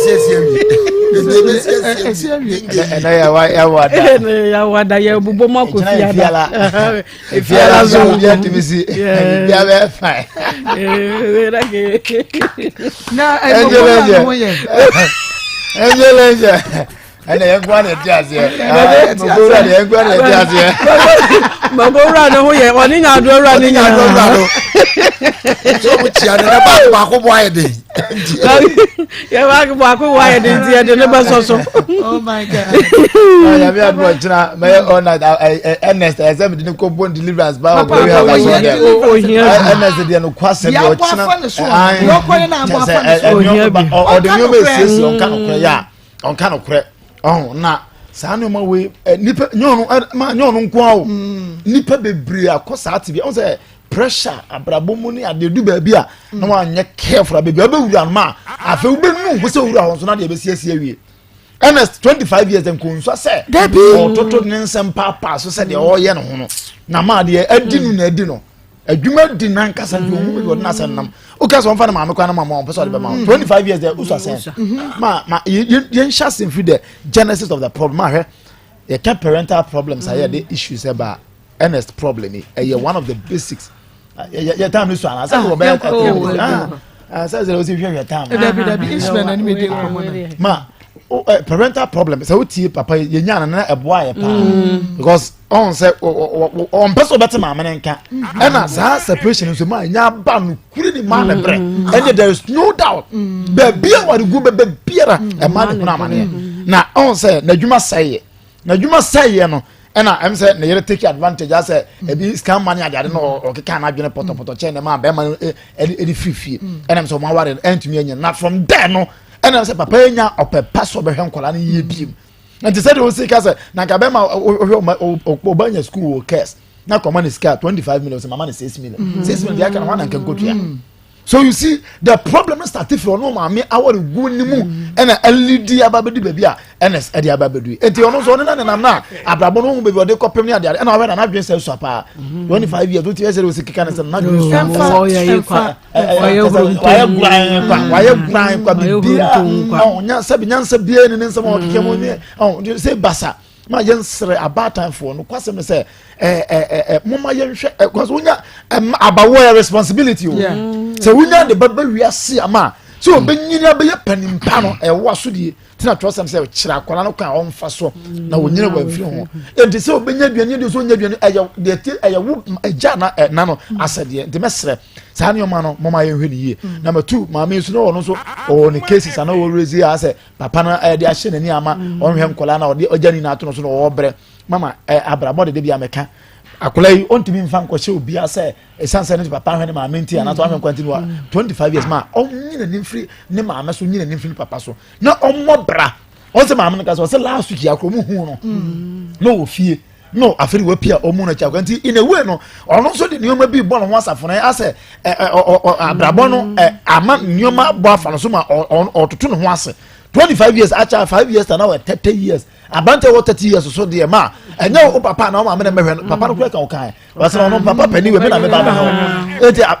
see me. Na ya wada. Ya wada ye bubo ma ko fiala. Fiala zo ya timisi. Ya be fine. Na Angela. And the young one at Jazz, Mabora no ye running out running out. So much about Marco Wiley. You are Marco Wiley, the never so. Oh my God. I have had much my own Ernest as I didn't go born deliverance by Ernest the Quasim or the new basis on kind of credit. Oh na saa no ma we nipa nyono nko awo nipa bebre akosa atibi on say pressure abrabomu ni adedu ba bi a na wa nye careful ba bi abewura ma afa ubenu ho se wura ho so na de be siesie awie Ernest 25 years dem konso say ototo ne nsem papa so say de oye no ho no na ma de adinu na adino adwuma di nan kasa bi omu bi na sanam o ka so on fa na ma me kwa na ma on person be ma 25 years there usa sen ma yen shasin fi the genesis of the problem ma the parental problems are the issues about Ernest problem one of the basics ya time so ana say go be say there was your time ma parental problem say uti papa yenya na eboa ye pa because on say on person better ma menenka e na za separation so ma nya ba no kuri ni ma na bre and there is no doubt be bia wari go be biara e ma ne kuna ma ne na on say na dwuma say no na em say na yere take advantage as e bi scam money ade no o keka na adwene poto che na ma be ma e fifie and em so ma wari entumi anya na from there no and I said, Papa, nya opepa so be hwen kola na ye biem. And they said, "O say, say, na ka be ma obanya school case. Na command is car 25 million, so mama is 6 million. 6 million, they can one and can go to ya." So you see, the problem started from no mama our go ni mu and LED ababedi baby a NS edi ababedi. Enti ono so na na abrabo no baby ode kopem ni ade and we na adwen say so pa 25 years do ti say o sikika na say na adwen so why grind kwa bibia nyansa bia ni nsem o keke mo ni say basa ma yensre about time for no kwasem say mama yenhwe because unya abawo responsibility o say unya de baba wiase ama so benyina be panimpa no wo asodie tina trosem say kira kwala no kan on fa so na wonyina wa mfiri ho enti say obenya duane de so onya duane eye wo agya na no asade enti mesre saa ne oma no mama yenhwe ni ye number 2 mama so no so o ne cases ana wo raise ya say papa na de ahye nani ama onhwe nkola na ode ogya ni na ato no so no wo bre mama abramo de bia meka akolai ontimi mfa nkɔhye obi ase esanse ne papa hwene ma menti ana to ahwe continue 25 years ma onyina ne mfiri ne ma ameso nyina ne mfiri papa so na ommobra onse ma amene ka so se last week akro mu hu no no ofie no afiri we pia omu na chakwa nti in a way no ono so de nioma bi bo no wasafo na ase abrabo no ama nioma bo afa no so ma ototo no ho ase 25 years acha 5 years na we 30 years abante what 30 years so de ma enye o papa na o ma me papa no kura kan o kan wase no papa pani we me na me ba na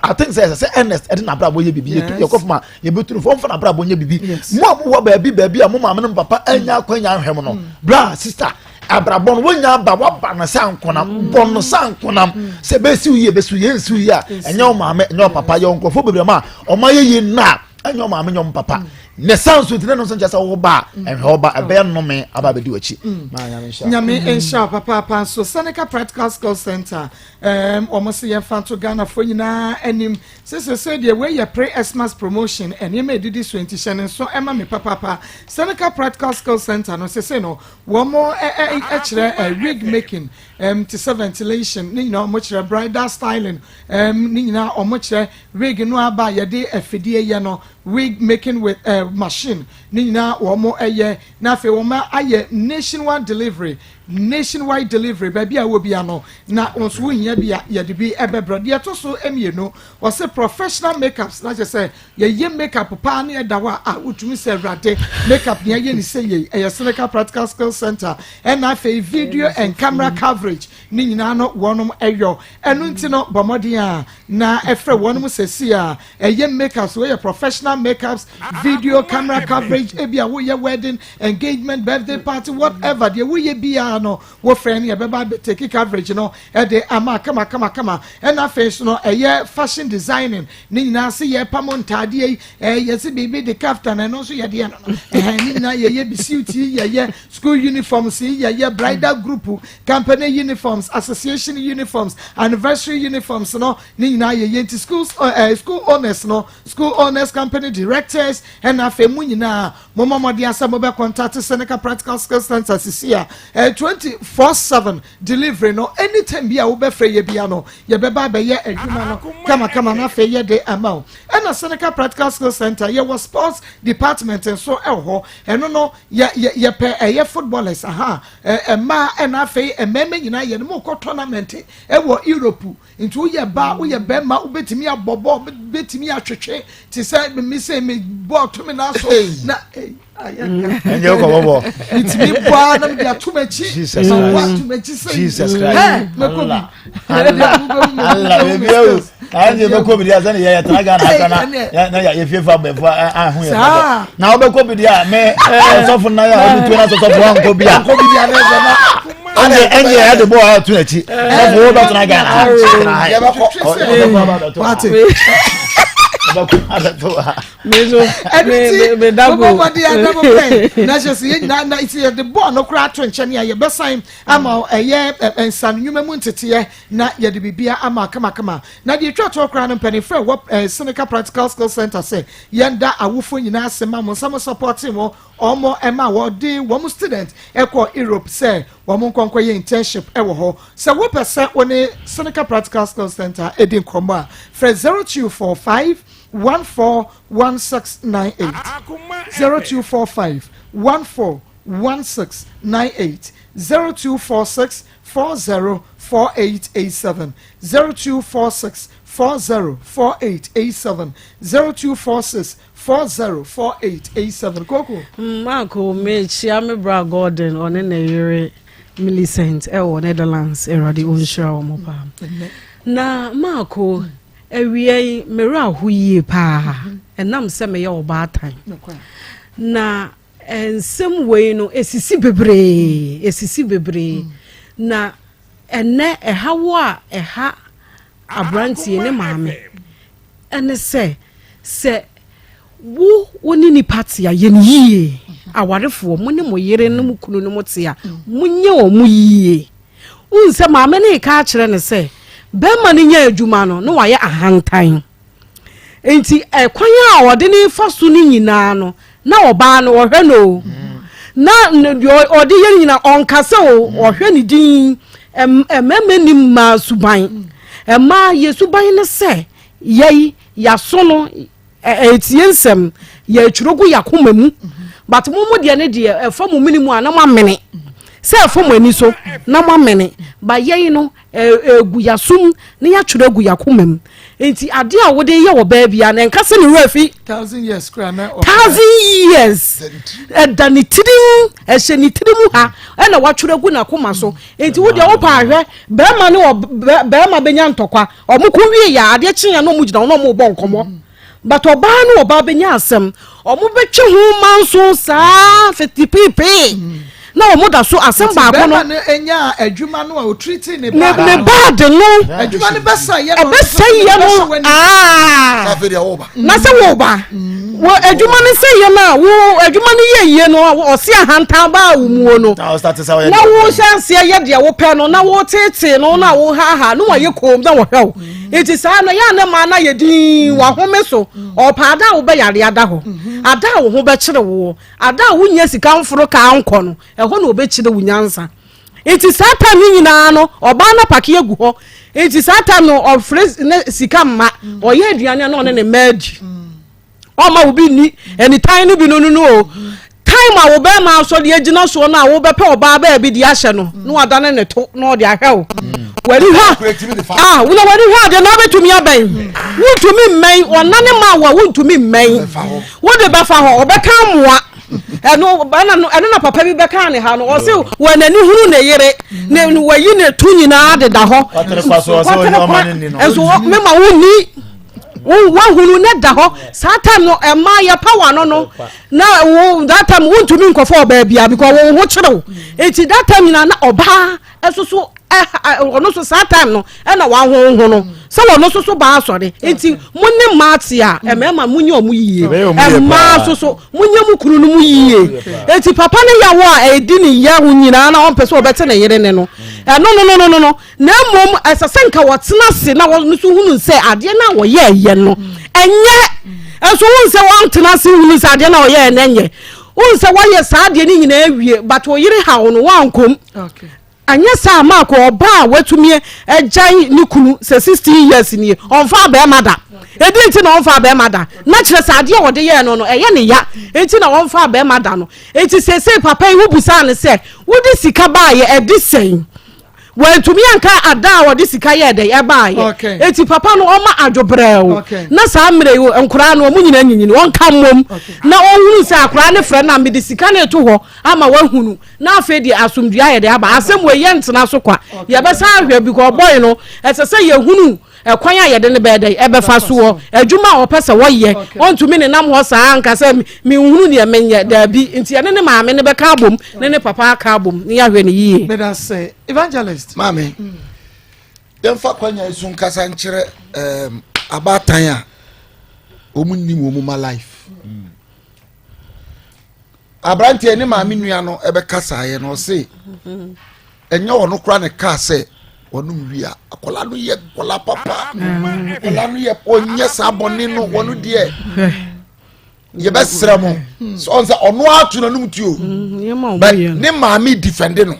I think say Ernest e na brabo ye bibi ye kofuma ye betunu fo mfa na brabo ye bibi mo wo baabi a mo ma me papa anya kwanya ahwem no bra sister abrabon wonya ba waba na sankona bonno sankona se besu ye nsu ye a enye o ma me enye o papa ye onkofo bebre ma o ma ye na enye o ma me nyom papa ne sounds with no so just oba and oba ebe no me aba be di wachi nyame ensha papa so Seneca Practical Skill Center almost ye fan to Ghana for nyina anim say the way your pre-Xmas promotion and you made this 20 shen so emma me papa Seneca Practical Skill Center no say no one more wig making to ventilation ni na much bridal styling ni na much wig no aba ye de afidie ye no wig making with machine ni na omo na fe woma aye nationwide delivery baby a wo bia no na onso wonya bia ye de bi ebebro de to so emienu o se professional makeups na je say ye makeup pa na dawa a utumi se rade makeup ne ye ni say ye Seneca Practical Skill Center and na fe video and camera coverage ni nyina no wonom eyo enu nti no bomodi a na efre wonom sesi a ye makeups we professional makeups video camera coverage ebia wo ye wedding engagement birthday party whatever de wo ye bia no wo friend ye beba take coverage no e de ama kama and na face no fashion designing ni nyina se ye pamontade ye se bibi de kaftan no so ye de no ni nyina ye bisuti ye school uniforms ye bridal group company uniforms association uniforms anniversary uniforms no ni nyina ye schools school owners no school owners company directors and afa mu nyina momomode asamo be contact Seneca Practical Skill Center sisia 24/7 delivery no anytime bia wo be free ye bia no ye be ba be ye adwuma no kama na fa ye de amount and Seneca Practical Skill Center ye was sports department and so ho eno no ye pe footballers ma and afa meme nyina ye no ko tournament e wo Europe into ye ba wo ye be ma wo betimi abobo betimi atwetwe ti say me say me bought to me now so na and you go bobo it's me boy na me to me chi Jesus Christ Allah baby you and you go be there say ya traga na ya ye fefa be ahun ya na o be ko be there me so fun na ya o tu na so fun ko bi a na anje ya de boy to na chi so wo ba traga na ya ba ko party me double body double play na just na it's the ball no cry to nche na ye be sign ama ensan nwuma mu ntete na ye de bibia ama kama na de twa to cry no penny frɛ wo Seneca Practical Skill Center say yenda awufo nyina asema mo some supporting mo omo ema wo de wo student ekɔ Europe say wo mo nkonkɔ ye internship ewo ho say wo pese one Seneca Practical Skill Center edin komba frɛ 0245 141698 0245 141698 0246 404887 0246 404887 0246 404887 Koko Marco me chiame bra Gordon on na yere Millicent Netherlands erade onshira omopa na Marco ewie mera huye pa enam se me ye obatan na ensem we no esisi bebre na ene ehawo a eha abrantie ne maame ene se wo woni ni party a ye ni yie awarefo mo ne mo yere ne mo kunu ne mo te a munye o mu yie unse maame ne ka kire ne se bema ni nya adwuma no wa ye ahantan enti ekwan a wode ni faso ni nyina no na oba no wo hwe no na odi ye nyina onkase wo hwe ni din ememe ni ma suban ema yesuban ne se yei yaso no etiensem ye twurogu yakoma mu but mumu de ne de efamu minimu ana mamene se efamu ani so na mamene ba yei no egu yasum ne ya twurogu yakoma mu enti ade a wode ye wo ba bia na nkase ne rafi 1000 years kra na 1000 years dani tidim ehye tidim ha na wa twurogu na koma so enti wode wo pa ahwe be ma ne be benya ntokwa omuko wie ya ade kyen no mu gina no mu bo nkomo but oba no oba benya asem omo betwe ho manso saa 50 pipi na wo da so asem ba ko no ne enya adwuma no a o treating ne ba no adwuma ne besa ye no safiri oba na se wo ba wo adwuma ne se ye na wo adwuma ne ye no o se ahantan ba wo mu no na wo chance ye de wo pe no na wo tete no na wo ha no wa ye kom na wo hwe enti sa no ya ne ma na ye din wa home so o pa ada wo be yare ada ho ada wo ho be kire wo ada wo nya sika mforo ka anko no ho na obechire wunyansa enti sata ni nyina no oba na pake agu ho enti sata no of sika ma oye aduane na one ne madi o ma obi ni anytime no bi no time a wo be ma so de agina so na wo be pe oba ba bi di ahye no no adane ne to no de ahwe wari ha wo na wari ha de na betumi aban wontumi mmen onane ma wa wontumi mmen wo de ba fa ho obeka moa eno na papa bi beka ne ha no o se wanani huru ne yere ne wayi ne tu nyina de da ho enso me ma woni wa huru ne da ho saa time no ema ya power no na wo that time wontumi nkofo oba bia because wo ho kyerew enti that time nyina na oba esoso ono so saa time no na wa ho no se wo so ba asore enti munne maati a emema munye omu yiye ema so munye mu kuru no mu yiye enti papa ne yawo a edi ni ya hu nyina na on pese obete ne yere ne no no na mom esesenka wotena se na wo so hunu se ade na wo ye no enye enso won se won tena se hunu se ade na wo ye enye won se wo ye saa ade ni nyina awie but wo yire ha wo no wankom okay anya sa ma ko oba watumi agyan ni kunu se 16 years ni onfa ba mada edinti na onfa ba mada na kire sa ade wode ye no eye ne ya enti na onfa ba mada no enti se papa hu busa ne se wodi sika ba ye edisen wetumi anka ada wode sika ye de e ba ye enti papa no o ma adwobrɛw na sa mre yo enkura no mu nyina nyini won ka mom na ohunu se akura ne frɛ na me de sika na eto ho ama wahunu na afa di asomdua ye de aba asem we ye ntena so kwa ye be sa ahwe bi ko boy no esese ye hunu ekwan a ye de ne be de e be fa so adwuma o pese wo ye ontumi ne nam ho sa anka se me hunu ne menye da bi enti ye ne maame ne be ka bom ne papa ka bom ne ya hwe ne yiye be da say evangelist mame dem fa kwanya isun kasa nkyere abatan a omunni mu ma life abrante ne maame nua no ebe kasa ye no se enye wono kra ne ka se wonum wi a akola no ye kola papa akola no ye onye saboni no wonu de ye be sremo so on se ono atu na num tuo but ne maame defend no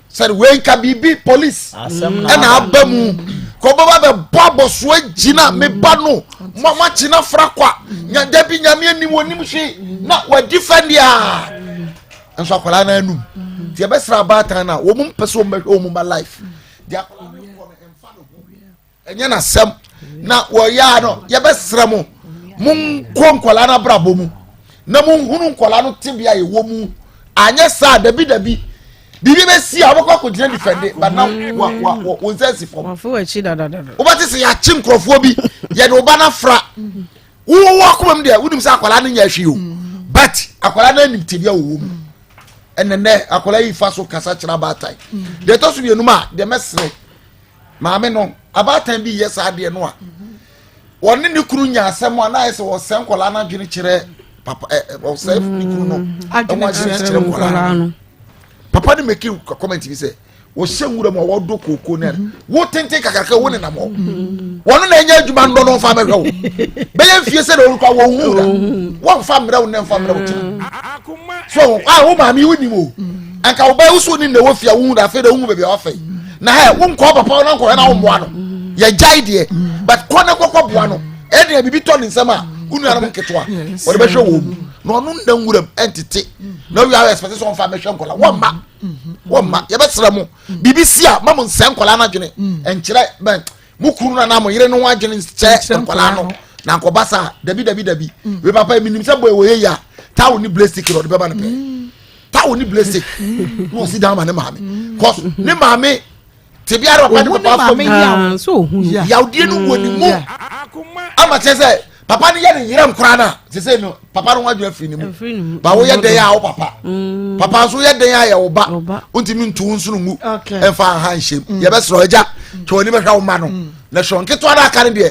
said when ka bibi police na abamu ko baba be bobo so agina me ba no mama china frakwa nya dabi nyame anim onim hwe na wa defend ya enso akola na anum tie be sra batan na wo mum pese wo mum ba life dia akola no ko emfa no enya na sem na wo ya no ye be sra mo mum ko nkola na brabo mu na mum hunu nkola no tibia ye wo mu anya sa dabi bibi be si aboko ko dina defend but now wo nsensi fom afo achi da wo ba ti se ya chi nkrofo bi ye no ba na fra wo akomam de wunim se akwala na nya hwe o but akwala na nim tibia wo mu enene akwala yi fa so kasa kira batai de to so bi enuma de mesre maame no abatan bi yes ade no a woni ni kuru nya asem a na ese wo sen kwala na dwene kire papa wo sef ni kuru no adwene kire kwala no papa ni make comment bi say wo hyenwura mo wo do koko na wo tente kakaka wo ne na mo wo no na nya adwuma ndo no fa mehwe wo be ye fie se do kwa wo hura wo fa mra wo ne fa mra wo ti so wo ma mi woni mo anka wo ba wo so ni na wo fia wo hura fe da wo be be wa fe na he wo nko papa no nko na wo moa no ye jai de but ko na kokko boa no e de bibi to ni nsema unu ara mo ketwa wo de be hwe wo no no nda nwuram entity no we are expectation of famation kola wo ma ye be sra mo BBC a ma mo nsem kola na dwene enkire ben mu kuru na mo yire no wa dwene che kola no na nko basa dabi we papa minim se boy we ya ta woni plastic ro de be ba ne pe ta woni plastic no si down ma ne maame cause ne maame te biara papa ne papa so ya odie no woni mu ama che se papa ni ye ni yire nkura na se say no papa no wadwe afiri ni mu ba wo ye den ya wo papa papa so ye den ya ya wo ba untimi ntu nso no mu enfa han hyem ye be sro eja to ni be hwa wo ma no na so nketo ada aka ne de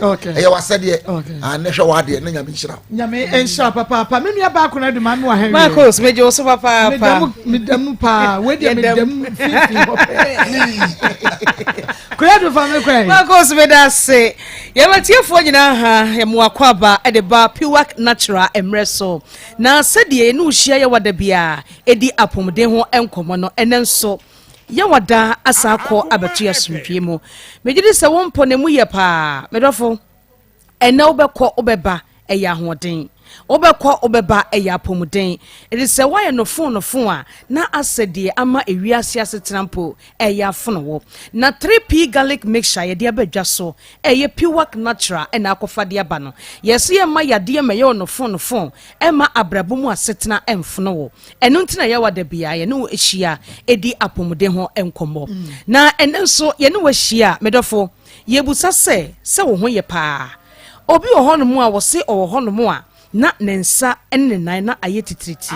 ye wase de na hwa wa de na nyame nhyira nyame enhyira papa me nua ba ko na de ma me wa hen Maa Akos meje wo so papa medam pa we de medam fifi kura do fa me kwai Maa Akos me da se ye matiefo nyina ha ye mo akwaba e de ba piwak natural emreso na sede no hia ye wada bia edi apomden ho enkomo no enenso ye wada asako abatu asumdwe mu megidi se wompo ne mu ye pa medofo ene obekọ obeba eya hoden obekọ obeba eya apomden edi se waye no fon a na asede ama ewiase asetrampo eya fono wo na 3p garlic mixture ye de abadwa so eye piwak natural ena akofa de aba no yeso ye ma yade me ye no fon ema abrabo mu asetna emfono wo eno ntina ye wada bia ye no ehia edi apomden ho enkomo na enenso ye no wahia medofo ye busa se wo ho ye pa obi ohonu mu a wo se ohonu mu a na nensa enne nan na aye titiriti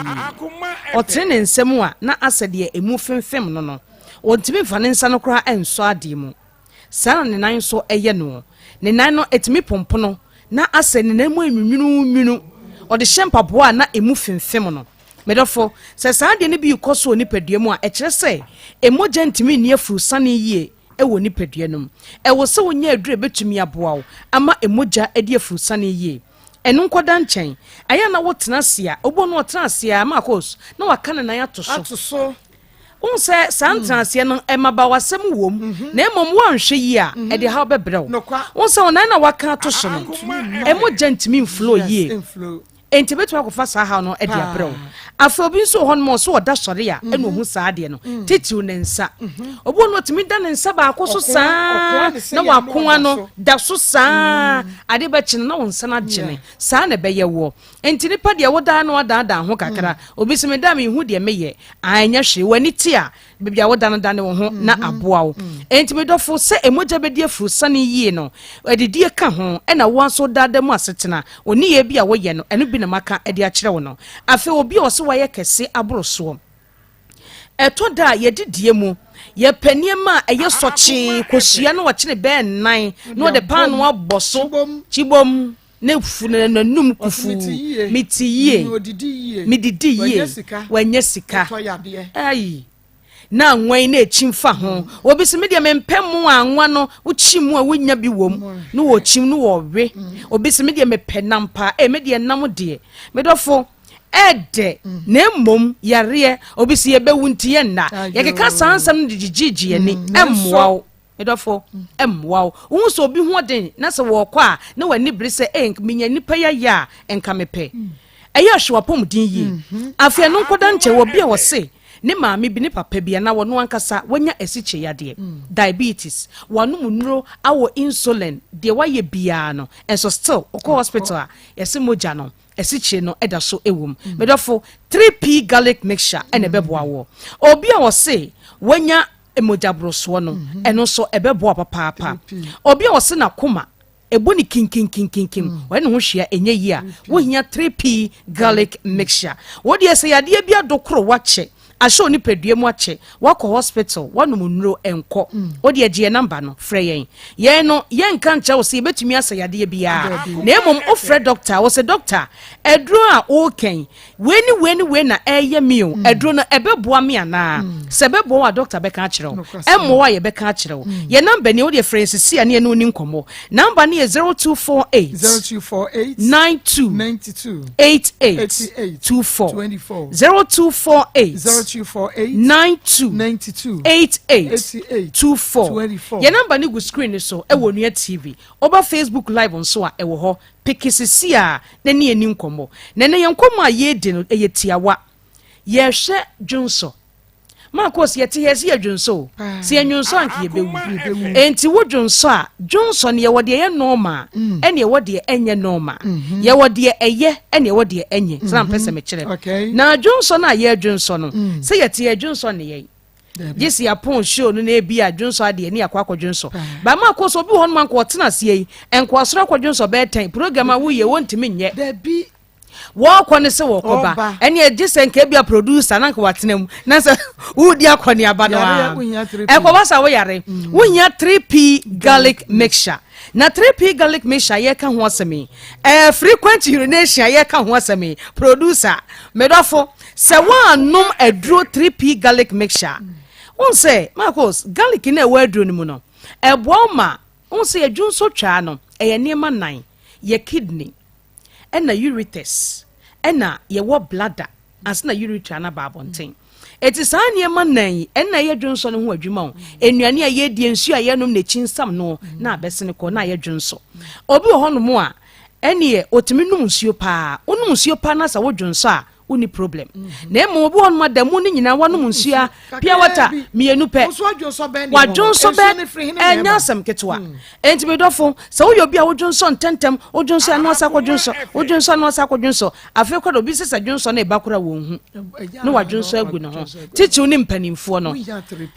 otre nensem a na asede emu femfem no ontimi fa nensa no kra enso ade mu saa ne nan so eye no ne nan no etimi pompono na ase ne nan mu enwunwunu ode hyempa boa na emu femfem no medofo se saa de ne bi koso ni padua mu a ekire se emoja ntimi ne afuru sane yie ewo ni padua no ewo se wonya adure betumi aboa wo ama emoja edi afuru sane yie enu nkoda nchen aya na wotena sia obo no wotena sia Maa Akos na wakana na ya to so unse santra sia no emaba wasem wom na emom wanhwe yi a e de ha bebrew unse onan na waka to so no emo gentimi flow yi enti betu akofa saa ha no e de abrew afa obi nso hon mo so oda sore ya eno hu saa de no titiw ne nsa obo no timi da ne nsa ba akoso saa na wakonwa no da so saa ade be kine na wonsa na gene saa na be ye wo enti ni pa de woda na wada da ho kakra obi sime da me hu de meye anya hwe wani ti a bibia woda no da ne wo ho na aboa wo enti me dofo se emoja be de afuru sane yie no edidie ka ho e na wo aso da da mu asetena oni ye bia wo ye no eno bi na maka ede a kire wo no afi obi o se waye kese aboroso eto da ye didie mu ye paniema eye sochi kosua no wakine be nan no de pan no aboso chibom ne fu na num kufu mitiye mididi wanye sika ai na nwan na echimfa ho obi se media mempem anwa no uchimu a wonya bi wom no wo chim no wo we obi se media mepenampa media nam de medofo ede na mmom yare obi se ye bewu ntie na ye keka sansam de jijiji ni emwa medofo emwa wo so obi ho den na se wo kwa na wani bere se minya nipa ya enka mepe eya hwe pom din yi afia no nkoda nche wo bia wo se ne maami bi ne papa bi na wono ankasa wanya esiche yade diabetes wanu munuro awo insulin de waye bia no enso still oko hospital a yesi moja no esiche no eda so ewum medofo 3p garlic mixture ene beboa wo obi a wo se wanya emoja broso no eno so ebeboa papa obi a wo se na koma eboni kinkin when ho hwea enye yi a wo hia 3p garlic mixture wo de se yade bia dokoro wache asho ni pedue mu ache wako hospital wanum nnuro enko odi agie number no frɛ yɛn no yɛn kan kyɛ wo se betumi asayade bia na emom ofrɛ doctor wo se doctor edro a oken weni na ɛyɛ mi o edro no ɛbɛboa me ana se bɛboa wa doctor bɛka kyerɛw ɛmoa yɛ bɛka kyerɛw yɛ number ni wo de frɛ sisi ane no ni nkomo number ni 0248 92 88 24 0248 92 88 24 your number ni go screen so e wo nua TV oba Facebook live on so a e wo ho pikisisi a na ne ani nkomo na ne yenkomo a ye di no e yetiawa ye hwe dwonso Maa Akos yeti yesi ye dwonso si enwonso anke ye bewu enti wo dwonso a dwonso ne ye wode ye normal ene ye wode enye normal ye wode eye ene ye wode enye san pese me kire na dwonso na ye dwonso no se yeti ye dwonso ne ye Jesi apon show no na bi adwonso ade ni akwa adwonso ba Maa Akos obi won man ko tena se yi enko asoro adwonso be 10 program a wo ye wontimi nye da bi wo kwone se wo koba ene jese nka bia producer na nka watenam na se wo di akwone abado a enko basa wo yare wo nya 3p garlic mixture na 3p garlic mixture ye ka ho asemi frequent urination ye ka ho asemi producer medofo se wa nom aduro 3p garlic mixture on say Maa Akos garlic na we aduro ni mu no ebo ma on say adwunso twa no ye niema nan ye kidney ena ureters ena ye wo bladder asna urethra na babonten eti saa niema nan ena ye dwunso no ho adwuma o enuane a ye die nsu a ye nom na chinsam no na abesene ko na ye dwunso obi wo hono mu a ene otimi num nsuo pa onum nsuo pa na sa wo dwunso a uni problem na emo obi won madamu ni nyina wanum nsuo pia wata mienu pe wadwunso be enya asem ketwa enti medofo se wo yobi a wodwunso ntentem wodwunso anu asa kodwunso wodwunso anu asa kodwunso afi kwado bi sesa dwunso na ebakura wo hu no wadwunso agu ne ho titi uni mpanimfo no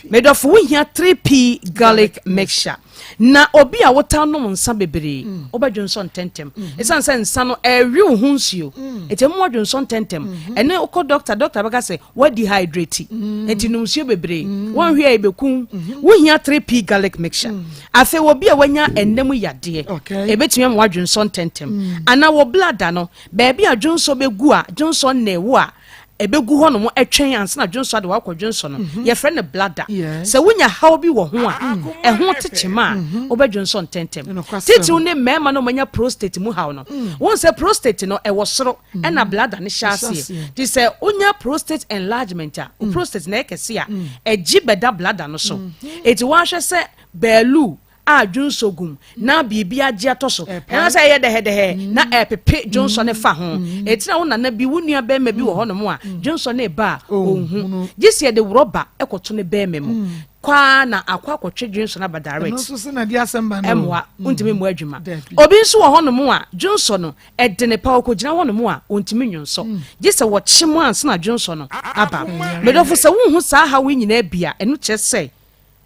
medofo wo hia 3p garlic mixture na obi a wota nom nsa bebre obadwunso ntentem esanse nsa no ewi wo hu nsuo etemu wadwunso ntentem ene uko doctor baka say what dehydrate enti numsuo bebre won hwe ebekun wo hia 3p garlic mixture afi wo bia wanya ennem yade ebetumi am wadwunso ntentem ana wo bladder no ba bia dwunso begu a dwunso na ewo a ebegu ho no mo etwen anse na dwunso de wakọ dwunso no ye frɛ ne bladder se wonya how bi wo ho a ho techema obedwunso ntentem titi une mema no manya prostate mu how no won se prostate no ewo soro na bladder ne hyase ti se onya prostate enlargement a prostate na ekese a eji beda bladder no so eti wa hwe se belu adwunso gum na bibia agi atoso na say ye de na epepe dwunso ne fa ho etina wo na bi wunua be ma bi wo ho no mo a dwunso ne ba ohun gisi de rubber ekoto ne be memo kwa na akwa kwotwe dwunso na ba direct no so se na di asamba no emwa untimi mu adwuma obi nso wo ho no mo a dwunso no ede ne pa okogina ho no mo a untimi nwunso gisi wo kyemo anse na dwunso no aba medofo se wo hu sa ha we nyina bia eno kyese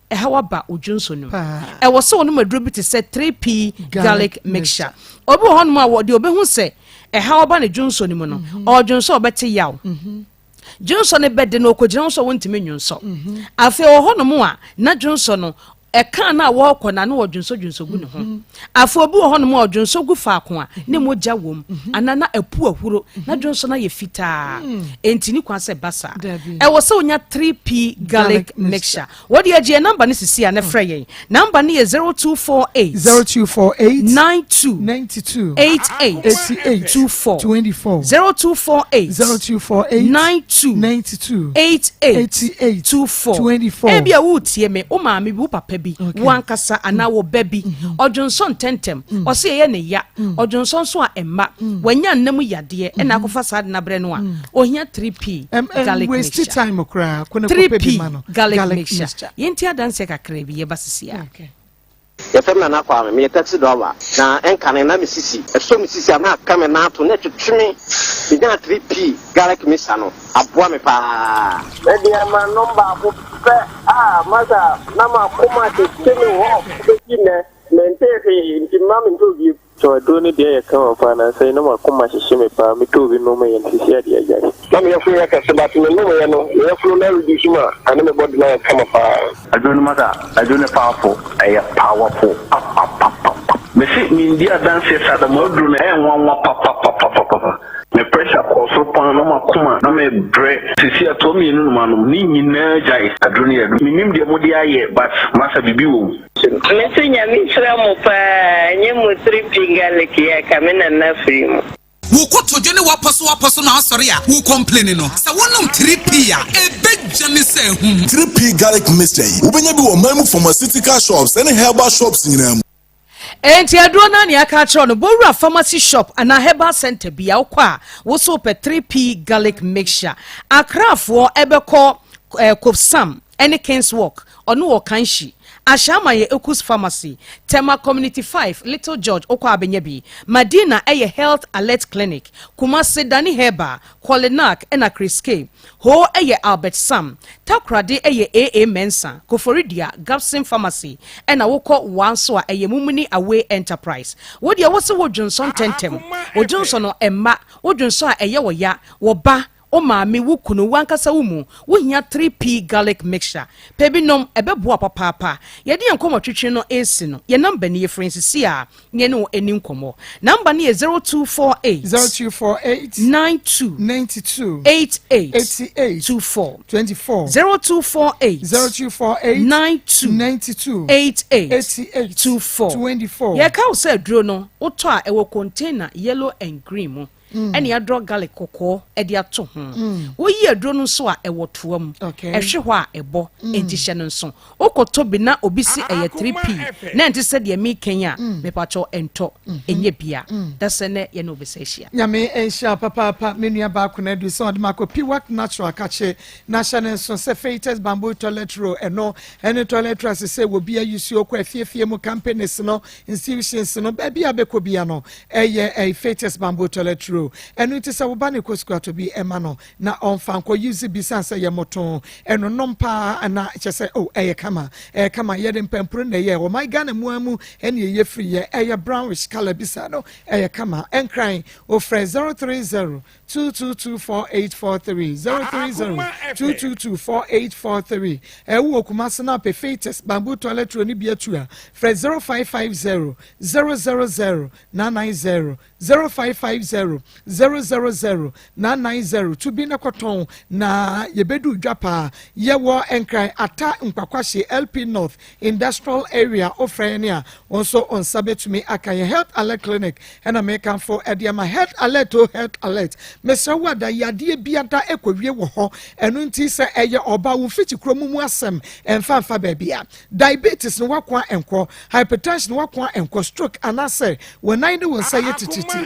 ehawa ba ojunso no ewo se wonu maduro bi te se 3p garlic mixture obi ho no ma wo de obi hu se ehawa ba ne junso ni mu no ojunso obete yaw junso ne bede no okogina so wontime nwunso afi ho no mu a na junso no eka na wo kona na ojunso gu ne ho afi obi ho no mu ojunso gu fa ko a ne moja wom anana apu ahuro na junso na ye fita entini kwa se basa ewo se onya 3p garlic mixture what do you number ni sisi a na frɛ number ni 0248 92 88 24 92 88 24 ebia wo tie me o ma me bi wo papa bi wankasa ana wo baby odwonso ntentem o se ye ne ya odwonso so a emma wanya nnam yade e na akofa sad na bre no a ohia 3p garlic mixture waste time okra kone kope bi ma no garlic mixture yenti adanse kakra bi ye basisia ya fema na kwa me taxi driver na enkane na misisi eso misisi na kame na ato na twetweme bi na 3p garlic mixture no aboa me pa e dia ma number abu pe maza na ma koma te teme ho be ne mente nti mama ntobi so do ne dia ya kan fa na sai na ma koma hihye me pa me tobi no me yenti sia dia ja na me yafu ya ka se ba me no ya no yafu na reduce ma ana me body na kama pa adonu mata adonu powerful ay powerful me see me dia dance sa da mo dru na enwa papa me pressure ko so pan no makoma na me bre sisi ato me nu ma no ni nyina jai adonu ya do minim de mo dia ye but masa bibi wo me se nya mi sra mo pa nye mo 3p garlic ya kamena na free mo wuko jene wapaso na asori a wu complain no sa wonum 3p a ebejane se hum 3p garlic mixture ubenya bi wo mamu pharmaceutical shops and herbal shops nyinam enti aduro na ne aka kro no bowura pharmacy shop ana herbal center bia wo kwa wo so pe 3p garlic mixture akrafo ebeko Kofsam any King's Walk ono Kanshi Ashama ye Ekus Pharmacy, Tema Community 5, Little George, Okwa Abenyebi, Madina eye Health Alert Clinic, Kumasi Dani Heba, Kwalenak, Ena Chris K, Ho eye Albert Sam, Takrade eye AA Mensa, Koforidia, Gapsin Pharmacy, Ena Woko Wanswa eye Mumini Away Enterprise. Wodi ya wase wo Johnson Tentem, wo Johnson no Emma, wo Johnson eye wo ya, wo ba, o maami wo kunu wankasa wo mu wo hia 3p garlic mixture pebinom ebeboa papa ye de enkomo twetwe no esi no ye number ne ye friends a ne no eni nkomo number ne 0248 92 88 24 0248 92 88 24 ye ka wo say duro no wo to a ewo container yellow and green mu eni adro garlic kokko edi ato ho wo yi adro no so a ewo toam ehwe ho a ebo entihye no so okoto bi na obisi eye 3p na enti se de mi kenya me pacho ento enye bia dasene ye no obisehia nyame ehia papa menua ba ko na du so de makopi work natural kache national so se Faithless Bamboo Toilet Roll eno ene toilet roll se wo bia use okwa afiefie mu companies no institutions no ba bia beko bia no eye Faithless Bamboo Toilet Roll eno it is woba ne koskua to bi ema no na onfa nko use bi sanse ye moton eno nompa na chese eye kama ye de mpempro na ye o my Ghana muamu ene ye free ye brownish color bisa no eye kama enkran o fre 030 2224843 030 2224843 wo kumase na pe Faithless Bamboo Toilet Roll ni bia tua fre 0550 000 990 0550 000 to be na koton na yebedu dwapa yewo enkran ata nkwakwahye LP North Industrial Area ofrenia also on sabetumi akaye Health Alert Clinic and American for Ediama Health Alert to Health Alert Mr. Wada yade biata ekwowie wo ho enu nti se eye oba wo fiti kromumu asem emfa baabia diabetes no wakwa enko hypertension wakwa enko stroke anase wenai ne wonsa yetititi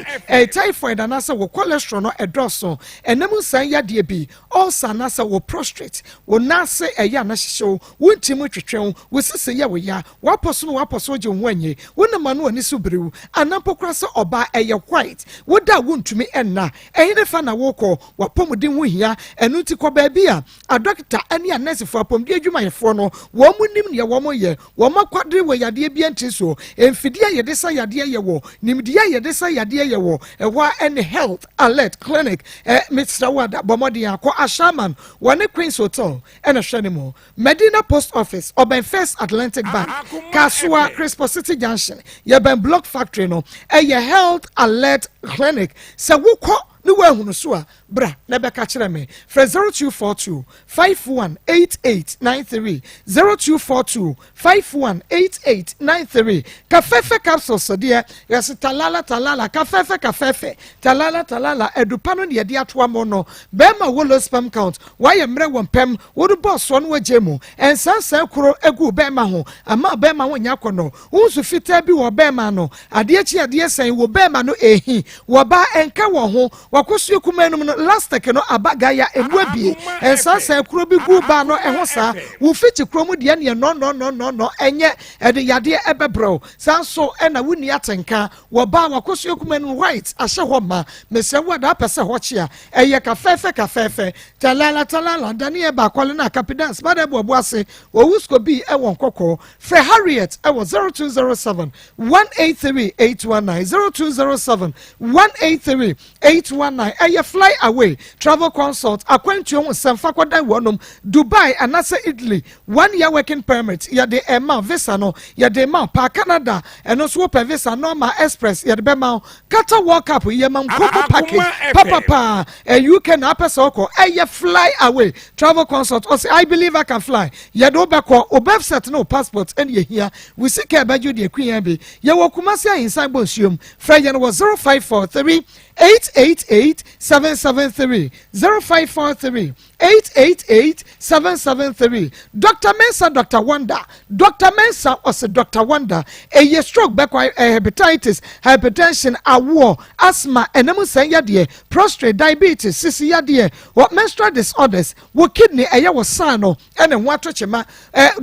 typhoid anase wo cholesterol no edoso enemu san yade bi also anase wo prostrate wo nase eye anahyew wontimu twetwen wo sise ye wo ya waposo no waposo je ho anye wonama no ani so brew anapokra se oba eye white woda wontumi enna ehine fa na woko wapomuden ho hia enu ti ko baabia a doctor ani anase fo apomde adwumayefo no wo munim ne wo moye wo makwadre wo yade bia ntiso emfidie ye de sa yade ye wo nimdia ye de sa yade ye wo ewa any Health Alert Clinic Mr. Wada bomodi akọ Ashaman one Queen's Hotel and a Shenimo Medina Post Office Oben First Atlantic Bank Kasua Crispo City Junction ye ben Block Factory no ye Health Alert Clinic se wukọ ni wa hunu so a bra na be ka kire me for 0242 518893 0242 518893 kafefe capsules so de yes talala kafefe talala edupano ne de ato amo no be ma wo spam count why mre won pem wo do boss no wagemu ensansan kuro egu be ma ho ama be ma wonya kono unsu fita bi wo be ma no ade ade sen wo be ma no ehi wo ba enka wo ho wakosu ekumanum no last take no abagaya enuabie ensansan kuro bi gu ba no eho sa wo fiti kuro de ne no enye ede yade ebebro sanso ena wuni atenka wo ba wakosu ekumanum white ahye ho ma mese wada pese ho chia eye kafefe talala dani e ba kwale na capitans bada bo ase wo wusko bi e won kokko Fre Harriet e wo 0207 183819 0207 183819 eye fly away travel consult akwantu ho semfa kwadan wonom Dubai anase Italy 1 year working permit ya de ema visa no ya de ma pa Canada eno so per visa normal express ya de be ma kata walk up ye ma kopo package papa you can apesoko eye fly away travel consult or say I believe I can fly ya do be ko obefset no passport and ye here we see ke baju de kwen be ye wo kumase inside bonsuom fra ye no 0543 888 77 773 0543 888 773 Dr. Mensa Dr. Wanda Dr. Mensa also Dr. Wanda a stroke back hepatitis hypertension awo asthma enemu sanyade prostate diabetes sisi yade what menstrual disorders wo kidney eya wo sano ene ho atochema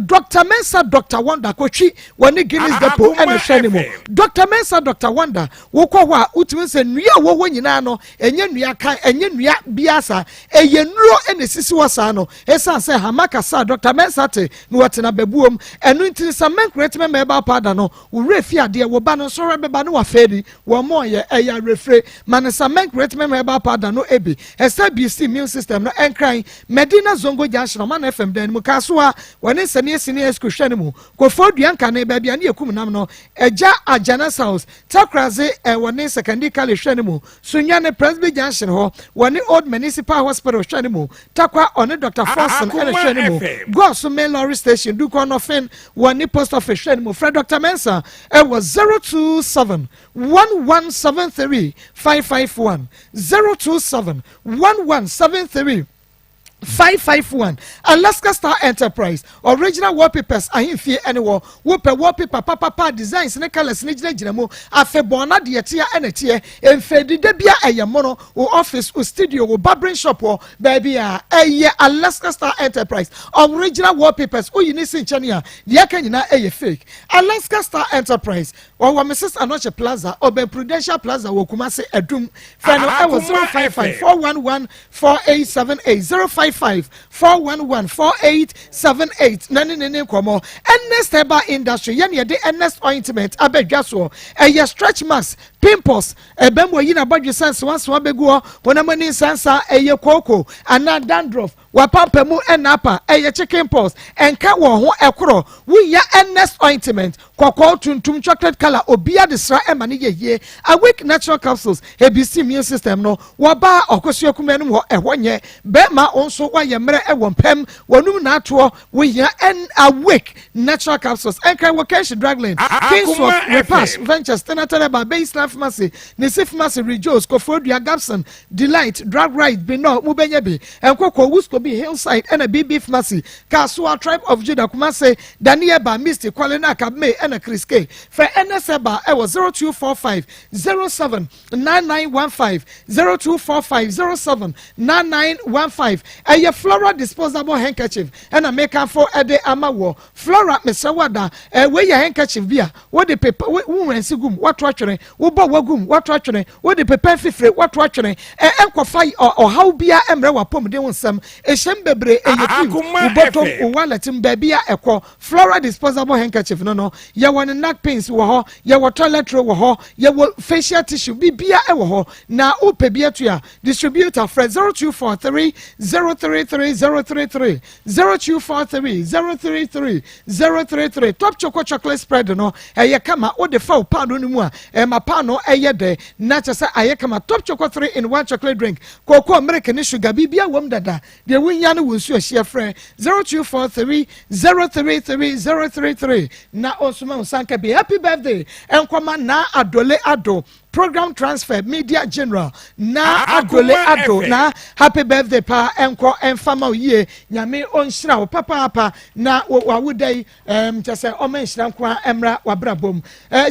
Dr. Mensa Dr. Wanda kwatwi woni Guinness depot ene hwenimo Dr. Mensa Dr. Wanda wo kwa ho a utumi se nua wo nyina no enye nua kan enye nua biasa eye nuro ene sisi wasa no esa se hamaka sa Dr. Mensa te no watena babuom enu ntini sa men create me ba pada no wo refi ade wo ba no so rebeba no wa fedi wo mo ye eya refre manesa men create me ba pada no ebi esa BC immune system no enkran Medina Zongo Junction man FM dan mu kasoa woni sene sene eskuhwe ne mu ko fodua nka ne ba bia ne ekum nam no eja Ajana South Takraze woni secondary college hwe ne mu sunya ne Presby Junction ho woni Old Municipal Hospital hwe ne mu takwa on Dr. Forson ene hwe ne mu go so main lorry station do ko no fin woni post office hwe ne mu Fred Dr. Mensa was 027 1173 551 027 1173 551 Alaska Star Enterprise original wallpapers ahimfie anywhere wope wallpaper papa designs ne colors ne gina mu afebona de tia enetie emfedi de bia eyemono wo office wo studio wo barbering shop wo baby a eye Alaska Star Enterprise original wallpapers o yini sinchania de aka nyina eye fake Alaska Star Enterprise wo Mrs. Anoche Plaza Oben Prudential Plaza wo Kumase Adum friend I was 055 411 4878 055-411-4878 nane komo Ernest Herbal Industry yene de Ernest Ointment abedwaso eye stretch marks pimples ebemwo yina badwe sense once wabegu wonamani sansa eye koko ana dandruff wapampamu enapa eye chicken pox enka wo ho ekoro wuya Ernest Ointment kokko tuntum chocolate color obia desra emane yeye awake natural capsules ABC immune system no waba okosuakumenum ho ehonye be ma so wa yemre ewompem wonum na ato we hia en awake natural capsules enkai vocation dragline Kingsword Repass Ventures Tenataleba Baseline Pharmacy Nisi Pharmacy Rejoice Kofodua Gabson Delight Drug Right Beno Mubenyebi enkoko Wusko be Hillside and a BB Pharmacy Kasua Tribe of Judah Kumase Danieba Misty Kwalena Kabme and a Chris K for NSEBA I was 0245 07 9915 0245 07 9915 a Flora disposable handkerchief and a make up for a day amawo Flora Mesawada where your handkerchief beer what the paper woman sigum what watching ubo wagum what watching what the paper fifre what watching enkwafai or how beer emre wapom de wonsam e shembebre e yetu bottom waletim babia ekwo Flora disposable handkerchief no ya one neck pins wo ho ya wo toilet roll wo ho ya wo facial tissue bibia e wo ho na upebia to ya distributor Fred 0243 033 033 0243 033 033 top chocolate spread no eye kama o de fa pound no mu a ma pa no eye de na cha sa aye kama top chocolate 3 in 1 chocolate drink koko American sugar bibia wom dada de wunya no wonsu ahia frɛ 0243 033 033 na osuma usanka be happy birthday enkoma na adole ado program transfer media general na adole ado na happy birthday pa enko enfama yie nyame onhyira wo papa na wawudai chese o menhyira nko emra wabrabom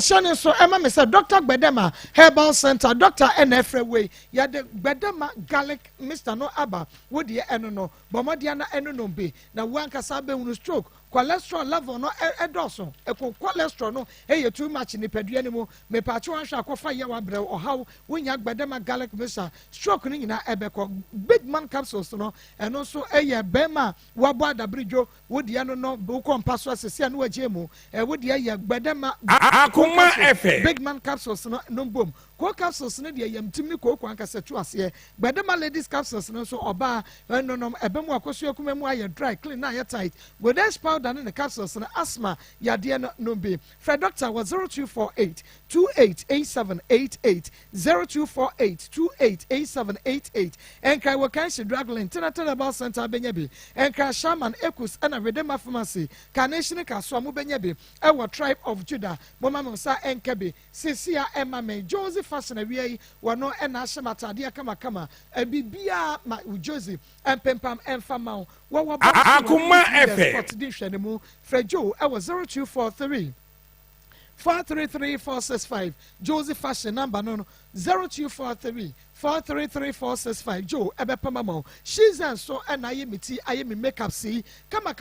shane so ema me say Dr. Gbedema Herbal Center Dr. NFreway ya de Gbedema garlic Mr. no aba wodi eno no bomodia na eno no be na wanka sabe unu stroke cholesterol level no edoso cholesterol no ye too much ni pedua ni mu me pa che wan hwa akofa ye wabre ohaw wonya Gbedema garlic mesa stroke ni nyina ebeko big man capsules no eno so eye bema wabo adabridwo wodi ano no bu kompaso asese no wagiemu wodi eye Gbedema Akoma FM big man capsules no bom ko capsules no de yamtim ni ko kwanka setu ase Gbedema ladies capsules no so oba no ebemu akoso akumemu aye dry clean na aye tight godash powder in the capsules and asthma yade no be Fred Doctor was 0248 288788 0248 288788 enkai wakanshi dragline Tenataleba Center benyabi enkai Shaman Ekus and a Redeemer Pharmacy Carnation Kaswa mu benyabi ewa Tribe of Judah mama musa enkabe Cecilia Emma Joseph Fashion away wano ena ashamatade kama bibia ma Josie empempam enfama wo Akoma FM sport di hwene mu Frejo e was 0243 433465 Josie Fashion number no 0243 433465 Joe ebepamamo she's and so and I am me makeup see kama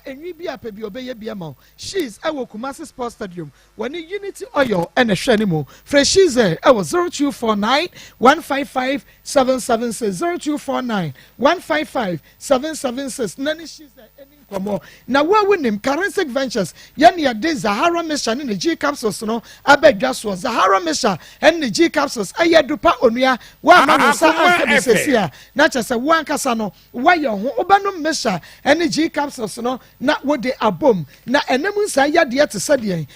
enwi bia pe bi obeye bia ma she's ewo Kumasi Sports Stadium when Unity Oil and a hwene fresh she's e was 0249 155 776 0249 155 776 nani she's any komo na wa winim Currency Ventures yan ya de Zahara Mesha ni G capsules no abedwa so Zahara Mesha and the G capsules ayadupa onua wa ma no sa ankabisesia na chese wan kasa no wa ye ho obanum Mesha and G capsules no na wo de abom na enemu nsa yade te sade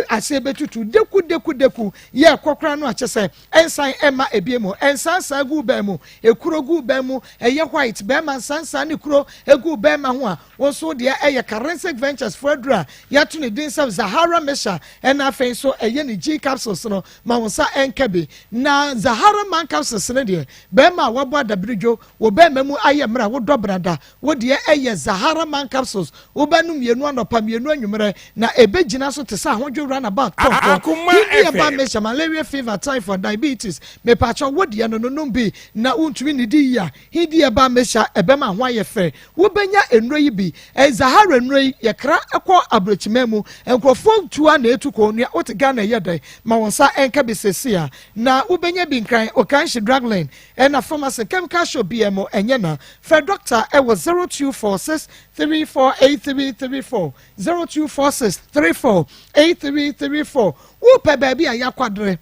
ase betutu deku ye kokra no achese ensan ema ebiemu ensan sa gu ba mu ekuro gu ba mu eye white ba man sansan ne kuro egu ba ma ho a wo so de eye Currency Ventures fodra ya to ne din sa Zahara Mesha and afen so eye ne G capsules no ma wo sa enkabe na Zahara man capsules ne de ba ma wo bo adabridwo wo ba ma mu aye mra wo dobrada wo de eye Zahara man capsules wo ba nu mienu anopa mienu anwumre na ebegina so te sa hodwo run about Akoma ba Mesha malaria fever typhoid diabetes me pacho wo de no bi na untumi ne di ya hidi ba Mesha ebe ma ho aye fe wo benya enro yi bi Zahara enro yi ye kra ekọ abrochimemu enkrofo tuwa na etuko onua wote Ghana yedai ma wonsa enka bisesia na wo benya bi nkran okanshi drugline na pharmacy chemical shop BMO enye na for doctor e was 0246 348334 0246 348334 wo pe baby a yakwadre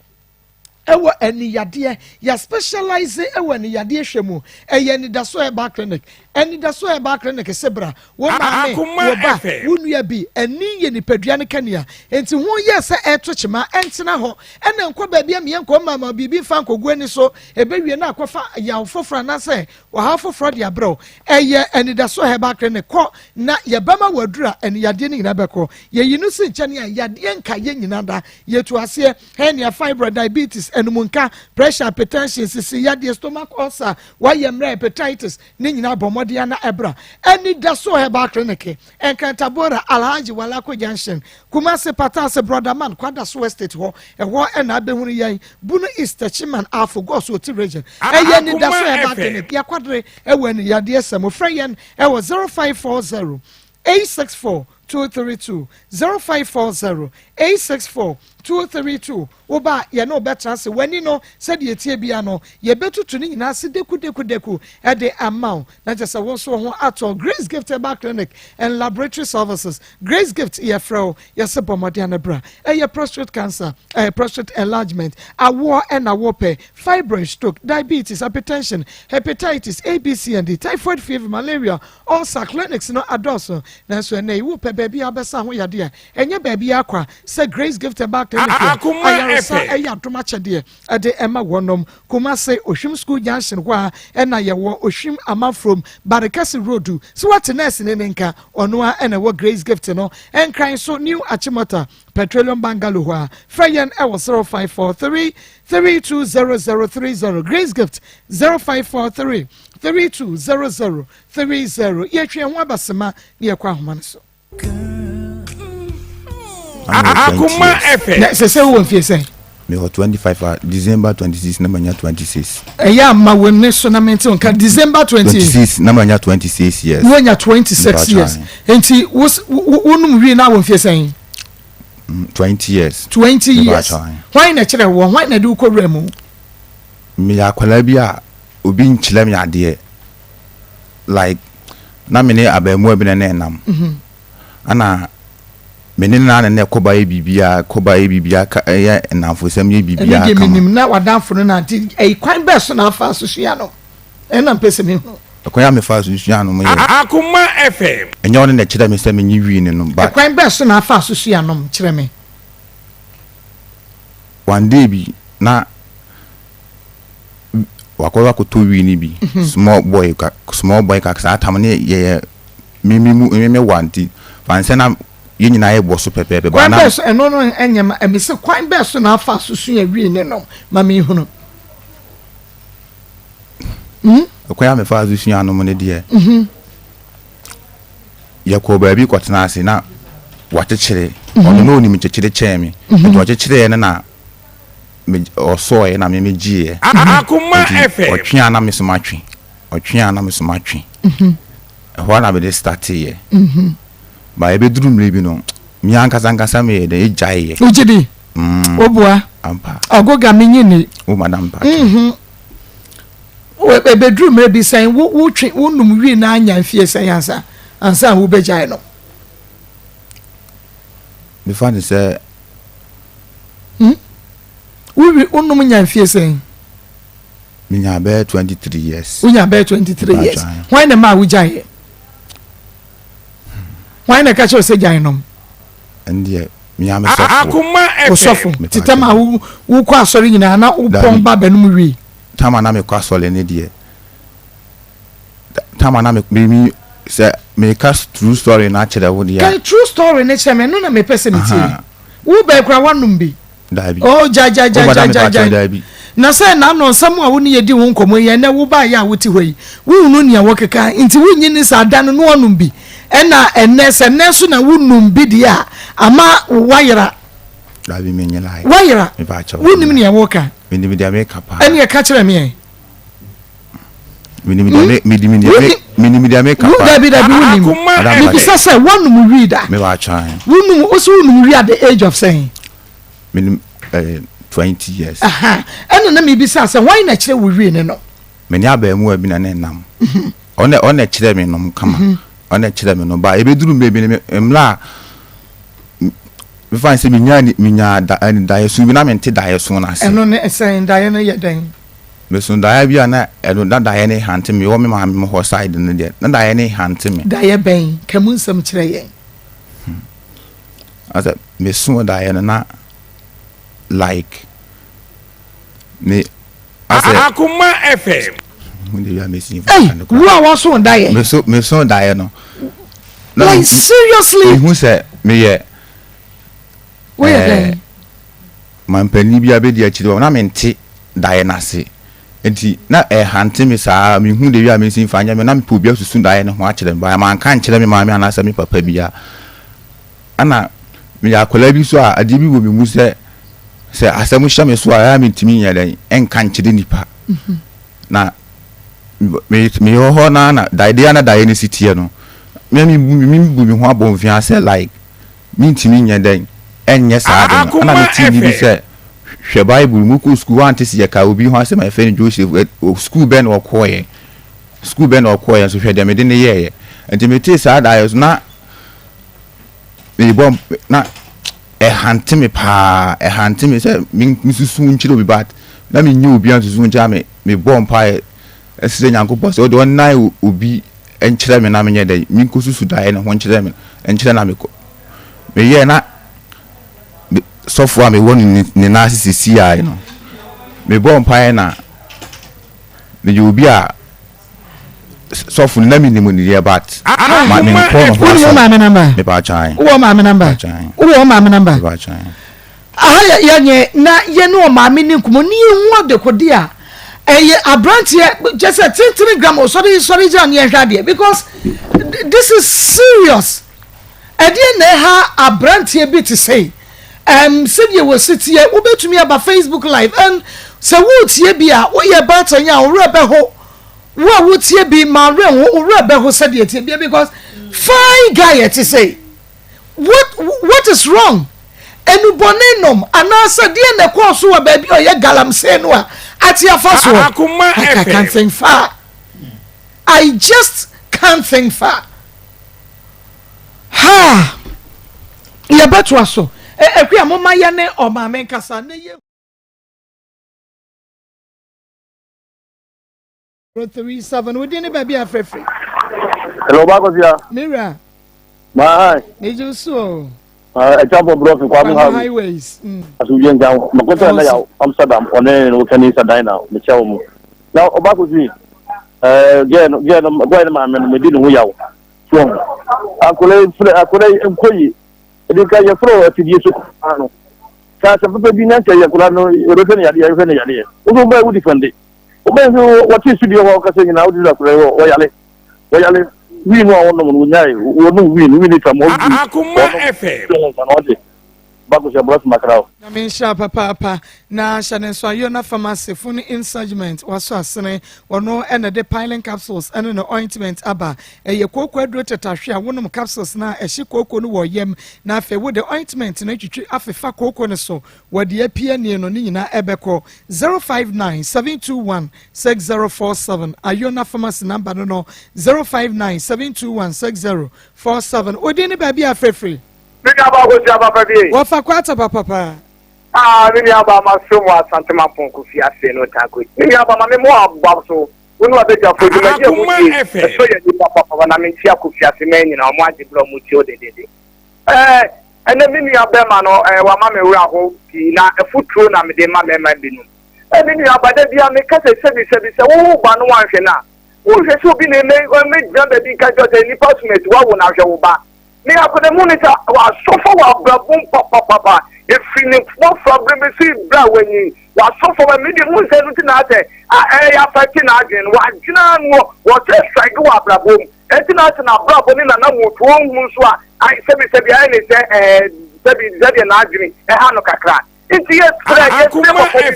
ewo eni yade ya specialize ewo eni yade hwemu eye ni daso eba clinic eni daso eba clinic sebra wo ma me wo ba wonu bi eni ye ni padua ne kania enti ho ye se etochema entena ho ena nkwa ba bia me nkwa mama bibi fa nkogu ani so ebewie na akwafa ya foforo na se wo ha foforo de abro eye eni daso eba clinic ko na ye bama wadura eni yade ni nyina beko ye yinu si nchane ya yade nka ye nyina da ye tu ase hernia fibroid diabetes enumunka pressure hypertension sisi yade stomach ulcer why mra hepatitis ni nyina bomodia na ebra eni daso heba clinic enkantabora alhaji walako junction Kumasi Patase brother man kwada so estate ho eho ena abehunu yan bunu east chiman afogos oti region eye ni daso heba clinic ya kwadre ewe ni yade esem ofreyen ewo 0540 864 232 0540 864 232 oba ye no better say when you know said ye tie bia no ye betutu ni nyina se deku e de amount na just won so ho at Grace Gift back clinic and laboratory services Grace Gift ye fro ye se bomodiana bra ye prostate cancer prostate enlargement awo and awope fibroid stroke diabetes hypertension hepatitis ABC and D typhoid fever malaria ulcer clinics no adoso na so na you pe baby abesa ho yade enye baby akwa say Grace Gift back Akoma FM adoma chede ade ema wonom Kumasi Oshim School Junction kwa ena ye wo Oshim ama from Barakasi Road so what nurse ne nka ono a ena wo Grace Gift no enkran so new Achimota Petroleum Bungalow wa Freyen e wo 0543 320030 Grace Gift 0543 320030 ye twe ho abasema ne ye kwa homa so Akoma FM se se wo fie say me 25 December 26 na manya 26 eya ma wonne so na mente on December 26 na manya 26 years wonya 26 years enti wonum wi na wo fie say 20 years 20 years why na kire wo why na du ko remu me akwala bi a obi nchile me ade like na me ne abamu abi na nam ana menina na koba bibia ka ya namfosam ye bibia ka menim na wadanfo no na ti kwan be so na afa susua no na mpese me kwan ya me fa susua no me Akoma FM enyo ne kire me se me nyi wi ne no ba kwan be so na afa susua no kire me one day bi na wakowa ko to wi ni bi small boy ka sa tamne ye me wanti fanse na yin na ye bo so pepe ba na so eno no enyema emese kwan be so na afa susu ya wi ne no ma me hunu kwan ya me fa susu ya no mo ne de ya ko ba bi kwatena ase na watechire ono no ni mi chechire chemi to chechire ne na oso ye na me gie Akoma FM otwe ana me so matwe otwe ana me so matwe ho na be de start ye ba ebe duru mre bi no mi ankasa me de ejaye ujidi obua ampa agoga menyini o madam pa o ebe duru mre bi san wo twe wo num wi na anya mfie san ansa wo bejaye no me fa ni say we unum nya mfie san me nya be 23 years unya be 23 years why na ma wo jaye why na catch us jaye no and me am so Akoma osofo titama wo kwa asori nyina na upon ba benum wi tama na me kwa asori ne de tama na me say me cast true story na chere wo de ya true story ne chere me no na me personality wo be kwa wanum bi dabi oh ja na say na no samu a wo ne yedi wo nkomo ye na wo ba ya wo ti hoyi wo unu ne wo keka nti wo nyi ni sa da no wanum bi ena ene so na wo num bi dia ama wayira dabi me nyela wayira wo nim ne wo ka me nim dia me kapa ene ye ka chere me me nim dia me kapa dabi wo nim me bisa say wanum wi da me wa chan wo num o so num wi at the age of saying me 20 years ene na me bisa say why na chere wo wi ne no me nya ba mu abi na nam one chere me no kama one chere me no ba ebe duru me bi emla me fa se me nya da yesu bi na me nte da yesu na se eno ne sen da ye no ye den me so da bi na eno da ye ne hante me wo me ma me ho side ne de na da ye ne hante me da ye ben kamun sam chere ye asa me so da ye na like me Akoma FM Munde ya mesi wo wa so da ye me so da ye no like seriously who say me ye we man pani bia be dia chiri na me nte da ye na se enti na hante me saa me hu de wi a me sin fanya me na me pobia susu da ye ne ho a chire ba man kan chire me ma me anasa me papa bia ana me ya kola bi so a ade bi wo me mu se asemu hya me so a me ntimi nya den en kan chire nipa na me ho na da ide na da ye ne sitie no me bu me ho abon fi ase like me ntimi nya den enye saa de na me ti bi se hwe bible mu ku school ante si ka obi ho ase my friend Joseph school ben okoye so hwe de me de ne ye enti me ti saa da yo na me bom na hante me se me susu nchiro bi bat na me nyu obi an susu ncha me bom pa esire nyankopɔ so do na obi enkyere me na me nye de me ko susu da ye na ho enkyere me enkyere na me ko me ye na sofo a me woni ni na sisi ai no me bom pa na me obi a sofo na me ni mo ni but ma me ko no wo ma me number me ba chan wo ma me number ba chan aha ya nye na ye no ma me ni kumo ni hu de kodi a eye abrantie just a 10 gram o sorry jan ye hwade because this is serious e dey na ha abrantie bi to say said you was sitting here ubetumi aba Facebook live and so wo tie bi a wo ye batanya wo rebe ho wo tie bi ma re wo rebe ho said ye tie bi because fine guy to say what is wrong enubone nom anasa die na ko so wa ba bi o ye galamse no a ati afaso I can't think far I just can't think far ha ye beto aso ekwa mama ye ne o ma men kasa ne ye 37 we dey ne ba bi afrefre hello ba ko sia mira ma ne juso a champo bro kwa mu highways asu yen ga makota na ya Amsterdam one no kani sa dai na me chewo mu na oba ko si go ma men me di no yawo so akole enkoyi edi ka ye fro ati die so ano sa sa pepe bi na nche ye kula no europe ne yade wo ba wo defend wo ba so what is studio wo ka se nyina wo dira kula wo yale we no awon no mo nyai wo no win it am Akoma FM bago se bros makrao na me sha papa na shane so ayo na pharmacy fun insurgement waso asene wono ene de piling capsules ene no ointment aba eye kokko aduro tetahwe a wonom capsules na ehye kokko no wo yem na afa wo de ointment na twitwi afefa kokko ne so wode apia ne no ni nyina ebeko 0597216047 ayo na pharmacy number no 0597216047 odini ba bia free Mini aba go jaba baby. Wa fa kwata papa. Mini aba ma so mo asante ma pon ku fi ase no tako. Mini aba ma me mo abba so. Wonu abeja fo di ma je mo di. So ye di papa na me ti aku fi ase me nyina mo age bro mo ti o de. Ene mini aba ma no wa ma me wura ho ti na efuturo na me de ma me ma binu. Mini aba de bia me ka se wo ba no wan hwe na. Wo hwe so bi na me jamba bi ka jo de ni passport wa wo na hwe wo ba. Me akode monitor wa suffer wa brabum papa if feeling for problem see bra when wa suffer wa me de mun se nuti na ate ya fati na agen wa gina no wa se strike wa brabum enti na ate na brabo ni na moto hu so a ai sebi ai ne se sebi zade na agen ha no kakra enti yes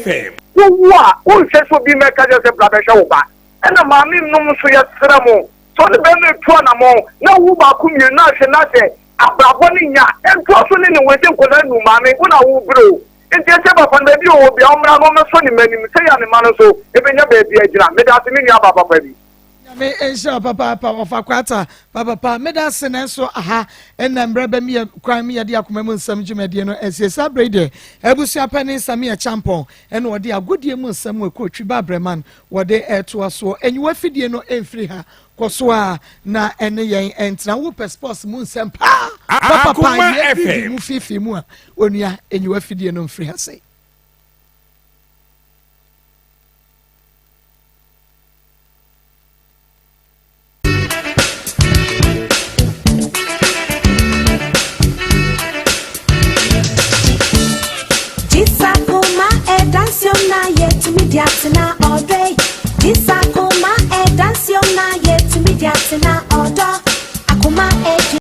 FM wo se so bi me ka je se bra be hwe wo ba ena ma mi num so ya sra mo so the benefit to na mo na wo ba ku mi na hwe na se abrabo ni nya ento so ni we se ko na nu ma me wo na wo bro enti se ba fa na bi o bi o mra no me so ni mani mi se ya ni ma no so e be nya ba bi agina me da se mi nya ba papa bi me ensha papa of akwata papa me da se na so aha enna mbra ba mi kwan mi de akoma mu nsam dwumade no esiesa brede ebusua pani sami e champon ena ode agodie mu nsam we ko twi ba breman wode eto aso enyiwa fidie no emfiri ha koso a na ene yen entra wo passport mu nsam pa papa ye mu fifi mu a onua enyiwa fidie no emfiri ha sei Akoma e dansiona yet mi diatina all day. This Akoma